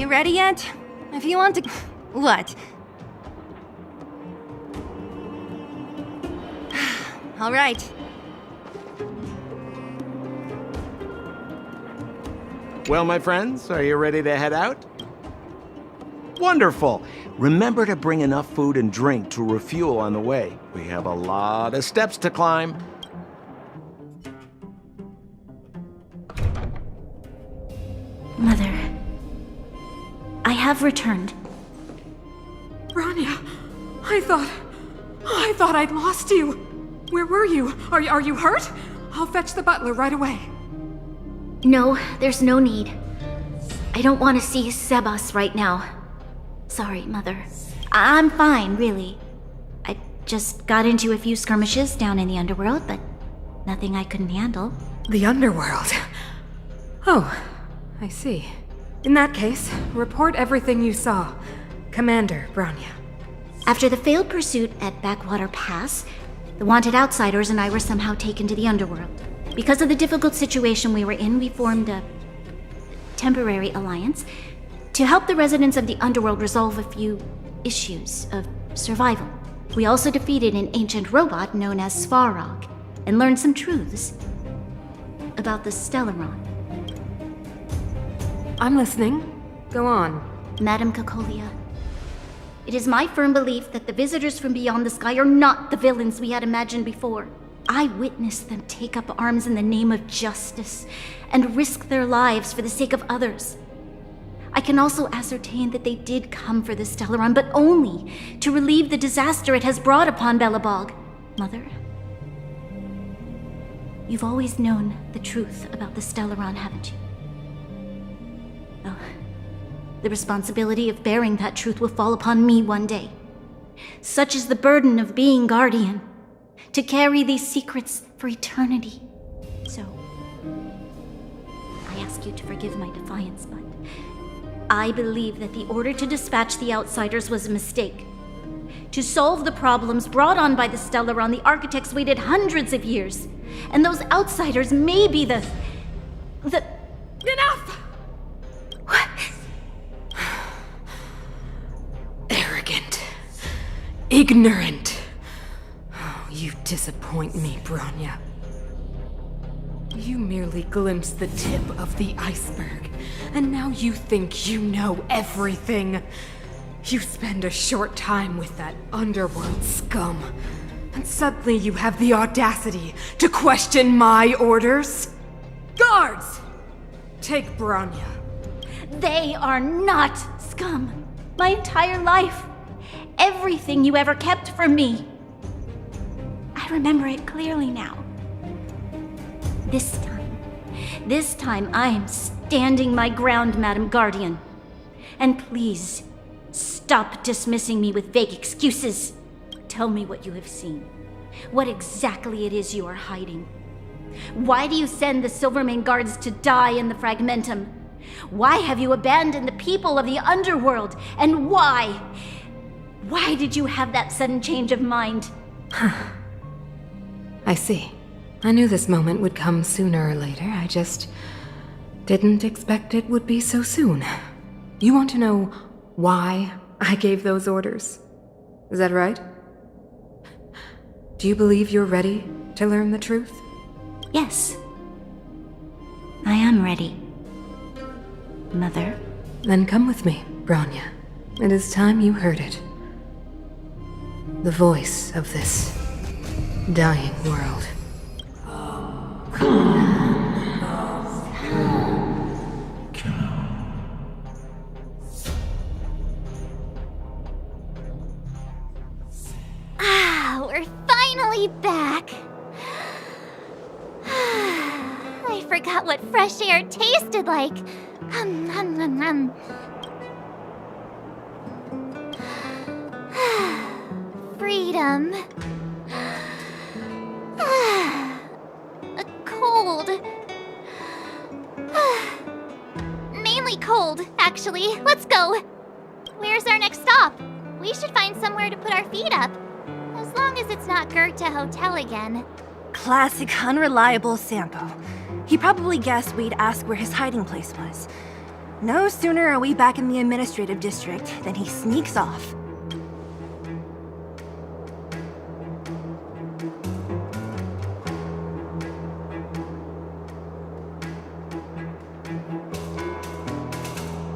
You ready yet? If you want to... What? All right. Well, my friends, are you ready to head out? Wonderful. Remember to bring enough food and drink to refuel on the way. We have a lot of steps to climb. Mother, I have returned. Bronya, I thought I'd lost you. Where were you? Are you hurt? I'll fetch the butler right away. No, there's no need. I don't want to see Sebas right now. Sorry, Mother. I'm fine, really. I just got into a few skirmishes down in the underworld, but nothing I couldn't handle. The underworld? Oh, I see. In that case, report everything you saw. Commander Bronya. After the failed pursuit at Backwater Pass, the wanted outsiders and I were somehow taken to the underworld. Because of the difficult situation we were in, we formed a temporary alliance to help the residents of the underworld resolve a few issues of survival. We also defeated an ancient robot known as Svarog and learned some truths about the Stellaron. I'm listening. Go on. Madam Cocolia, it is my firm belief that the visitors from beyond the sky are not the villains we had imagined before. I witnessed them take up arms in the name of justice and risk their lives for the sake of others. I can also ascertain that they did come for the Stellaron, but only to relieve the disaster it has brought upon Belobog. Mother, you've always known the truth about the Stellaron, haven't you? Well, the responsibility of bearing that truth will fall upon me one day. Such is the burden of being Guardian, to carry these secrets for eternity. So, I ask you to forgive my defiance, but I believe that the order to dispatch the outsiders was a mistake. To solve the problems brought on by the Stellaron, the architects waited hundreds of years. And those outsiders may be the... Enough! What? Arrogant. Ignorant. Oh, you disappoint me, Bronya. You merely glimpsed the tip of the iceberg, and now you think you know everything. You spend a short time with that underworld scum, and suddenly you have the audacity to question my orders? Guards! Take Bronya. They are not scum. My entire life. Everything you ever kept from me. I remember it clearly now. This time I am standing my ground, Madam Guardian. And please, stop dismissing me with vague excuses. Tell me what you have seen. What exactly it is you are hiding. Why do you send the Silvermane guards to die in the Fragmentum? Why have you abandoned the people of the underworld? And why? Why did you have that sudden change of mind? I see. I knew this moment would come sooner or later. I just didn't expect it would be so soon. You want to know why I gave those orders? Is that right? Do you believe you're ready to learn the truth? Yes. I am ready. Mother? Then come with me, Bronya. It is time you heard it. The voice of this dying world. We're finally back. I forgot what fresh air tasted like. Freedom. Cold. Mainly cold, actually. Let's go. Where's our next stop? We should find somewhere to put our feet up. As long as it's not Goethe Hotel again. Classic unreliable Sampo. He probably guessed we'd ask where his hiding place was. No sooner are we back in the administrative district than he sneaks off.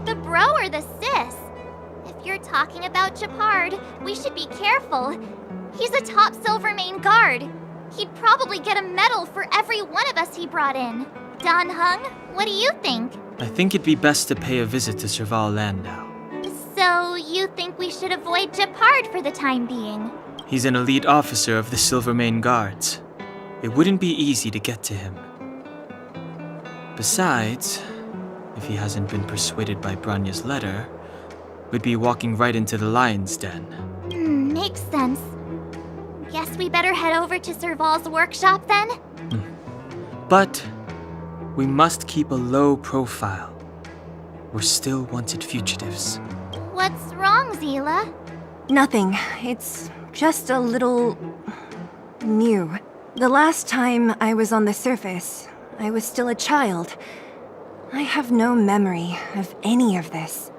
The bro or the sis? If you're talking about Japard, we should be careful. He's a top Silvermane guard. He'd probably get a medal for every one of us he brought in. Dan Hung, what do you think? I think it'd be best to pay a visit to Serval Landau. So, you think we should avoid Japard for the time being? He's an elite officer of the Silvermane Guards. It wouldn't be easy to get to him. Besides, if he hasn't been persuaded by Branya's letter, we'd be walking right into the lion's den. Makes sense. Guess we better head over to Serval's workshop then? But we must keep a low profile. We're still wanted fugitives. What's wrong, Zila? Nothing. It's just a little... new. The last time I was on the surface, I was still a child. I have no memory of any of this.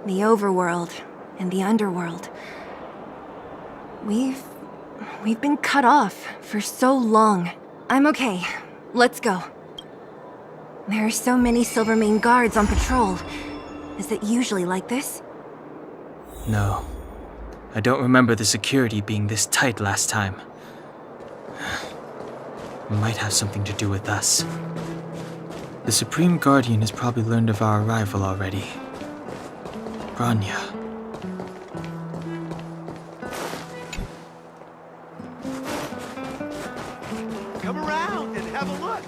The overworld and the underworld. We've been cut off for so long. I'm okay. Let's go. There are so many Silvermane guards on patrol. Is it usually like this? No. I don't remember the security being this tight last time. It might have something to do with us. The Supreme Guardian has probably learned of our arrival already. Branya. Come around and have a look.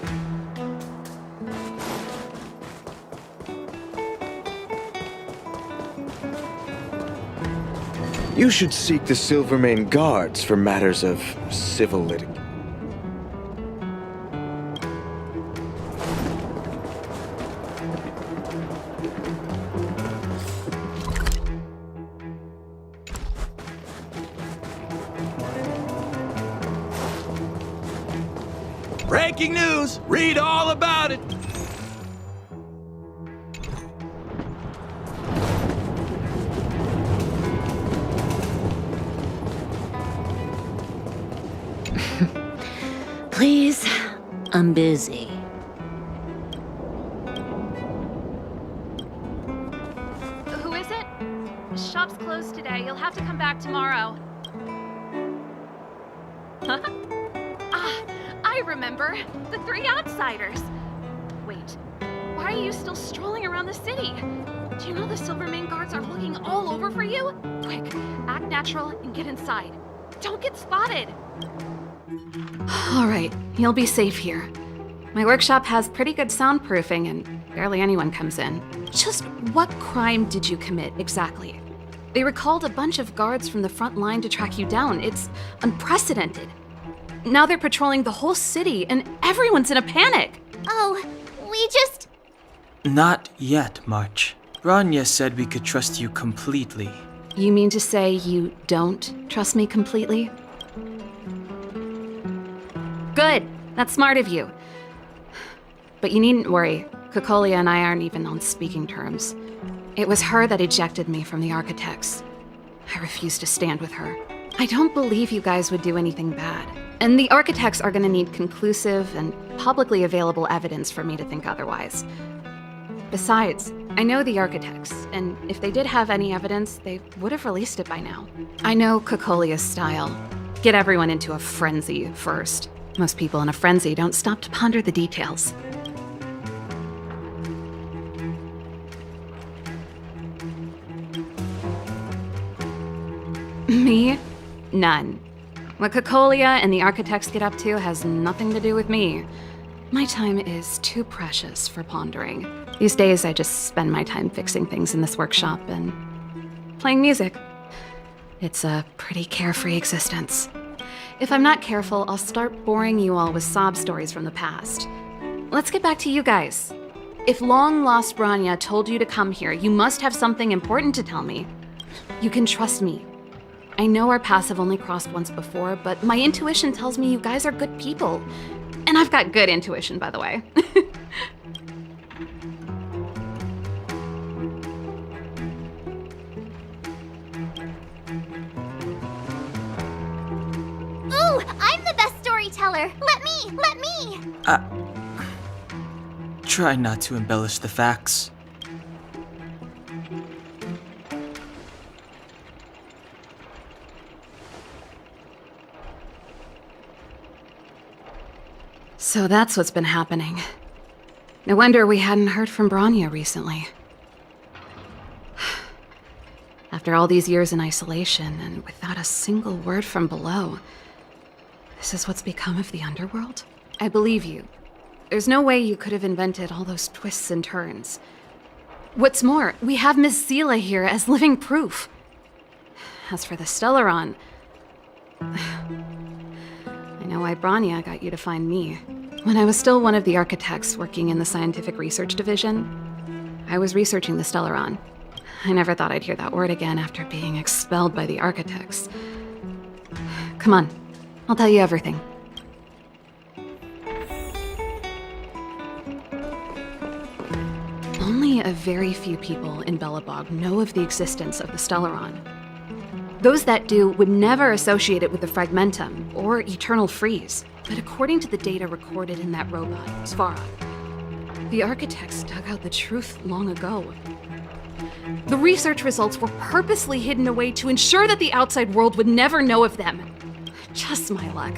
You should seek the Silvermane Guards for matters of civil litigation. Breaking news! Read all about it! Please, I'm busy. Who is it? Shop's closed today. You'll have to come back tomorrow. Huh? I remember. The three outsiders. Wait, why are you still strolling around the city? Do you know the Silvermane guards are looking all over for you? Quick, act natural and get inside. Don't get spotted. All right, you'll be safe here. My workshop has pretty good soundproofing and barely anyone comes in. Just what crime did you commit exactly? They recalled a bunch of guards from the front line to track you down. It's unprecedented. Now they're patrolling the whole city and everyone's in a panic. Oh, we just... Not yet, March. Branya said we could trust you completely. You mean to say you don't trust me completely? Good. That's smart of you. But you needn't worry. Kokolia and I aren't even on speaking terms. It was her that ejected me from the Architects. I refuse to stand with her. I don't believe you guys would do anything bad. And the Architects are gonna need conclusive and publicly available evidence for me to think otherwise. Besides, I know the Architects, and if they did have any evidence, they would have released it by now. I know Kokolia's style. Get everyone into a frenzy first. Most people in a frenzy don't stop to ponder the details. Me? None. What Kokolia and the Architects get up to has nothing to do with me. My time is too precious for pondering. These days, I just spend my time fixing things in this workshop and playing music. It's a pretty carefree existence. If I'm not careful, I'll start boring you all with sob stories from the past. Let's get back to you guys. If long-lost Branya told you to come here, you must have something important to tell me. You can trust me. I know our paths have only crossed once before, but my intuition tells me you guys are good people. And I've got good intuition, by the way. me! Let me! Try not to embellish the facts. So that's what's been happening. No wonder we hadn't heard from Bronya recently. After all these years in isolation, and without a single word from below, this is what's become of the underworld? I believe you. There's no way you could have invented all those twists and turns. What's more, we have Miss Seela here as living proof. As for the Stellaron, I know why Bronya got you to find me. When I was still one of the architects working in the scientific research division, I was researching the Stellaron. I never thought I'd hear that word again after being expelled by the architects. Come on, I'll tell you everything. Only a very few people in Belobog know of the existence of the Stellaron. Those that do would never associate it with the Fragmentum or Eternal Freeze. But according to the data recorded in that robot, Svarog, the architects dug out the truth long ago. The research results were purposely hidden away to ensure that the outside world would never know of them. Just my luck.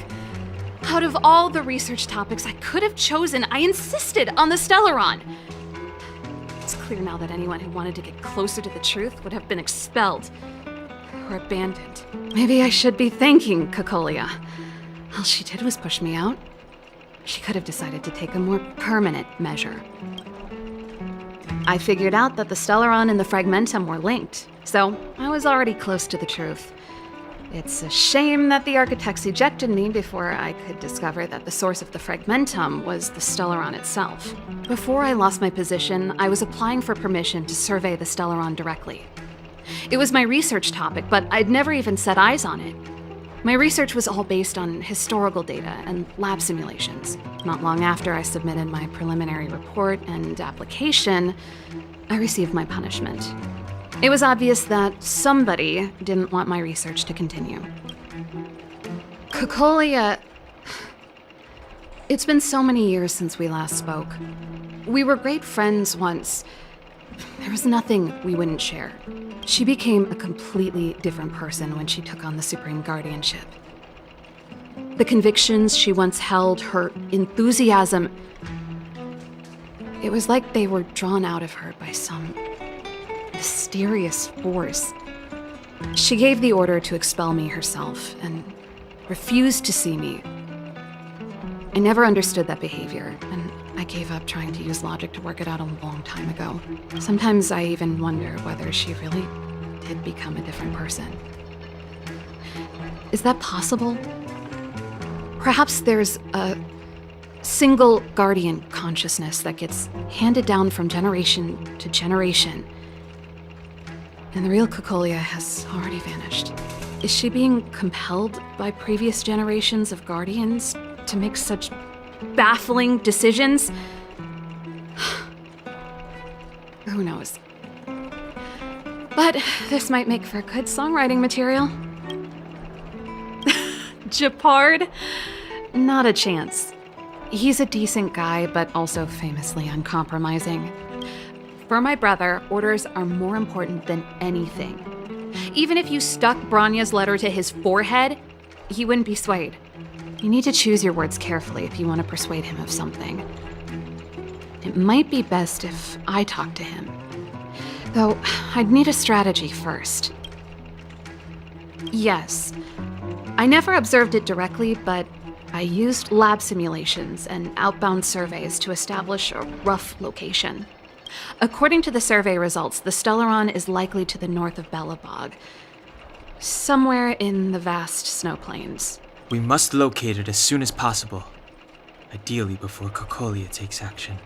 Out of all the research topics I could have chosen, I insisted on the Stellaron. It's clear now that anyone who wanted to get closer to the truth would have been expelled or abandoned. Maybe I should be thanking Cocolia. All she did was push me out. She could have decided to take a more permanent measure. I figured out that the Stellaron and the Fragmentum were linked, so I was already close to the truth. It's a shame that the architects ejected me before I could discover that the source of the Fragmentum was the Stellaron itself. Before I lost my position, I was applying for permission to survey the Stellaron directly. It was my research topic, but I'd never even set eyes on it. My research was all based on historical data and lab simulations. Not long after I submitted my preliminary report and application, I received my punishment. It was obvious that somebody didn't want my research to continue. Cocolia... It's been so many years since we last spoke. We were great friends once. There was nothing we wouldn't share. She became a completely different person when she took on the Supreme Guardianship. The convictions she once held, her enthusiasm, it was like they were drawn out of her by some mysterious force. She gave the order to expel me herself and refused to see me. I never understood that behavior, and I gave up trying to use logic to work it out a long time ago. Sometimes I even wonder whether she really did become a different person. Is that possible? Perhaps there's a single guardian consciousness that gets handed down from generation to generation, and the real Cocolia has already vanished. Is she being compelled by previous generations of guardians to make such baffling decisions? Who knows? But this might make for good songwriting material. Japard? Not a chance. He's a decent guy, but also famously uncompromising. For my brother, orders are more important than anything. Even if you stuck Bronya's letter to his forehead, he wouldn't be swayed. You need to choose your words carefully if you want to persuade him of something. It might be best if I talk to him. Though, I'd need a strategy first. Yes. I never observed it directly, but I used lab simulations and outbound surveys to establish a rough location. According to the survey results, the Stellaron is likely to the north of Belobog, somewhere in the vast snow plains. We must locate it as soon as possible, ideally before Cocolia takes action.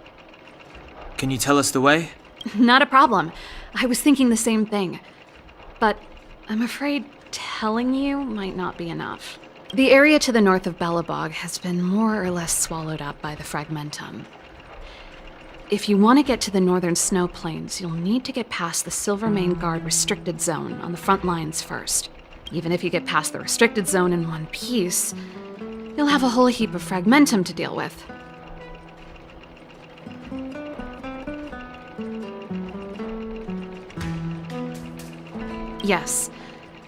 Can you tell us the way? Not a problem. I was thinking the same thing. But I'm afraid telling you might not be enough. The area to the north of Belobog has been more or less swallowed up by the Fragmentum. If you want to get to the northern snow plains, you'll need to get past the Silvermane Guard restricted zone on the front lines first. Even if you get past the restricted zone in one piece, You'll have a whole heap of fragmentum to deal with. Yes,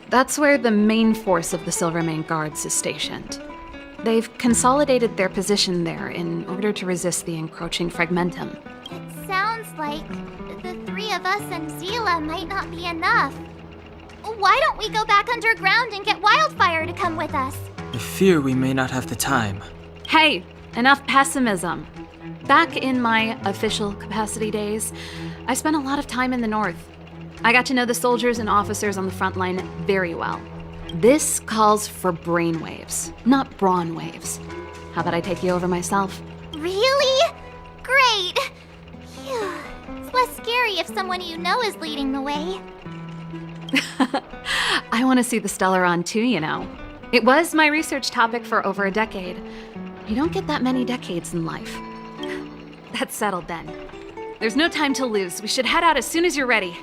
that's where the main force of the Silvermane Guards is stationed. They've consolidated their position there in order to resist the encroaching fragmentum. It sounds like the three of us and Zila might not be enough. Why don't we go back underground and get Wildfire to come with us? I fear we may not have the time. Hey, enough pessimism. Back in my official capacity days, I spent a lot of time in the north. I got to know the soldiers and officers on the front line very well. This calls for brainwaves, not brawn waves. How about I take you over myself? Really? Great! Phew. It's less scary if someone you know is leading the way. I want to see the Stellaron too, you know. It was my research topic for over a decade. You don't get that many decades in life. That's settled then. There's no time to lose. We should head out as soon as you're ready.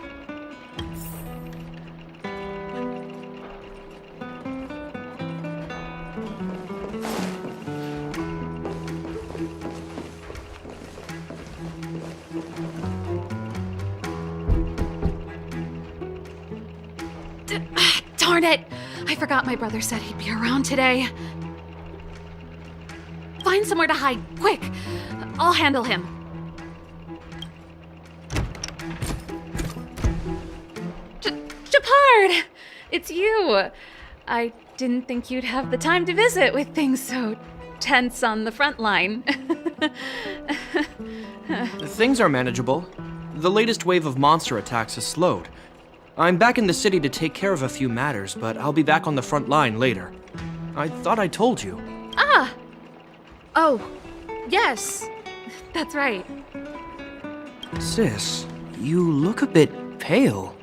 Darn it! I forgot my brother said he'd be around today. Find somewhere to hide, quick! I'll handle him. Shepard! It's you! I didn't think you'd have the time to visit with things so tense on the front line. Things are manageable. The latest wave of monster attacks has slowed. I'm back in the city to take care of a few matters, but I'll be back on the front line later. I thought I told you. Ah! Oh, yes. That's right. Sis, you look a bit pale.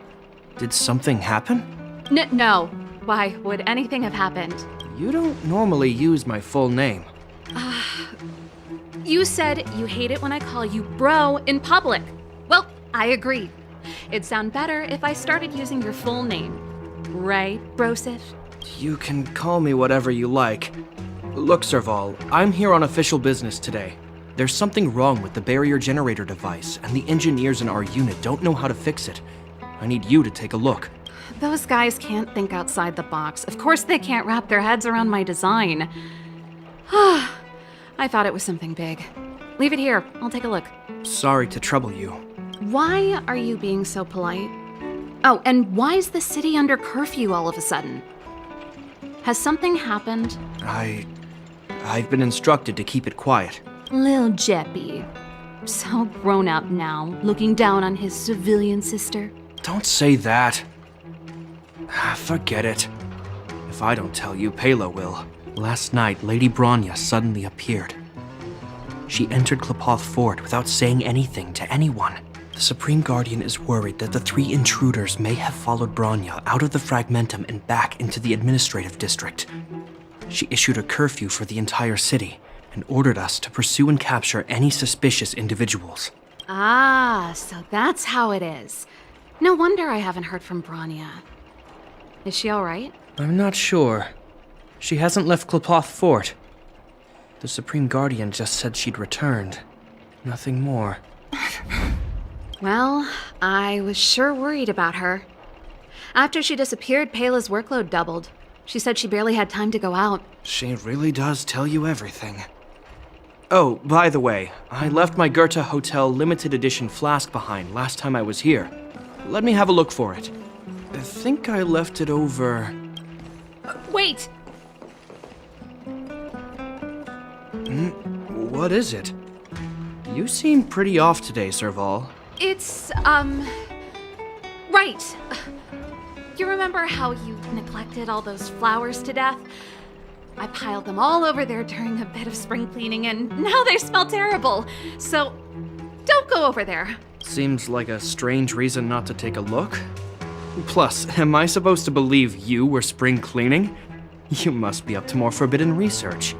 Did something happen? No. Why would anything have happened? You don't normally use my full name. You said you hate it when I call you bro in public. Well, I agree. It'd sound better if I started using your full name. Right, Brosif? You can call me whatever you like. Look, Serval, I'm here on official business today. There's something wrong with the barrier generator device, and the engineers in our unit don't know how to fix it. I need you to take a look. Those guys can't think outside the box. Of course they can't wrap their heads around my design. I thought it was something big. Leave it here. I'll take a look. Sorry to trouble you. Why are you being so polite? Oh, and why is the city under curfew all of a sudden? Has something happened? I've been instructed to keep it quiet. Lil Jeppy. So grown up now, looking down on his civilian sister. Don't say that. Forget it. If I don't tell you, Pela will. Last night, Lady Bronya suddenly appeared. She entered Klapoth Fort without saying anything to anyone. The Supreme Guardian is worried that the three intruders may have followed Bronya out of the Fragmentum and back into the administrative district. She issued a curfew for the entire city and ordered us to pursue and capture any suspicious individuals. Ah, so that's how it is. No wonder I haven't heard from Bronya. Is she all right? I'm not sure. She hasn't left Klapoth Fort. The Supreme Guardian just said she'd returned. Nothing more. Well, I was sure worried about her. After she disappeared, Pela's workload doubled. She said she barely had time to go out. She really does tell you everything. Oh, by the way, I left my Goethe Hotel limited edition flask behind last time I was here. Let me have a look for it. I think I left it over... Wait! What is it? You seem pretty off today, Serval. It's, right. You remember how you neglected all those flowers to death? I piled them all over there during a bit of spring cleaning, and now they smell terrible. So, don't go over there. Seems like a strange reason not to take a look. Plus, am I supposed to believe you were spring cleaning? You must be up to more forbidden research.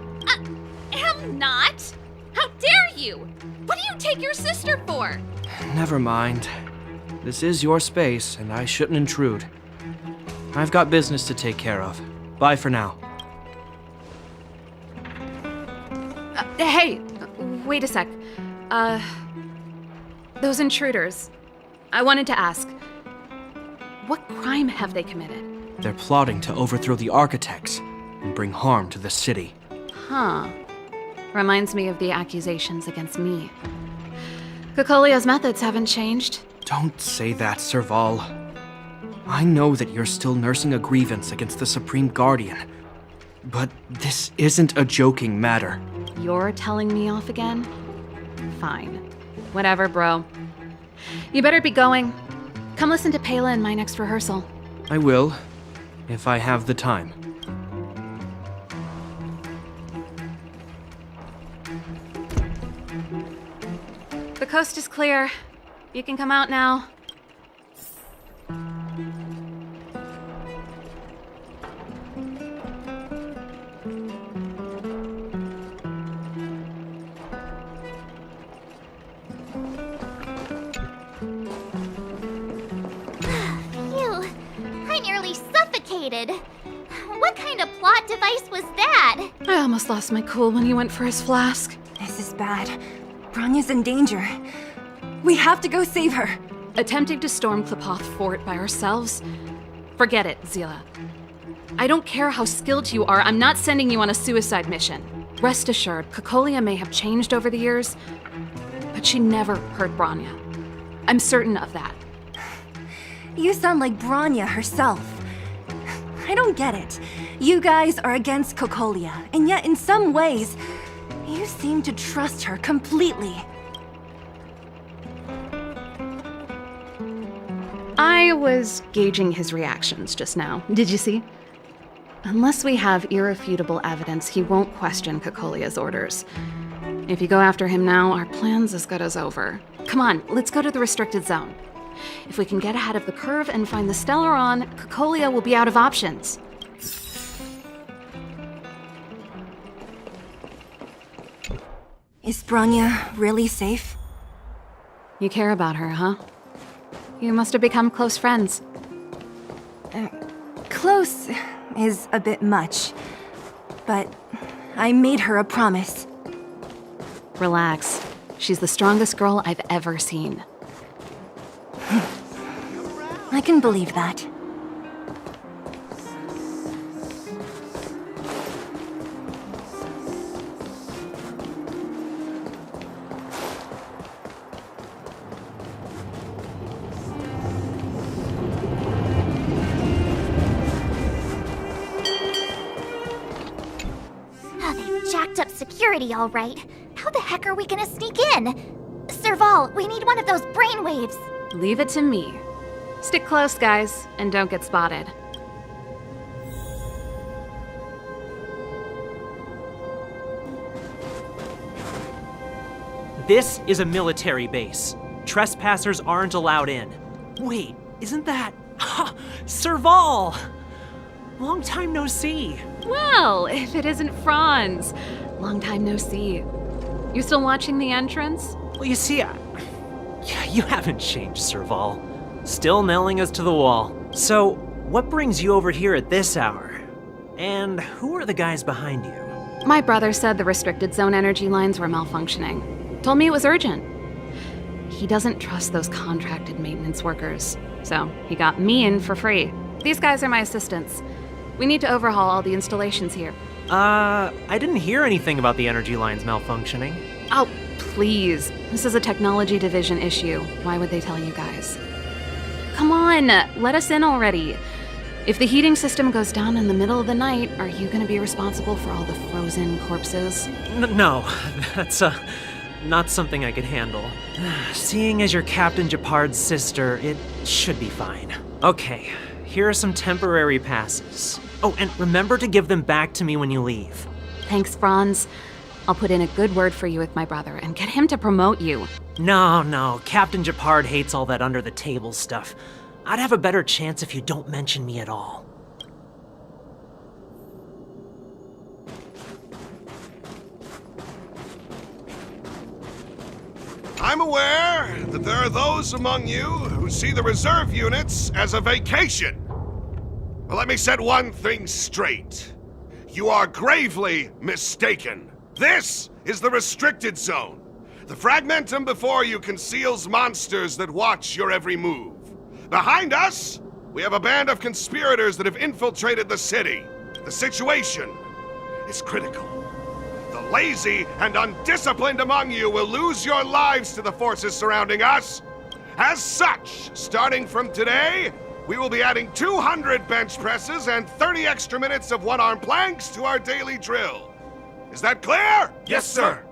Am not. How dare you? What do you take your sister for? Never mind. This is your space, and I shouldn't intrude. I've got business to take care of. Bye for now. Hey, wait a sec. Those intruders. I wanted to ask, what crime have they committed? They're plotting to overthrow the architects and bring harm to the city. Huh. Reminds me of the accusations against me. Cocolia's methods haven't changed. Don't say that, Serval. I know that you're still nursing a grievance against the Supreme Guardian, but this isn't a joking matter. You're telling me off again? Fine. Whatever, bro. You better be going. Come listen to Pela in my next rehearsal. I will, if I have the time. The coast is clear. You can come out now. Phew, I nearly suffocated. What kind of plot device was that? I almost lost my cool when he went for his flask. This is bad. Bronya's in danger. We have to go save her. Attempting to storm Klepoth Fort by ourselves? Forget it, Zila. I don't care how skilled you are, I'm not sending you on a suicide mission. Rest assured, Cocolia may have changed over the years, but she never hurt Bronya. I'm certain of that. You sound like Bronya herself. I don't get it. You guys are against Cocolia, and yet in some ways, you seem to trust her completely. I was gauging his reactions just now. Did you see? Unless we have irrefutable evidence, he won't question Cocolia's orders. If you go after him now, our plan's as good as over. Come on, let's go to the restricted zone. If we can get ahead of the curve and find the Stellaron, Cocolia will be out of options. Is Bronya really safe? You care about her, huh? You must have become close friends. Close is a bit much, but I made her a promise. Relax. She's the strongest girl I've ever seen. I can believe that. Oh, they've jacked up security all right. How the heck are we gonna sneak in? Serval, we need one of those brainwaves. Leave it to me. Stick close, guys, and don't get spotted. This is a military base. Trespassers aren't allowed in. Wait, isn't that... Serval! Long time no see. Well, if it isn't Franz. Long time no see. You still watching the entrance? Well, you see, you haven't changed, Serval. Still nailing us to the wall. So, what brings you over here at this hour? And who are the guys behind you? My brother said the restricted zone energy lines were malfunctioning. Told me it was urgent. He doesn't trust those contracted maintenance workers, so he got me in for free. These guys are my assistants. We need to overhaul all the installations here. I didn't hear anything about the energy lines malfunctioning. Oh, please. This is a technology division issue. Why would they tell you guys? Come on, let us in already. If the heating system goes down in the middle of the night, are you gonna be responsible for all the frozen corpses? No, that's, not something I could handle. Seeing as you're Captain Japard's sister, it should be fine. Okay, here are some temporary passes. Oh, and remember to give them back to me when you leave. Thanks, Franz. I'll put in a good word for you with my brother and get him to promote you. No, Captain Japard hates all that under-the-table stuff. I'd have a better chance if you don't mention me at all. I'm aware that there are those among you who see the reserve units as a vacation. But let me set one thing straight. You are gravely mistaken. This is the restricted zone. The fragmentum before you conceals monsters that watch your every move. Behind us, we have a band of conspirators that have infiltrated the city. The situation is critical. The lazy and undisciplined among you will lose your lives to the forces surrounding us. As such, starting from today, we will be adding 200 bench presses and 30 extra minutes of one-arm planks to our daily drill. Is that clear? Yes, sir.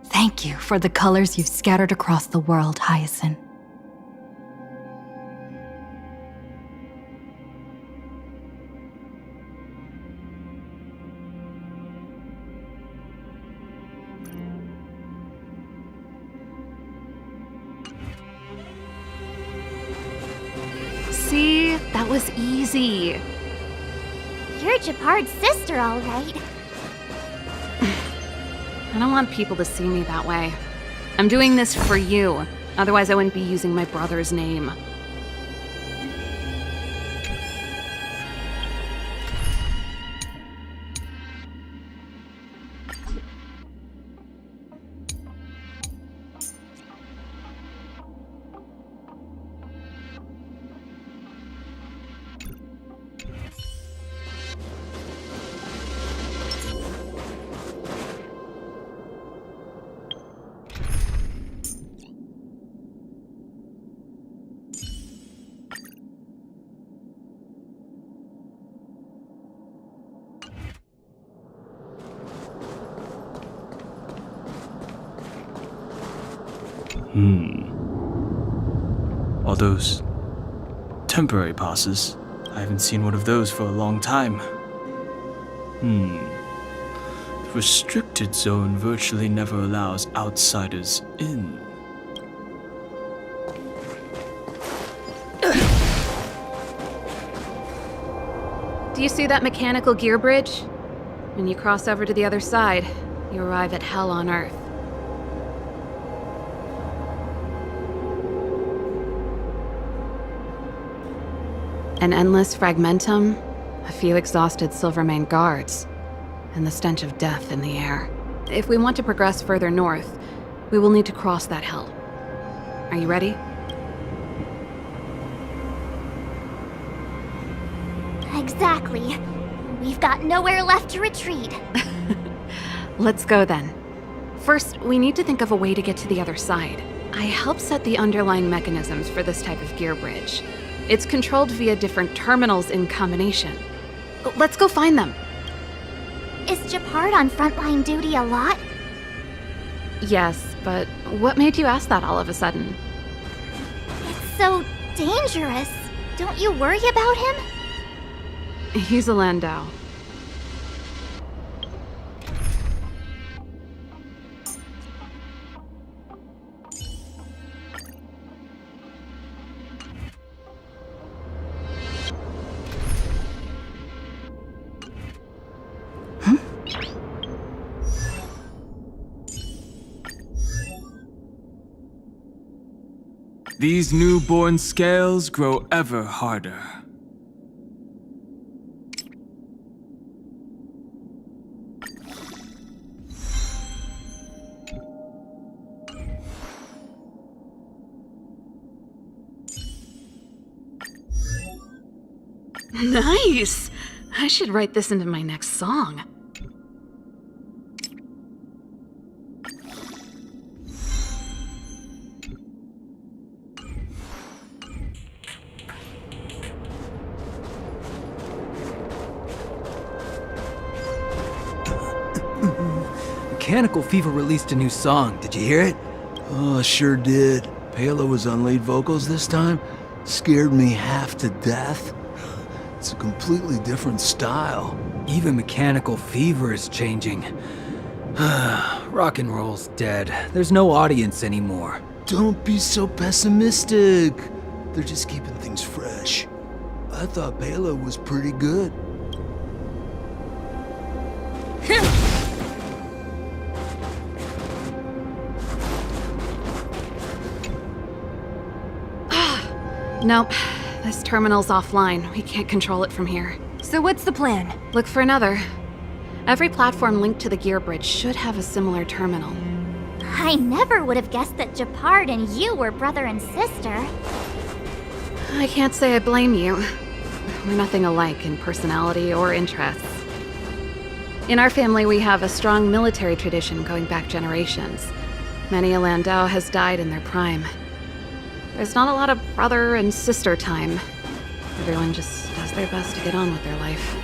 Thank you for the colors you've scattered across the world, Hyacinth. See? That was easy. You're Japard's sister, all right. I don't want people to see me that way. I'm doing this for you. Otherwise, I wouldn't be using my brother's name. All those temporary passes. I haven't seen one of those for a long time. The restricted zone virtually never allows outsiders in. Do you see that mechanical gear bridge? When you cross over to the other side, you arrive at Hell on Earth. An endless fragmentum, a few exhausted Silvermane guards, and the stench of death in the air. If we want to progress further north, we will need to cross that hell. Are you ready? Exactly. We've got nowhere left to retreat. Let's go then. First, we need to think of a way to get to the other side. I helped set the underlying mechanisms for this type of gear bridge. It's controlled via different terminals in combination. Let's go find them. Is Japard on frontline duty a lot? Yes, but what made you ask that all of a sudden? It's so dangerous. Don't you worry about him? He's a Landau. These newborn scales grow ever harder. Nice! I should write this into my next song. Mechanical Fever released a new song. Did you hear it? Oh, sure did. Palo was on lead vocals this time. Scared me half to death. It's a completely different style. Even Mechanical Fever is changing. Rock and roll's dead. There's no audience anymore. Don't be so pessimistic. They're just keeping things fresh. I thought Palo was pretty good. Nope. This terminal's offline. We can't control it from here. So what's the plan? Look for another. Every platform linked to the gear bridge should have a similar terminal. I never would have guessed that Japard and you were brother and sister. I can't say I blame you. We're nothing alike in personality or interests. In our family, we have a strong military tradition going back generations. Many a Landau has died in their prime. There's not a lot of brother and sister time. Everyone just does their best to get on with their life.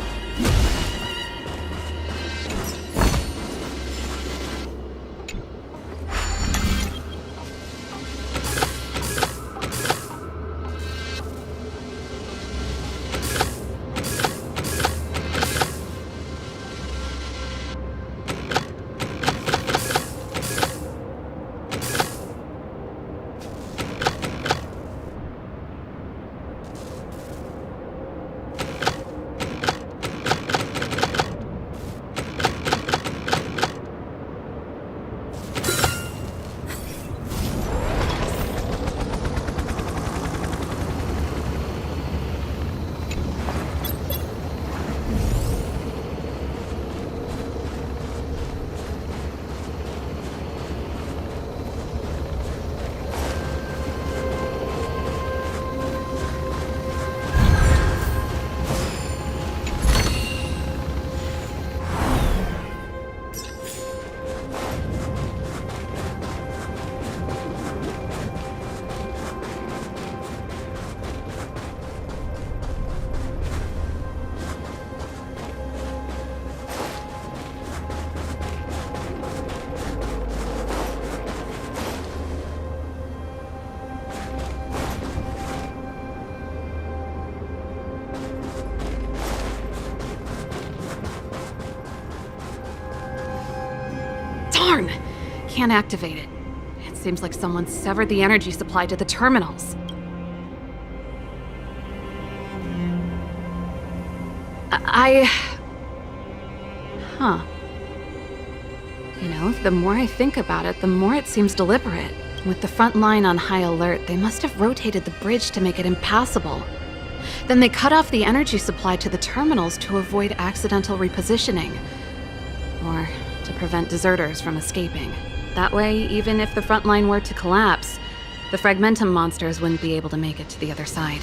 Darn! Can't activate it. It seems like someone severed the energy supply to the terminals. Huh. You know, the more I think about it, the more it seems deliberate. With the front line on high alert, they must have rotated the bridge to make it impassable. Then they cut off the energy supply to the terminals to avoid accidental repositioning. Or to prevent deserters from escaping. That way, even if the front line were to collapse, the Fragmentum monsters wouldn't be able to make it to the other side.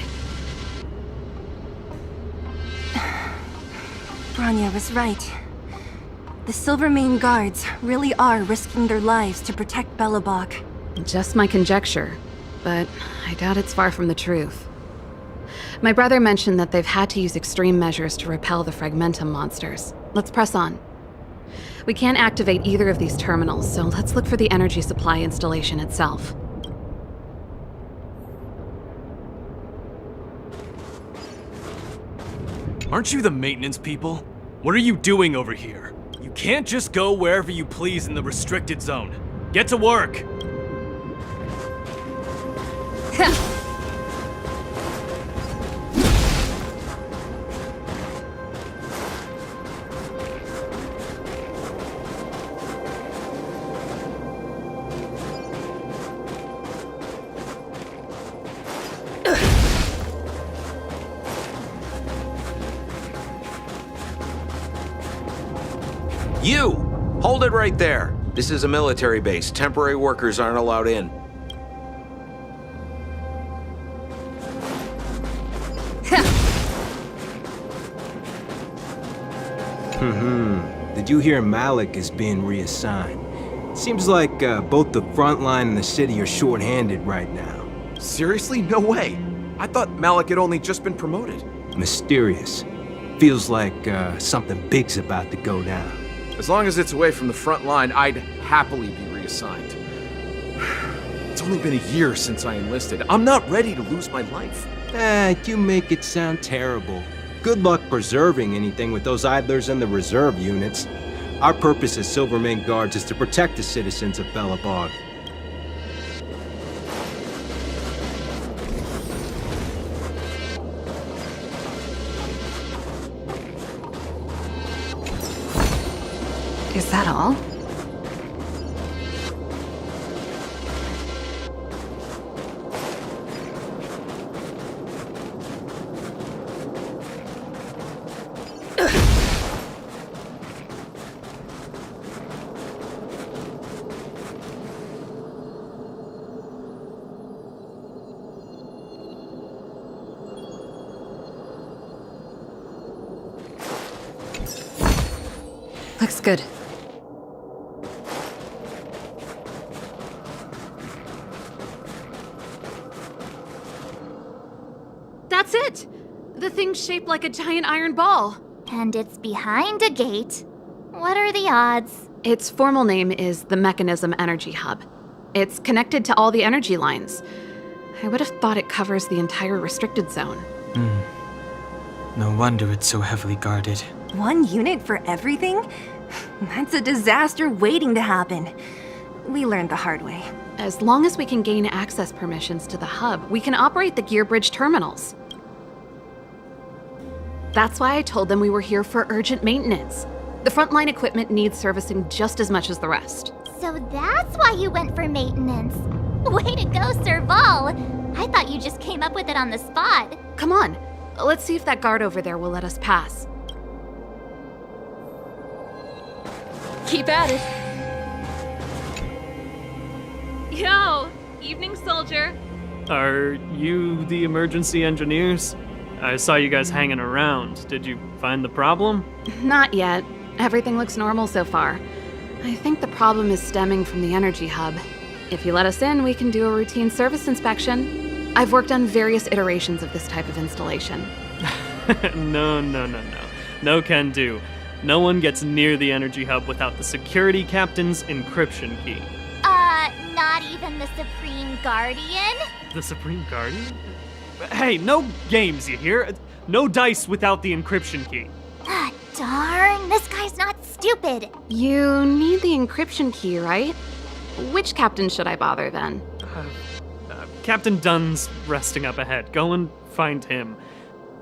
Bronya was right. The Silvermane guards really are risking their lives to protect Belobog. Just my conjecture, but I doubt it's far from the truth. My brother mentioned that they've had to use extreme measures to repel the Fragmentum monsters. Let's press on. We can't activate either of these terminals, so let's look for the energy supply installation itself. Aren't you the maintenance people? What are you doing over here? You can't just go wherever you please in the restricted zone. Get to work! You! Hold it right there. This is a military base. Temporary workers aren't allowed in. Did you hear Malik is being reassigned? Seems like both the front line and the city are short-handed right now. Seriously? No way. I thought Malik had only just been promoted. Mysterious. Feels like something big's about to go down. As long as it's away from the front line, I'd happily be reassigned. It's only been a year since I enlisted. I'm not ready to lose my life. You make it sound terrible. Good luck preserving anything with those idlers and the reserve units. Our purpose as Silvermane Guards is to protect the citizens of Belobog. Is that all? Looks good. That's it! The thing's shaped like a giant iron ball. And it's behind a gate. What are the odds? Its formal name is the Mechanism Energy Hub. It's connected to all the energy lines. I would have thought it covers the entire restricted zone. No wonder it's so heavily guarded. One unit for everything? That's a disaster waiting to happen. We learned the hard way. As long as we can gain access permissions to the hub, we can operate the gear bridge terminals. That's why I told them we were here for urgent maintenance. The frontline equipment needs servicing just as much as the rest. So that's why you went for maintenance. Way to go, Serval! I thought you just came up with it on the spot. Come on, let's see if that guard over there will let us pass. Keep at it. Yo, evening, soldier. Are you the emergency engineers? I saw you guys hanging around. Did you find the problem? Not yet. Everything looks normal so far. I think the problem is stemming from the energy hub. If you let us in, we can do a routine service inspection. I've worked on various iterations of this type of installation. No. No can do. No one gets near the energy hub without the security captain's encryption key. Not even the Supreme Guardian? The Supreme Guardian? Hey, no games, you hear? No dice without the encryption key. Ah, darn, this guy's not stupid. You need the encryption key, right? Which captain should I bother then? Captain Dunn's resting up ahead. Go and find him.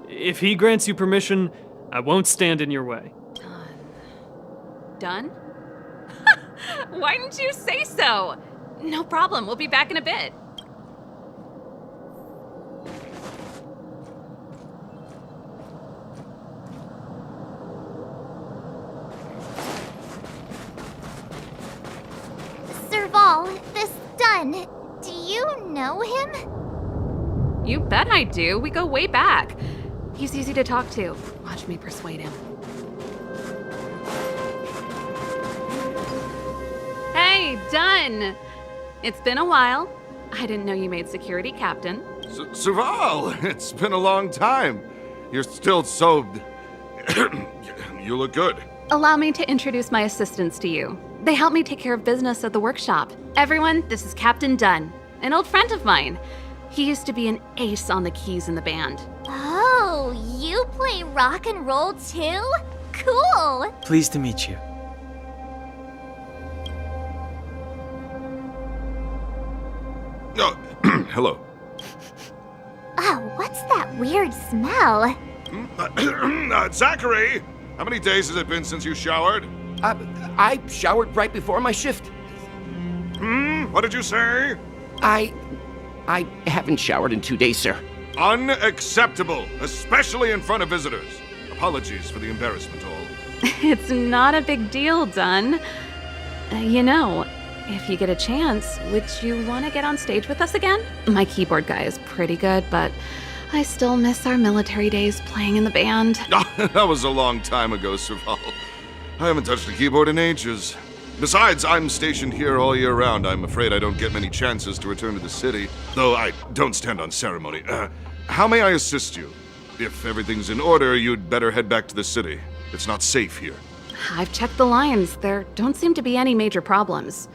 If he grants you permission, I won't stand in your way. Done? Why didn't you say so? No problem, we'll be back in a bit. Serval, this Dunn, do you know him? You bet I do. We go way back. He's easy to talk to. Watch me persuade him. Hey, Dunn! It's been a while. I didn't know you made security captain. Serval, it's been a long time. You're still so... You look good. Allow me to introduce my assistants to you. They help me take care of business at the workshop. Everyone, this is Captain Dunn, an old friend of mine. He used to be an ace on the keys in the band. Oh, you play rock and roll too? Cool! Pleased to meet you. Oh, hello. Oh, what's that weird smell? Zachary! How many days has it been since you showered? I showered right before my shift. What did you say? I haven't showered in 2 days, sir. Unacceptable, especially in front of visitors. Apologies for the embarrassment, all. It's not a big deal, Dunn. You know, if you get a chance, would you want to get on stage with us again? My keyboard guy is pretty good, but I still miss our military days playing in the band. That was a long time ago, Serval. I haven't touched a keyboard in ages. Besides, I'm stationed here all year round. I'm afraid I don't get many chances to return to the city, though I don't stand on ceremony. How may I assist you? If everything's in order, you'd better head back to the city. It's not safe here. I've checked the lines. There don't seem to be any major problems.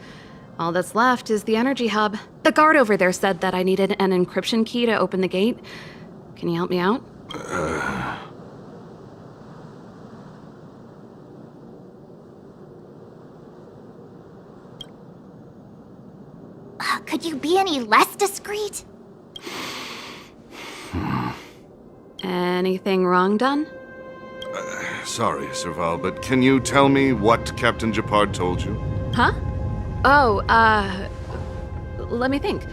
All that's left is the energy hub. The guard over there said that I needed an encryption key to open the gate. Can you help me out? Could you be any less discreet? Anything wrong, Dunn? Sorry, Serval, but can you tell me what Captain Japard told you? Huh? Oh, let me think.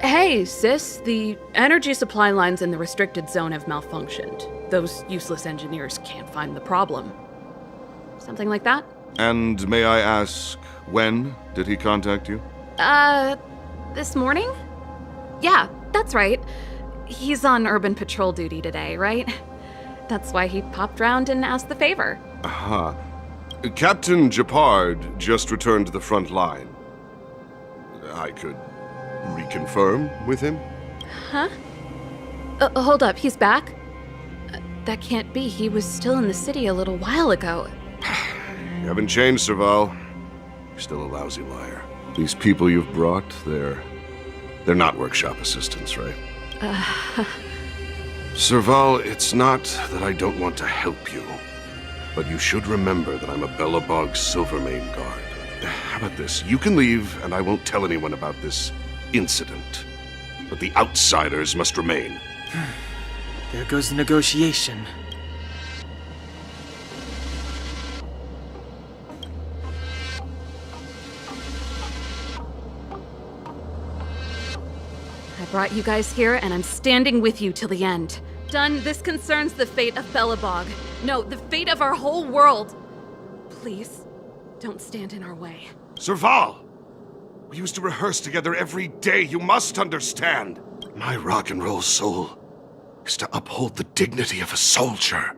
Hey, sis, the energy supply lines in the restricted zone have malfunctioned. Those useless engineers can't find the problem. Something like that? And may I ask, when did he contact you? This morning? Yeah, that's right. He's on urban patrol duty today, right? That's why he popped round and asked the favor. Aha. Captain Japard just returned to the front line. I could reconfirm with him? Huh? Hold up, he's back? That can't be. He was still in the city a little while ago. You haven't changed, Serval. You're still a lousy liar. These people you've brought, they're not workshop assistants, right? Serval, it's not that I don't want to help you, but you should remember that I'm a Belobog Silvermane guard. How about this? You can leave, and I won't tell anyone about this incident. But the outsiders must remain. There goes the negotiation. I brought you guys here, and I'm standing with you till the end. Done. This concerns the fate of Belobog. No, the fate of our whole world. Please, don't stand in our way. Serval! We used to rehearse together every day, you must understand. My rock and roll soul is to uphold the dignity of a soldier.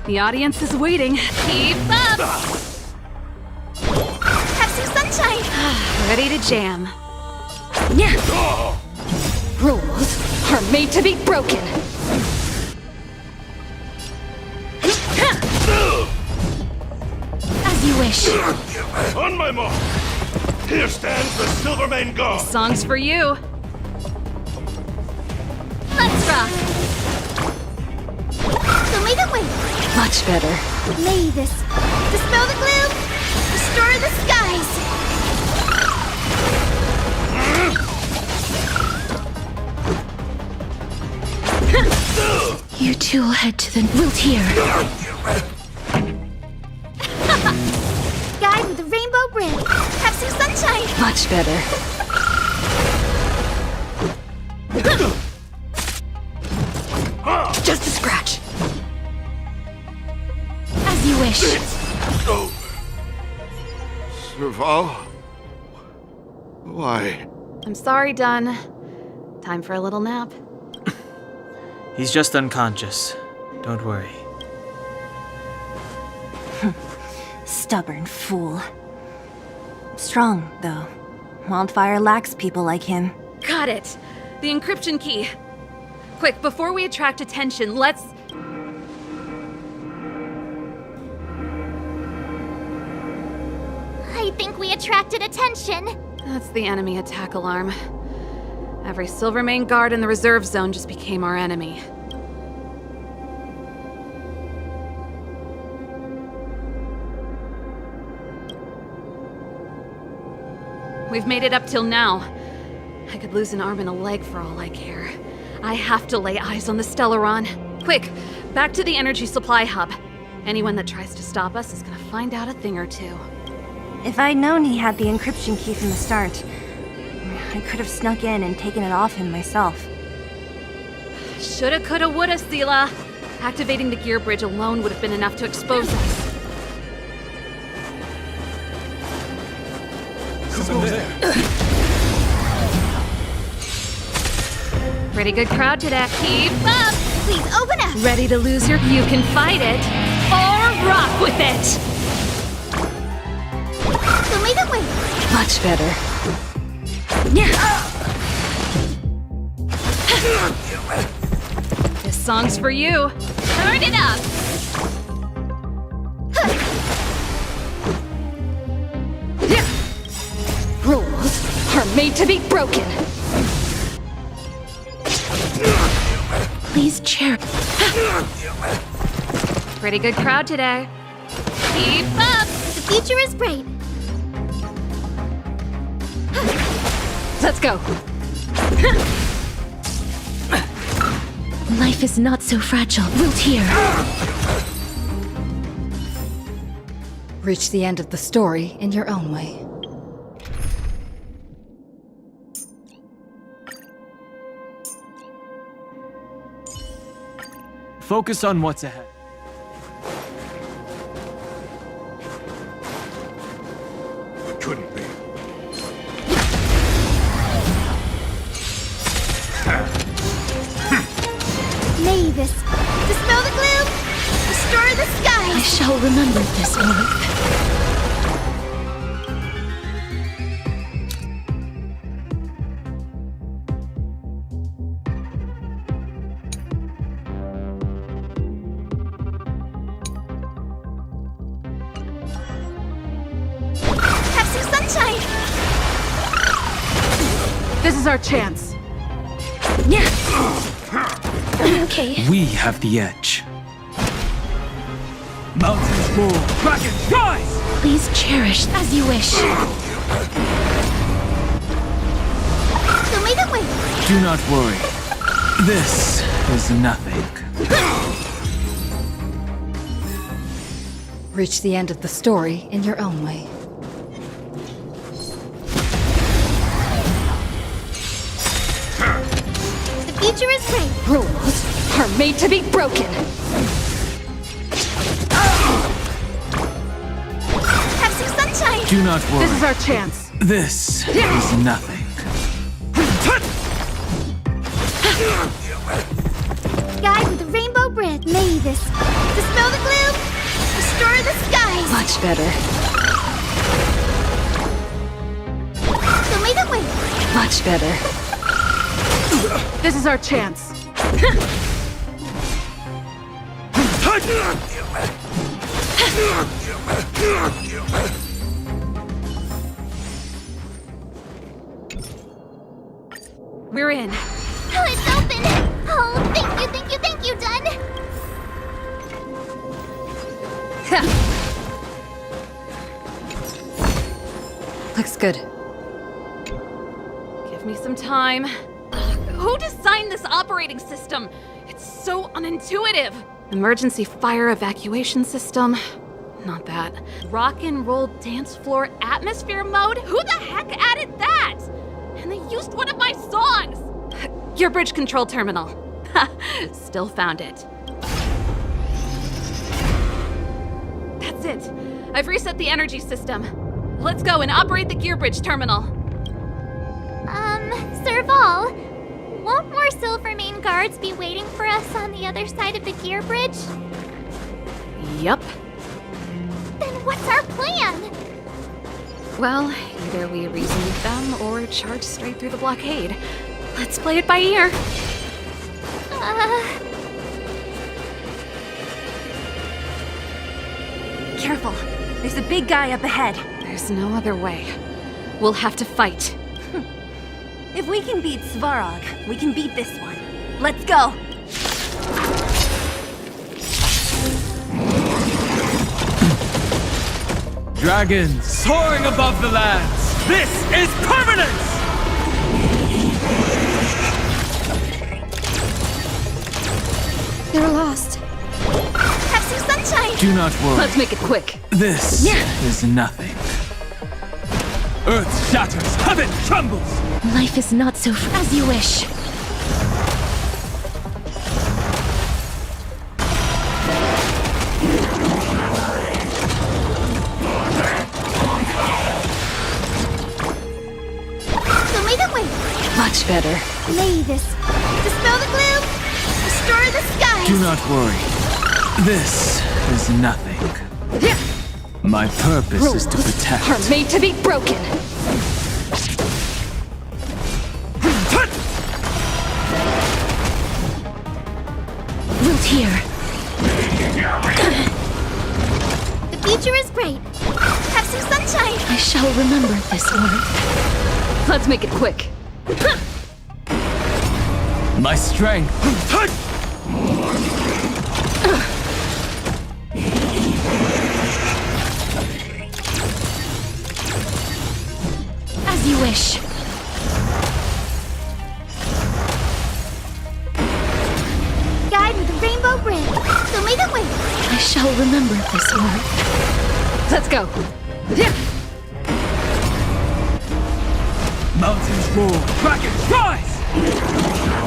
The audience is waiting. Keep up! Have some sunshine! Ready to jam. Rules are made to be broken. As you wish. On my mark! Here stands the Silvermane Guard! This song's for you. Let's rock! So make it wait! Much better. May this dispel the gloom, restore the skies! You two will head to the Wilt here. Guide with the rainbow brim. Have some sunshine! Much better. Just a scratch. As you wish. Serval? Why? I'm sorry, Dunn. Time for a little nap. He's just unconscious. Don't worry. Stubborn fool. Strong, though. Wildfire lacks people like him. Got it. The encryption key. Quick, before we attract attention, let's... I think we attracted attention. That's the enemy attack alarm. Every Silvermane guard in the reserve zone just became our enemy. We've made it up till now. I could lose an arm and a leg for all I care. I have to lay eyes on the Stellaron. Quick, back to the energy supply hub. Anyone that tries to stop us is gonna find out a thing or two. If I'd known he had the encryption key from the start, I could have snuck in and taken it off him myself. Shoulda, coulda, woulda, Sela. Activating the gear bridge alone would have been enough to expose us. Pretty good crowd today. Keep up! Please open up! Ready to lose your... You can fight it, or rock with it! So make it wait! Much better. This song's for you. Turn it up! Rules are made to be broken. Please cheer. Pretty good crowd today. Keep up! The future is bright. Let's go. Life is not so fragile. Wilt here. Reach the end of the story in your own way. Focus on what's ahead. Couldn't be. Mavis, dispel the gloom, restore the skies. I shall remember this warmth. Have some sunshine. This is our chance. Okay. We have the edge. Mountains roar, dragons rise! Please cherish as you wish. Show me the way. Do not worry. This is nothing. Reach the end of the story in your own way. The future is great. Rules are made to be broken. Have some sunshine. Do not worry. This is our chance. This is nothing. Guide with a rainbow bridge. Mavis, dispel the gloom, restore the skies. Much better. Show me the way. Much better. This is our chance. We're in. Oh, it's open. Oh, thank you, done. Looks good. Give me some time. Who designed this operating system? It's so unintuitive. Emergency fire evacuation system. Not that. Rock and roll dance floor atmosphere mode? Who the heck added that? And they used one of my songs! Your bridge control terminal. Still found it. That's it. I've reset the energy system. Let's go and operate the gear bridge terminal. Serval, won't more Silvermane guards be waiting for us on the other side of the gear bridge? Yup. Then what's our plan? Well, either we reason with them or charge straight through the blockade. Let's play it by ear. Careful. There's a big guy up ahead. There's no other way. We'll have to fight. If we can beat Svarog, we can beat this one. Let's go! Dragons soaring above the lands. This is permanence! They're lost. Have some sunshine. Do not worry. Let's make it quick. This is nothing. Earth shatters, heaven trembles! Life is not so as you wish. Show me the way. Much better. Mavis, dispel the gloom, restore the skies. Do not worry. This is nothing. My purpose is to protect. Are made to be broken. Wilt here. The future is great. Have some sunshine. I shall remember this warmth. Let's make it quick. My strength. As you wish. Guide with a rainbow bridge. Show me the way. I shall remember this warmth. Let's go. Mountains roar, dragons rise!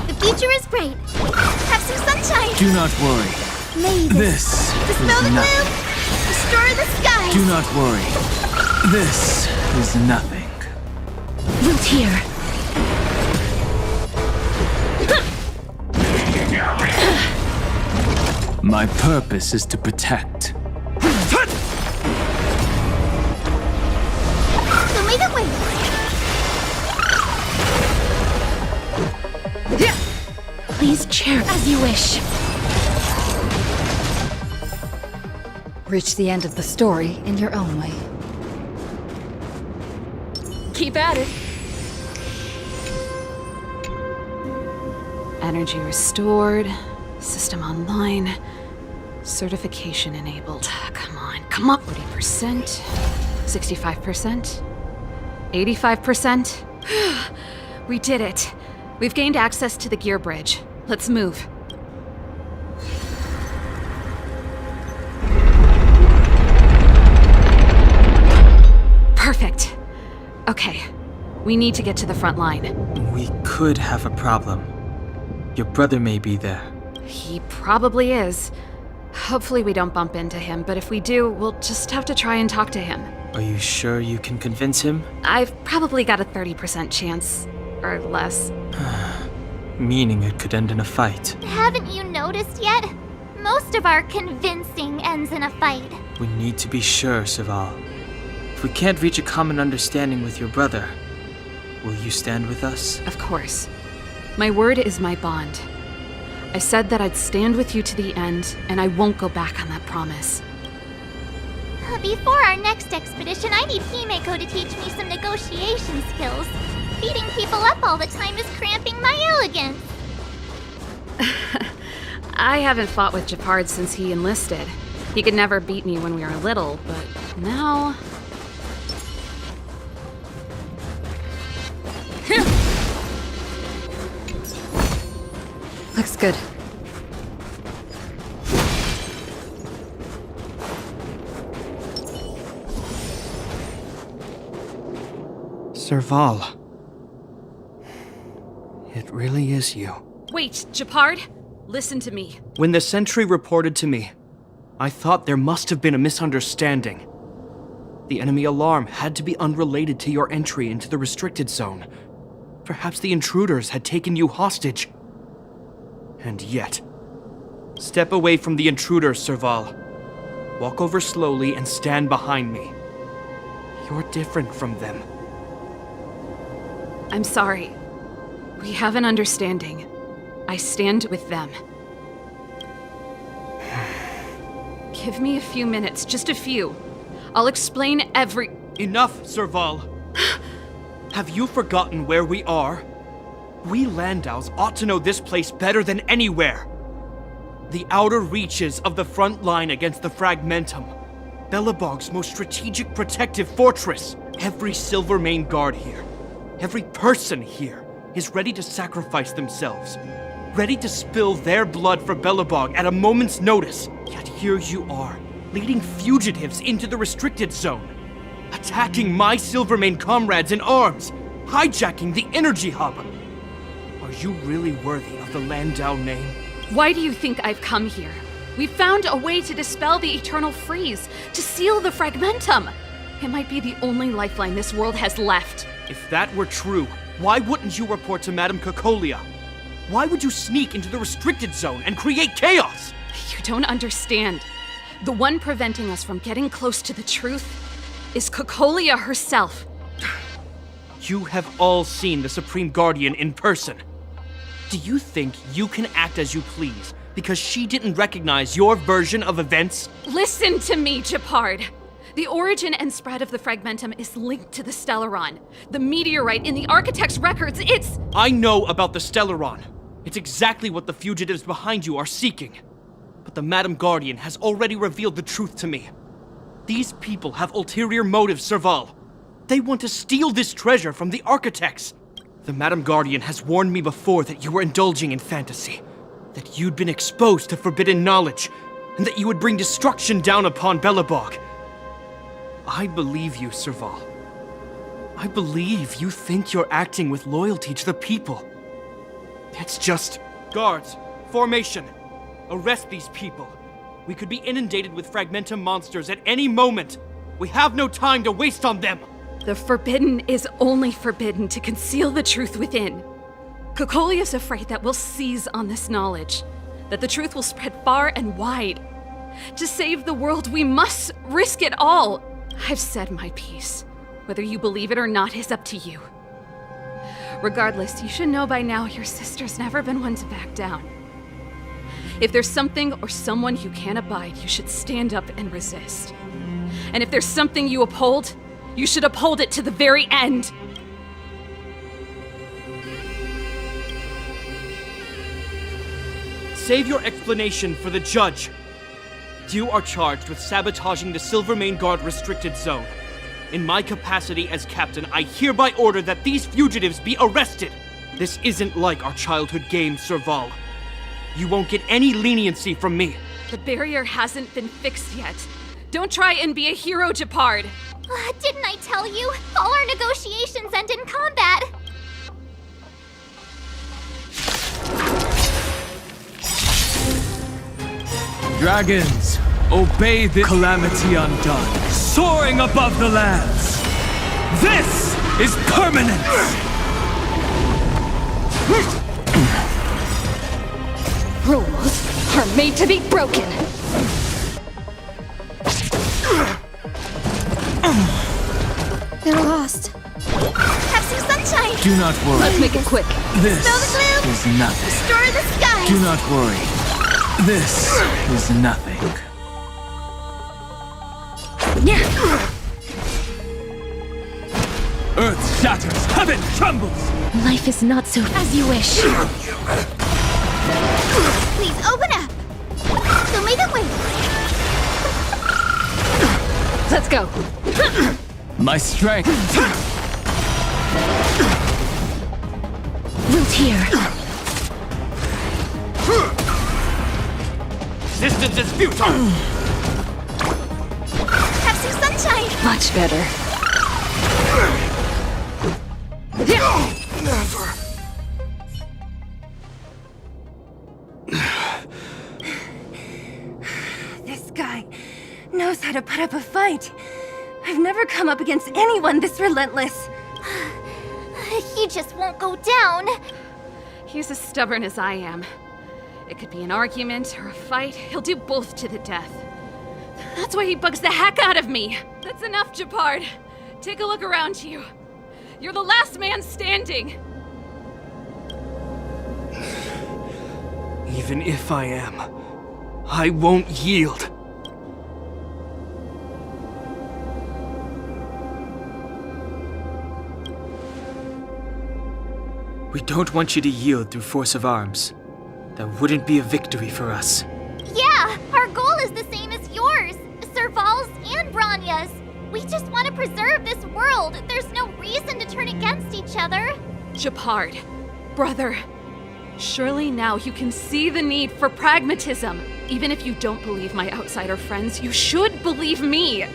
The future is bright. Have some sunshine. Do not worry. May This dispel is the nothing. gloom. Destroy the skies. Do not worry. This is nothing. Root here. My purpose is to protect. So make it wait. Please chair as you wish. Reach the end of the story in your own way. Keep at it. Energy restored. System online. Certification enabled. Come on, come on. 40%. 65%. 85%. We did it. We've gained access to the gear bridge. Let's move. Perfect. Okay. We need to get to the front line. We could have a problem. Your brother may be there. He probably is. Hopefully we don't bump into him, but if we do, we'll just have to try and talk to him. Are you sure you can convince him? I've probably got a 30% chance. Or less. Meaning it could end in a fight. Haven't you noticed yet? Most of our convincing ends in a fight. We need to be sure, Serval. If we can't reach a common understanding with your brother, will you stand with us? Of course. My word is my bond. I said that I'd stand with you to the end, and I won't go back on that promise. Before our next expedition, I need Himeko to teach me some negotiation skills. Beating people up all the time is cramping my elegance. I haven't fought with Japard since he enlisted. He could never beat me when we were little, but now... Looks good. Serval. It really is you. Wait, Japard? Listen to me. When the sentry reported to me, I thought there must have been a misunderstanding. The enemy alarm had to be unrelated to your entry into the restricted zone. Perhaps the intruders had taken you hostage. And yet, step away from the intruders, Serval. Walk over slowly and stand behind me. You're different from them. I'm sorry. We have an understanding. I stand with them. Give me a few minutes, just a few. I'll explain every... Enough, Serval. Have you forgotten where we are? We Landaus ought to know this place better than anywhere. The outer reaches of the front line against the Fragmentum. Belobog's most strategic protective fortress. Every Silvermane guard here, every person here, is ready to sacrifice themselves. Ready to spill their blood for Belobog at a moment's notice. Yet here you are, leading fugitives into the restricted zone. Attacking my Silvermane comrades in arms. Hijacking the energy hub. Are you really worthy of the Landau name? Why do you think I've come here? We found a way to dispel the eternal freeze, to seal the Fragmentum. It might be the only lifeline this world has left. If that were true, why wouldn't you report to Madame Cocolia? Why would you sneak into the restricted zone and create chaos? You don't understand. The one preventing us from getting close to the truth is Cocolia herself. You have all seen the Supreme Guardian in person. Do you think you can act as you please because she didn't recognize your version of events? Listen to me, Japard. The origin and spread of the Fragmentum is linked to the Stellaron. The meteorite in the Architect's records, it's... I know about the Stellaron. It's exactly what the fugitives behind you are seeking. But the Madam Guardian has already revealed the truth to me. These people have ulterior motives, Serval. They want to steal this treasure from the Architects. The Madam Guardian has warned me before that you were indulging in fantasy. that you'd been exposed to forbidden knowledge, and that you would bring destruction down upon Belobog. I believe you, Serval. I believe you think you're acting with loyalty to the people. It's just... Guards, formation. Arrest these people. We could be inundated with Fragmentum monsters at any moment. We have no time to waste on them. The forbidden is only forbidden to conceal the truth within. Kokolia's afraid that we'll seize on this knowledge, that the truth will spread far and wide. To save the world, we must risk it all. I've said my piece. Whether you believe it or not is up to you. Regardless, you should know by now your sister's never been one to back down. If there's something or someone you can't abide, you should stand up and resist. And if there's something you uphold, you should uphold it to the very end. Save your explanation for the judge. You are charged with sabotaging the Silvermane Guard restricted zone. In my capacity as captain, I hereby order that these fugitives be arrested. This isn't like our childhood game, Serval. You won't get any leniency from me. The barrier hasn't been fixed yet. Don't try and be a hero, Japard. Didn't I tell you? All our negotiations end in combat. Dragons, obey the calamity undone, soaring above the lands. This is permanence! Rules are made to be broken. They're lost. Have some sunshine. Do not worry. Let's make it quick. This Smell the gloom. is nothing. Restore the skies. Do not worry. This is nothing. Earth shatters, heaven trembles! Life is not so as you wish. Please open up. Show me the way. Let's go. My strength. Wilt here. Resistance is futile! Have some sunshine. Much better. Never. This guy knows how to put up a fight. I've never come up against anyone this relentless. He just won't go down. He's as stubborn as I am. It could be an argument or a fight. He'll do both to the death. That's why he bugs the heck out of me. That's enough, Japard. Take a look around you. You're the last man standing. Even if I am, I won't yield. We don't want you to yield through force of arms. That wouldn't be a victory for us. Yeah, our goal is the same as yours, Serval's and Bronya's. We just want to preserve this world. There's no reason to turn against each other. Japard, brother, surely now you can see the need for pragmatism. Even if you don't believe my outsider friends, you should believe me.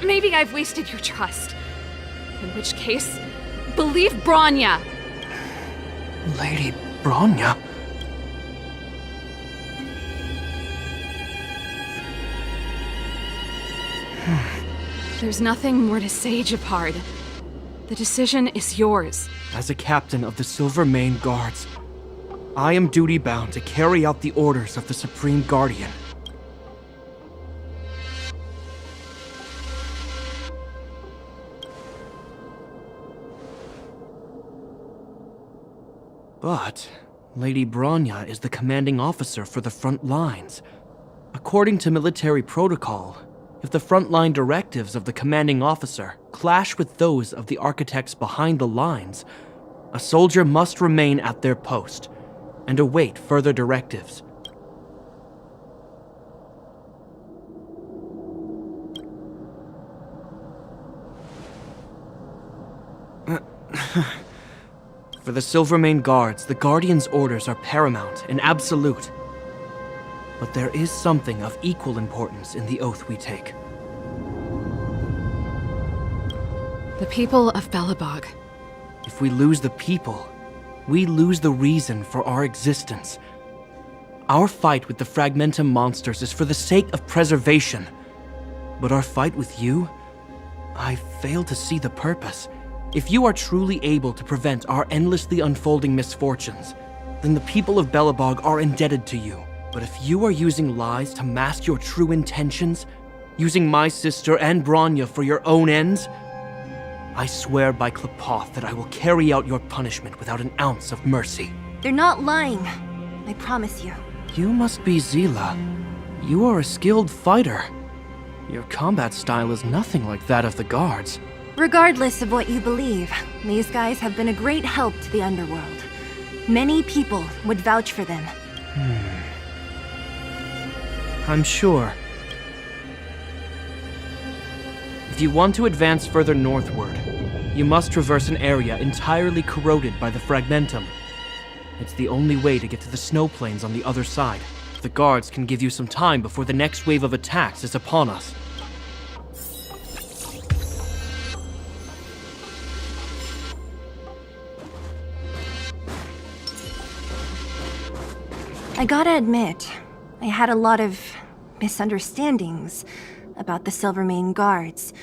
Maybe I've wasted your trust. In which case, believe Bronya. Lady Bronya? There's nothing more to say, Japard. The decision is yours. As a captain of the Silvermane Guards, I am duty-bound to carry out the orders of the Supreme Guardian. But Lady Bronya is the commanding officer for the front lines. According to military protocol, if the frontline directives of the commanding officer clash with those of the architects behind the lines, a soldier must remain at their post and await further directives. For the Silvermane Guards, the Guardian's orders are paramount and absolute. But there is something of equal importance in the oath we take. The people of Belobog. If we lose the people, we lose the reason for our existence. Our fight with the Fragmentum monsters is for the sake of preservation. But our fight with you? I fail to see the purpose. If you are truly able to prevent our endlessly unfolding misfortunes, then the people of Belobog are indebted to you. But if you are using lies to mask your true intentions, using my sister and Bronya for your own ends, I swear by Klepoth that I will carry out your punishment without an ounce of mercy. They're not lying. I promise you. You must be Zila. You are a skilled fighter. Your combat style is nothing like that of the guards. Regardless of what you believe, these guys have been a great help to the underworld. Many people would vouch for them. I'm sure. If you want to advance further northward, you must traverse an area entirely corroded by the Fragmentum. It's the only way to get to the snow plains on the other side. The guards can give you some time before the next wave of attacks is upon us. I gotta admit, I had a lot of misunderstandings about the Silvermane Guards.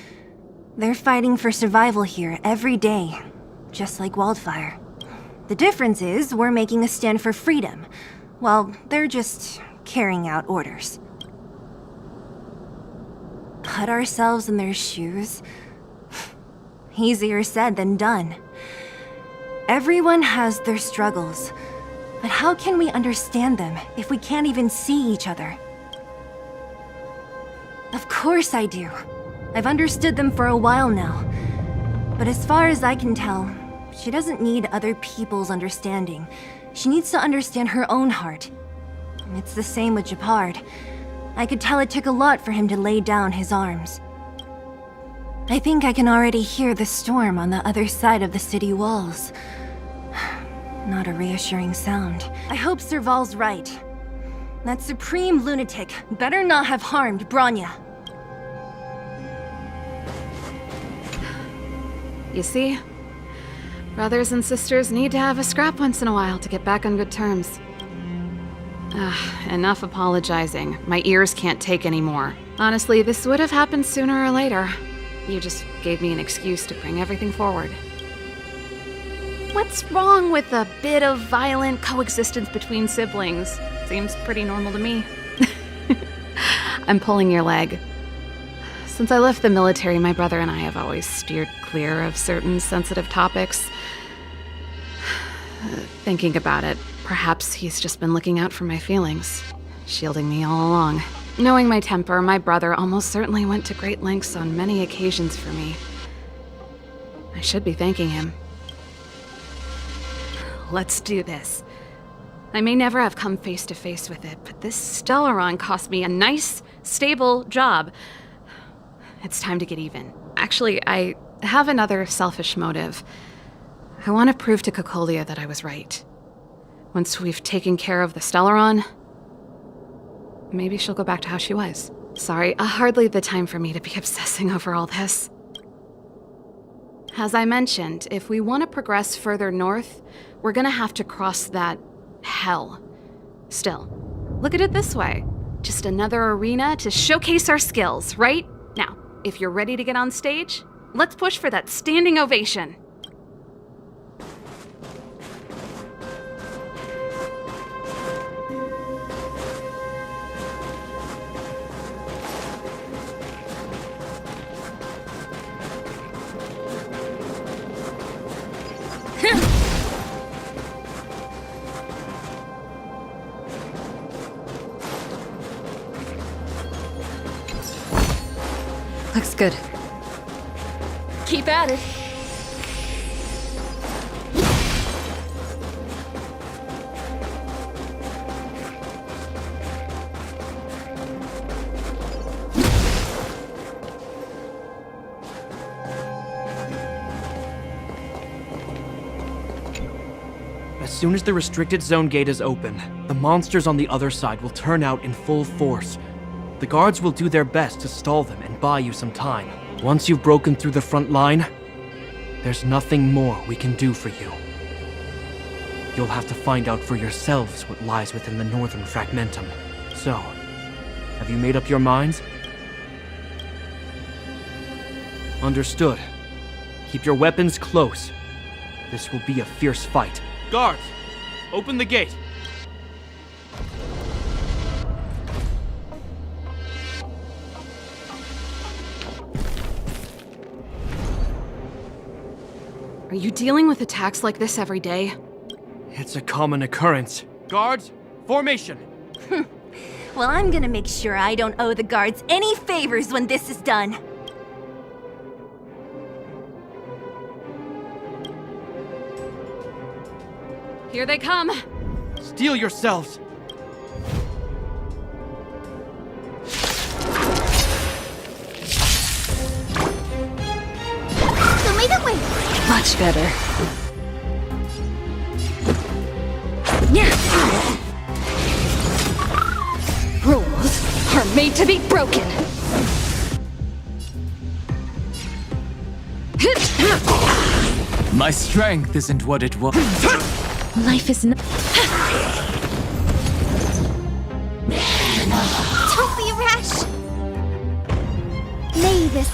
They're fighting for survival here every day, just like Wildfire. The difference is we're making a stand for freedom, while they're just carrying out orders. Put ourselves in their shoes? Easier said than done. Everyone has their struggles, but how can we understand them if we can't even see each other? Of course I do. I've understood them for a while now. But as far as I can tell, she doesn't need other people's understanding. She needs to understand her own heart. It's the same with Japard. I could tell it took a lot for him to lay down his arms. I think I can already hear the storm on the other side of the city walls. Not a reassuring sound. I hope Serval's right. That supreme lunatic better not have harmed Bronya. You see? Brothers and sisters need to have a scrap once in a while to get back on good terms. Enough apologizing. My ears can't take any more. Honestly, this would have happened sooner or later. You just gave me an excuse to bring everything forward. What's wrong with a bit of violent coexistence between siblings? Seems pretty normal to me. I'm pulling your leg. Since I left the military, my brother and I have always steered clear of certain sensitive topics. Thinking about it, perhaps he's just been looking out for my feelings, shielding me all along. Knowing my temper, my brother almost certainly went to great lengths on many occasions for me. I should be thanking him. Let's do this. I may never have come face to face with it, but this Stellaron cost me a nice, stable job. It's time to get even. Actually, I have another selfish motive. I want to prove to Cocolia that I was right. Once we've taken care of the Stellaron, maybe she'll go back to how she was. Sorry, hardly the time for me to be obsessing over all this. As I mentioned, if we want to progress further north, we're gonna have to cross that hell. Still, look at it this way. Just another arena to showcase our skills, right? Now, if you're ready to get on stage, let's push for that standing ovation. Looks good. Keep at it. soon as the restricted zone gate is open, the monsters on the other side will turn out in full force. The guards will do their best to stall them and buy you some time. Once you've broken through the front line, there's nothing more we can do for you. You'll have to find out for yourselves what lies within the northern fragmentum. So, have you made up your minds? Understood. Keep your weapons close. This will be a fierce fight. Guards, open the gate. Are you dealing with attacks like this every day? It's a common occurrence. Guards, formation! Well, I'm gonna make sure I don't owe the guards any favors when this is done. Here they come! Steel yourselves! Much better. Yeah. Rules are made to be broken. My strength isn't what it was. Life is not. Don't be rash! Mavis,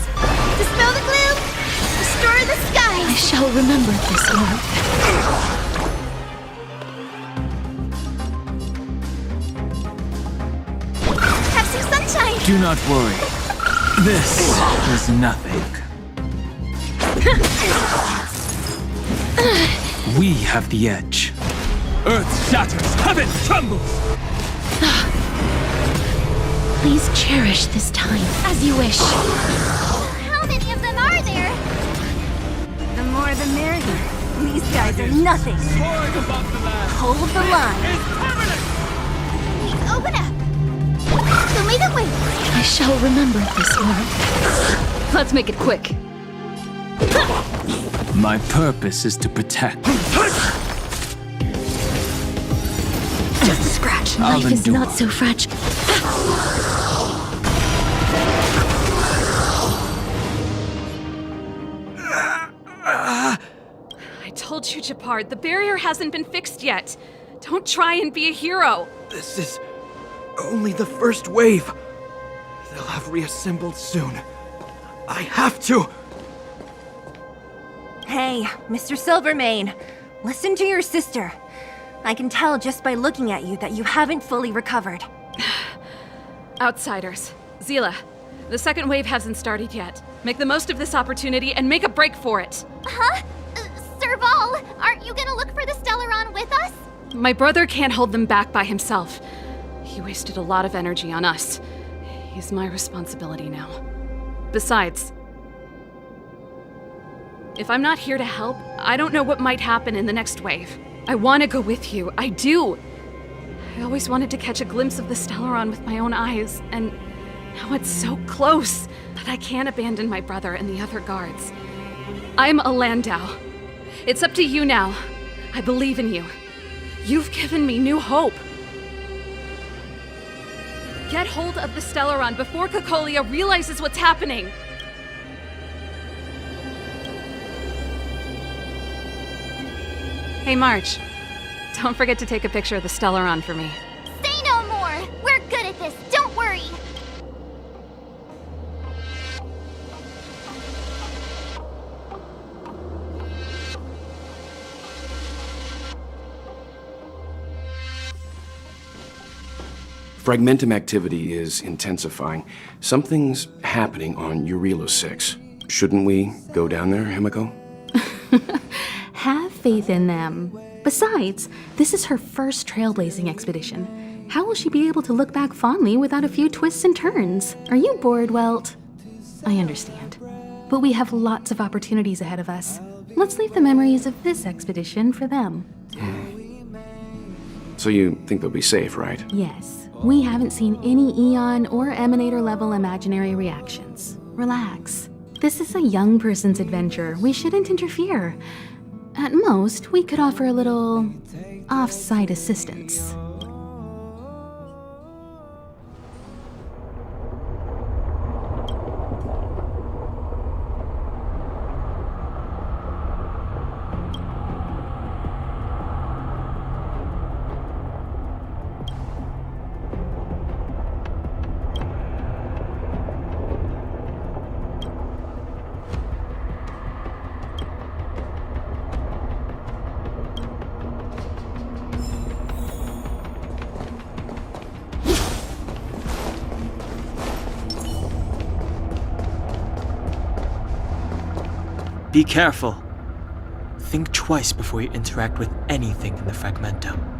dispel the gloom! Restore the skies! I shall remember this word. Have some sunshine! Do not worry. This is nothing. We have the edge. Earth shatters, heaven trembles! Please cherish this time as you wish. How many of them are there? The more the merrier. These guys are nothing. Hold the line. Open up! Show me the way! I shall remember this word. Let's make it quick. My purpose is to protect. Just a scratch. I'll Life is endure. not so fragile. I told you, Japard, the barrier hasn't been fixed yet. Don't try and be a hero. This is only the first wave. They'll have reassembled soon. I have to! Hey, Mr. Silvermane, listen to your sister. I can tell just by looking at you that you haven't fully recovered. Outsiders. Zila, the second wave hasn't started yet. Make the most of this opportunity and make a break for it. Huh? Serval, aren't you gonna look for the Stellaron with us? My brother can't hold them back by himself. He wasted a lot of energy on us. He's my responsibility now. Besides, if I'm not here to help, I don't know what might happen in the next wave. I want to go with you. I do. I always wanted to catch a glimpse of the Stellaron with my own eyes, and now it's so close that I can't abandon my brother and the other guards. I'm a Landau. It's up to you now. I believe in you. You've given me new hope. Get hold of the Stellaron before Cocolia realizes what's happening. Hey, March. Don't forget to take a picture of the Stellaron for me. Say no more! We're good at this, don't worry! Fragmentum activity is intensifying. Something's happening on Jarilo-VI. Shouldn't we go down there, Himiko? Have faith in them. Besides, this is her first trailblazing expedition. How will she be able to look back fondly without a few twists and turns? Are you bored, Welt? I understand. But we have lots of opportunities ahead of us. Let's leave the memories of this expedition for them. So you think they'll be safe, right? Yes. We haven't seen any Eon or Emanator level imaginary reactions. Relax. This is a young person's adventure. We shouldn't interfere. At most, we could offer a little off-site assistance. Be careful. Think twice before you interact with anything in the Fragmentum.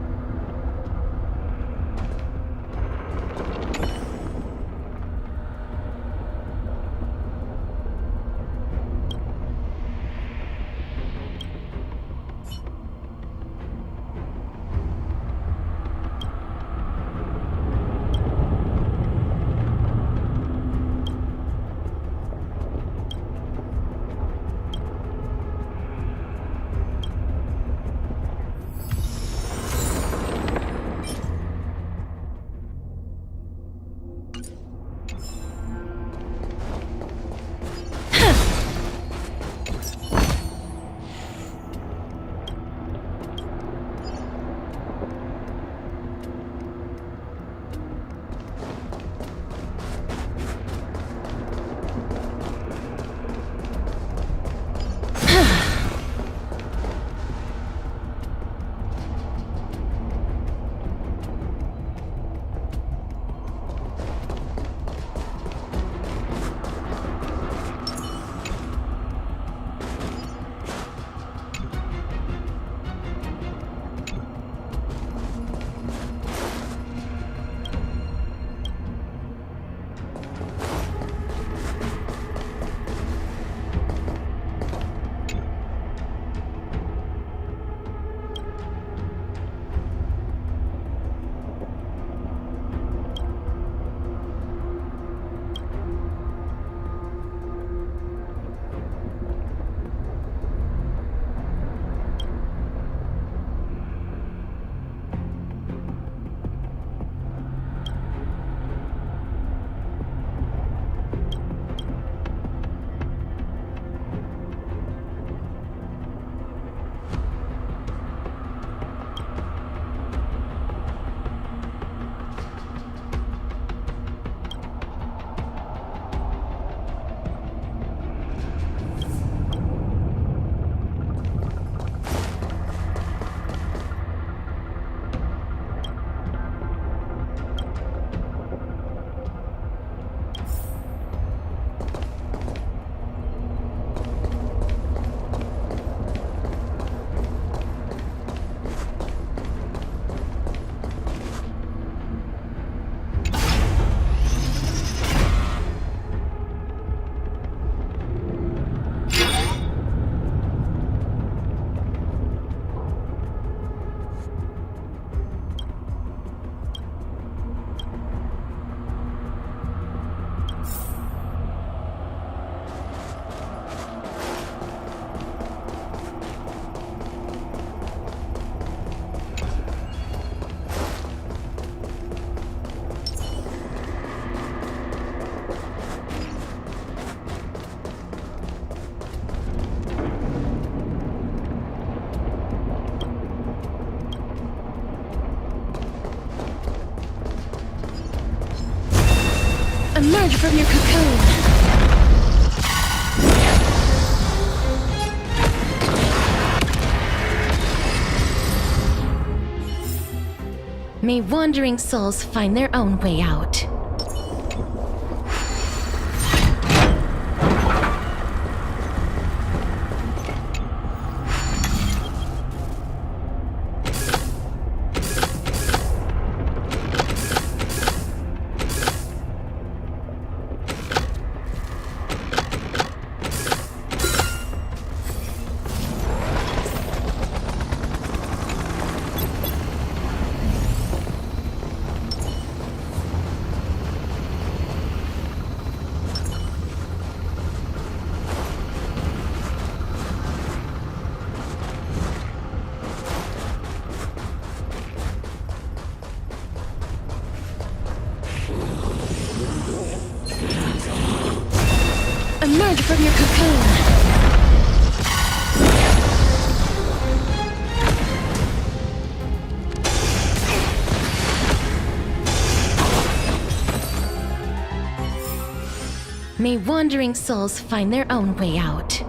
Emerge from your cocoon. May wandering souls find their own way out. from your cocoon. May wandering souls find their own way out.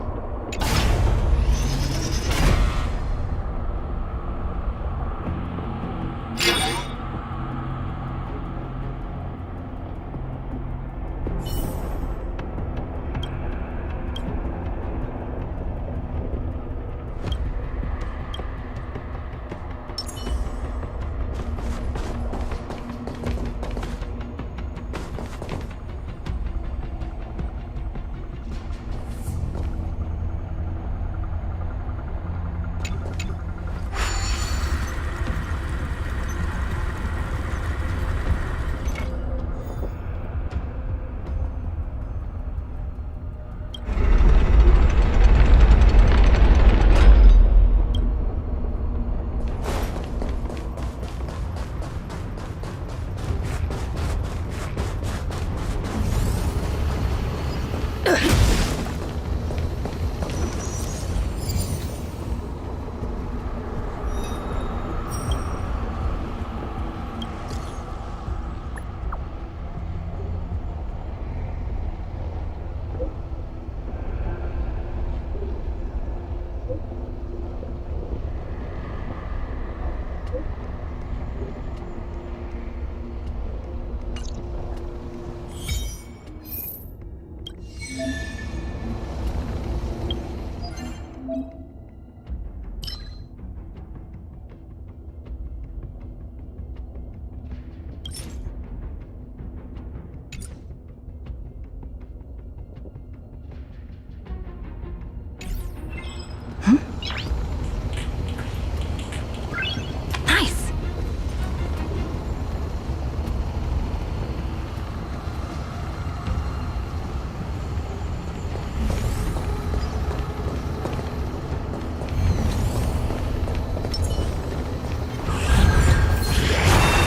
Nice!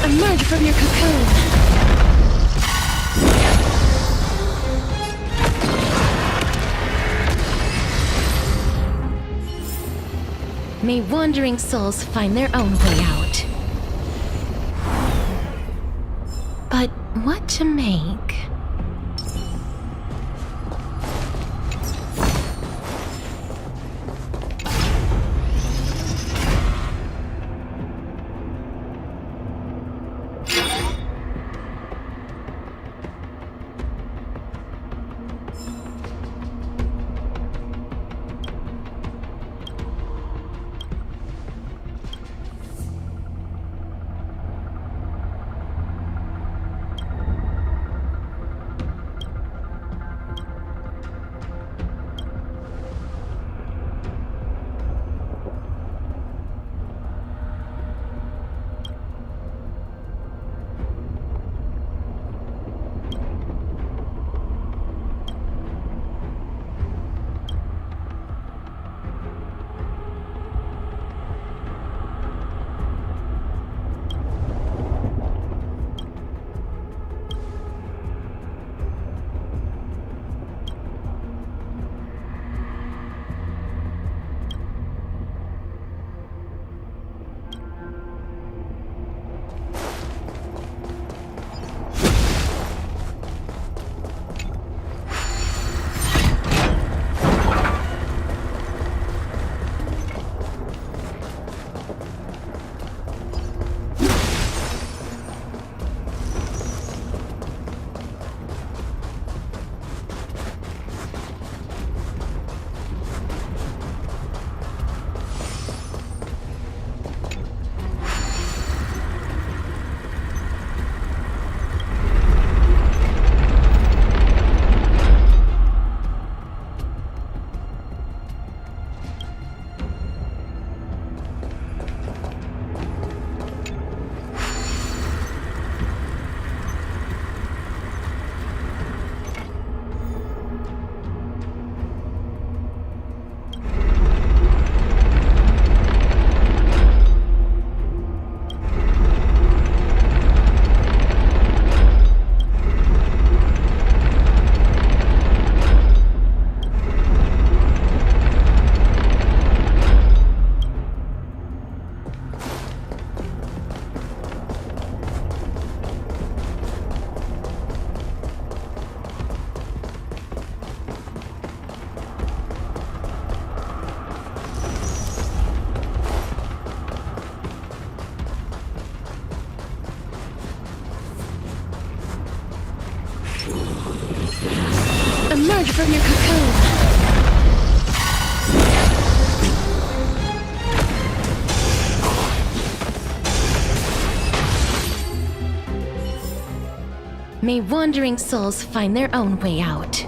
Emerge from your cocoon. May wandering souls find their own way out. But what to make? Emerge from your cocoon! May wandering souls find their own way out.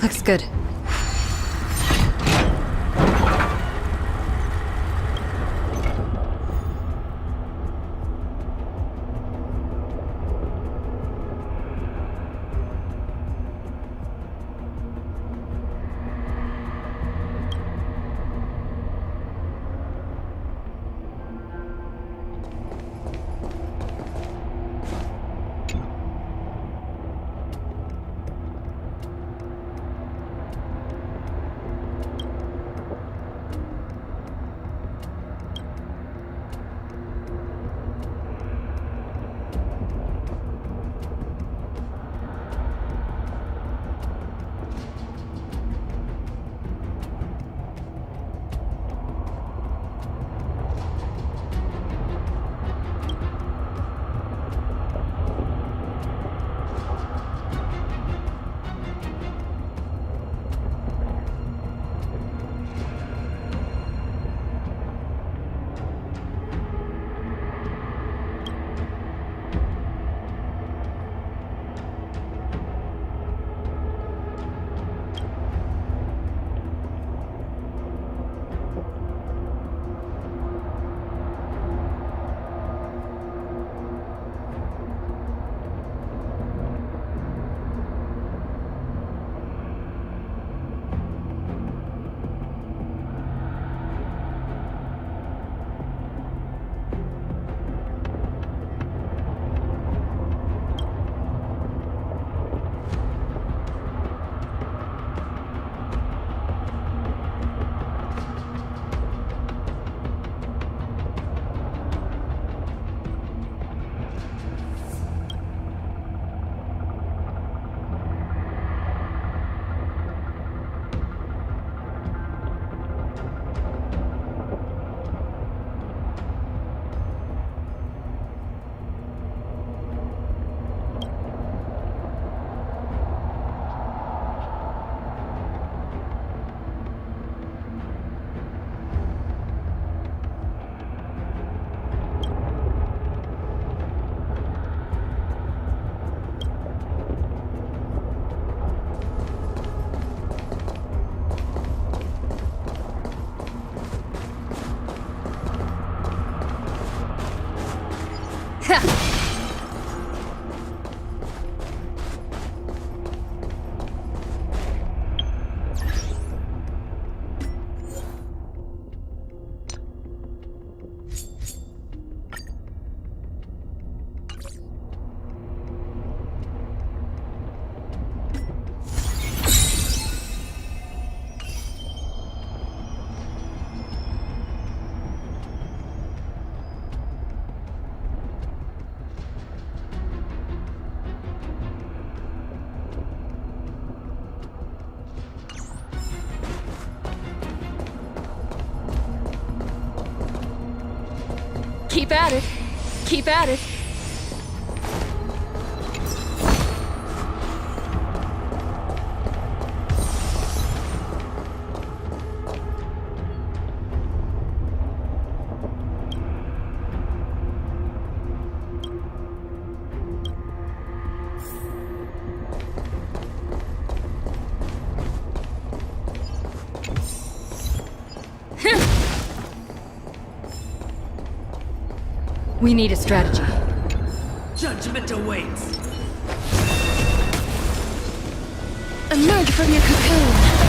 Looks good. Keep at it. Keep at it. We need a strategy. Judgment awaits. Emerge from your cocoon.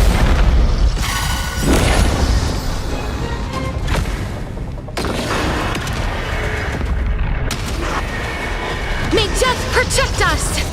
May death protect us!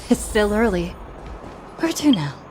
It's still early. Where to now?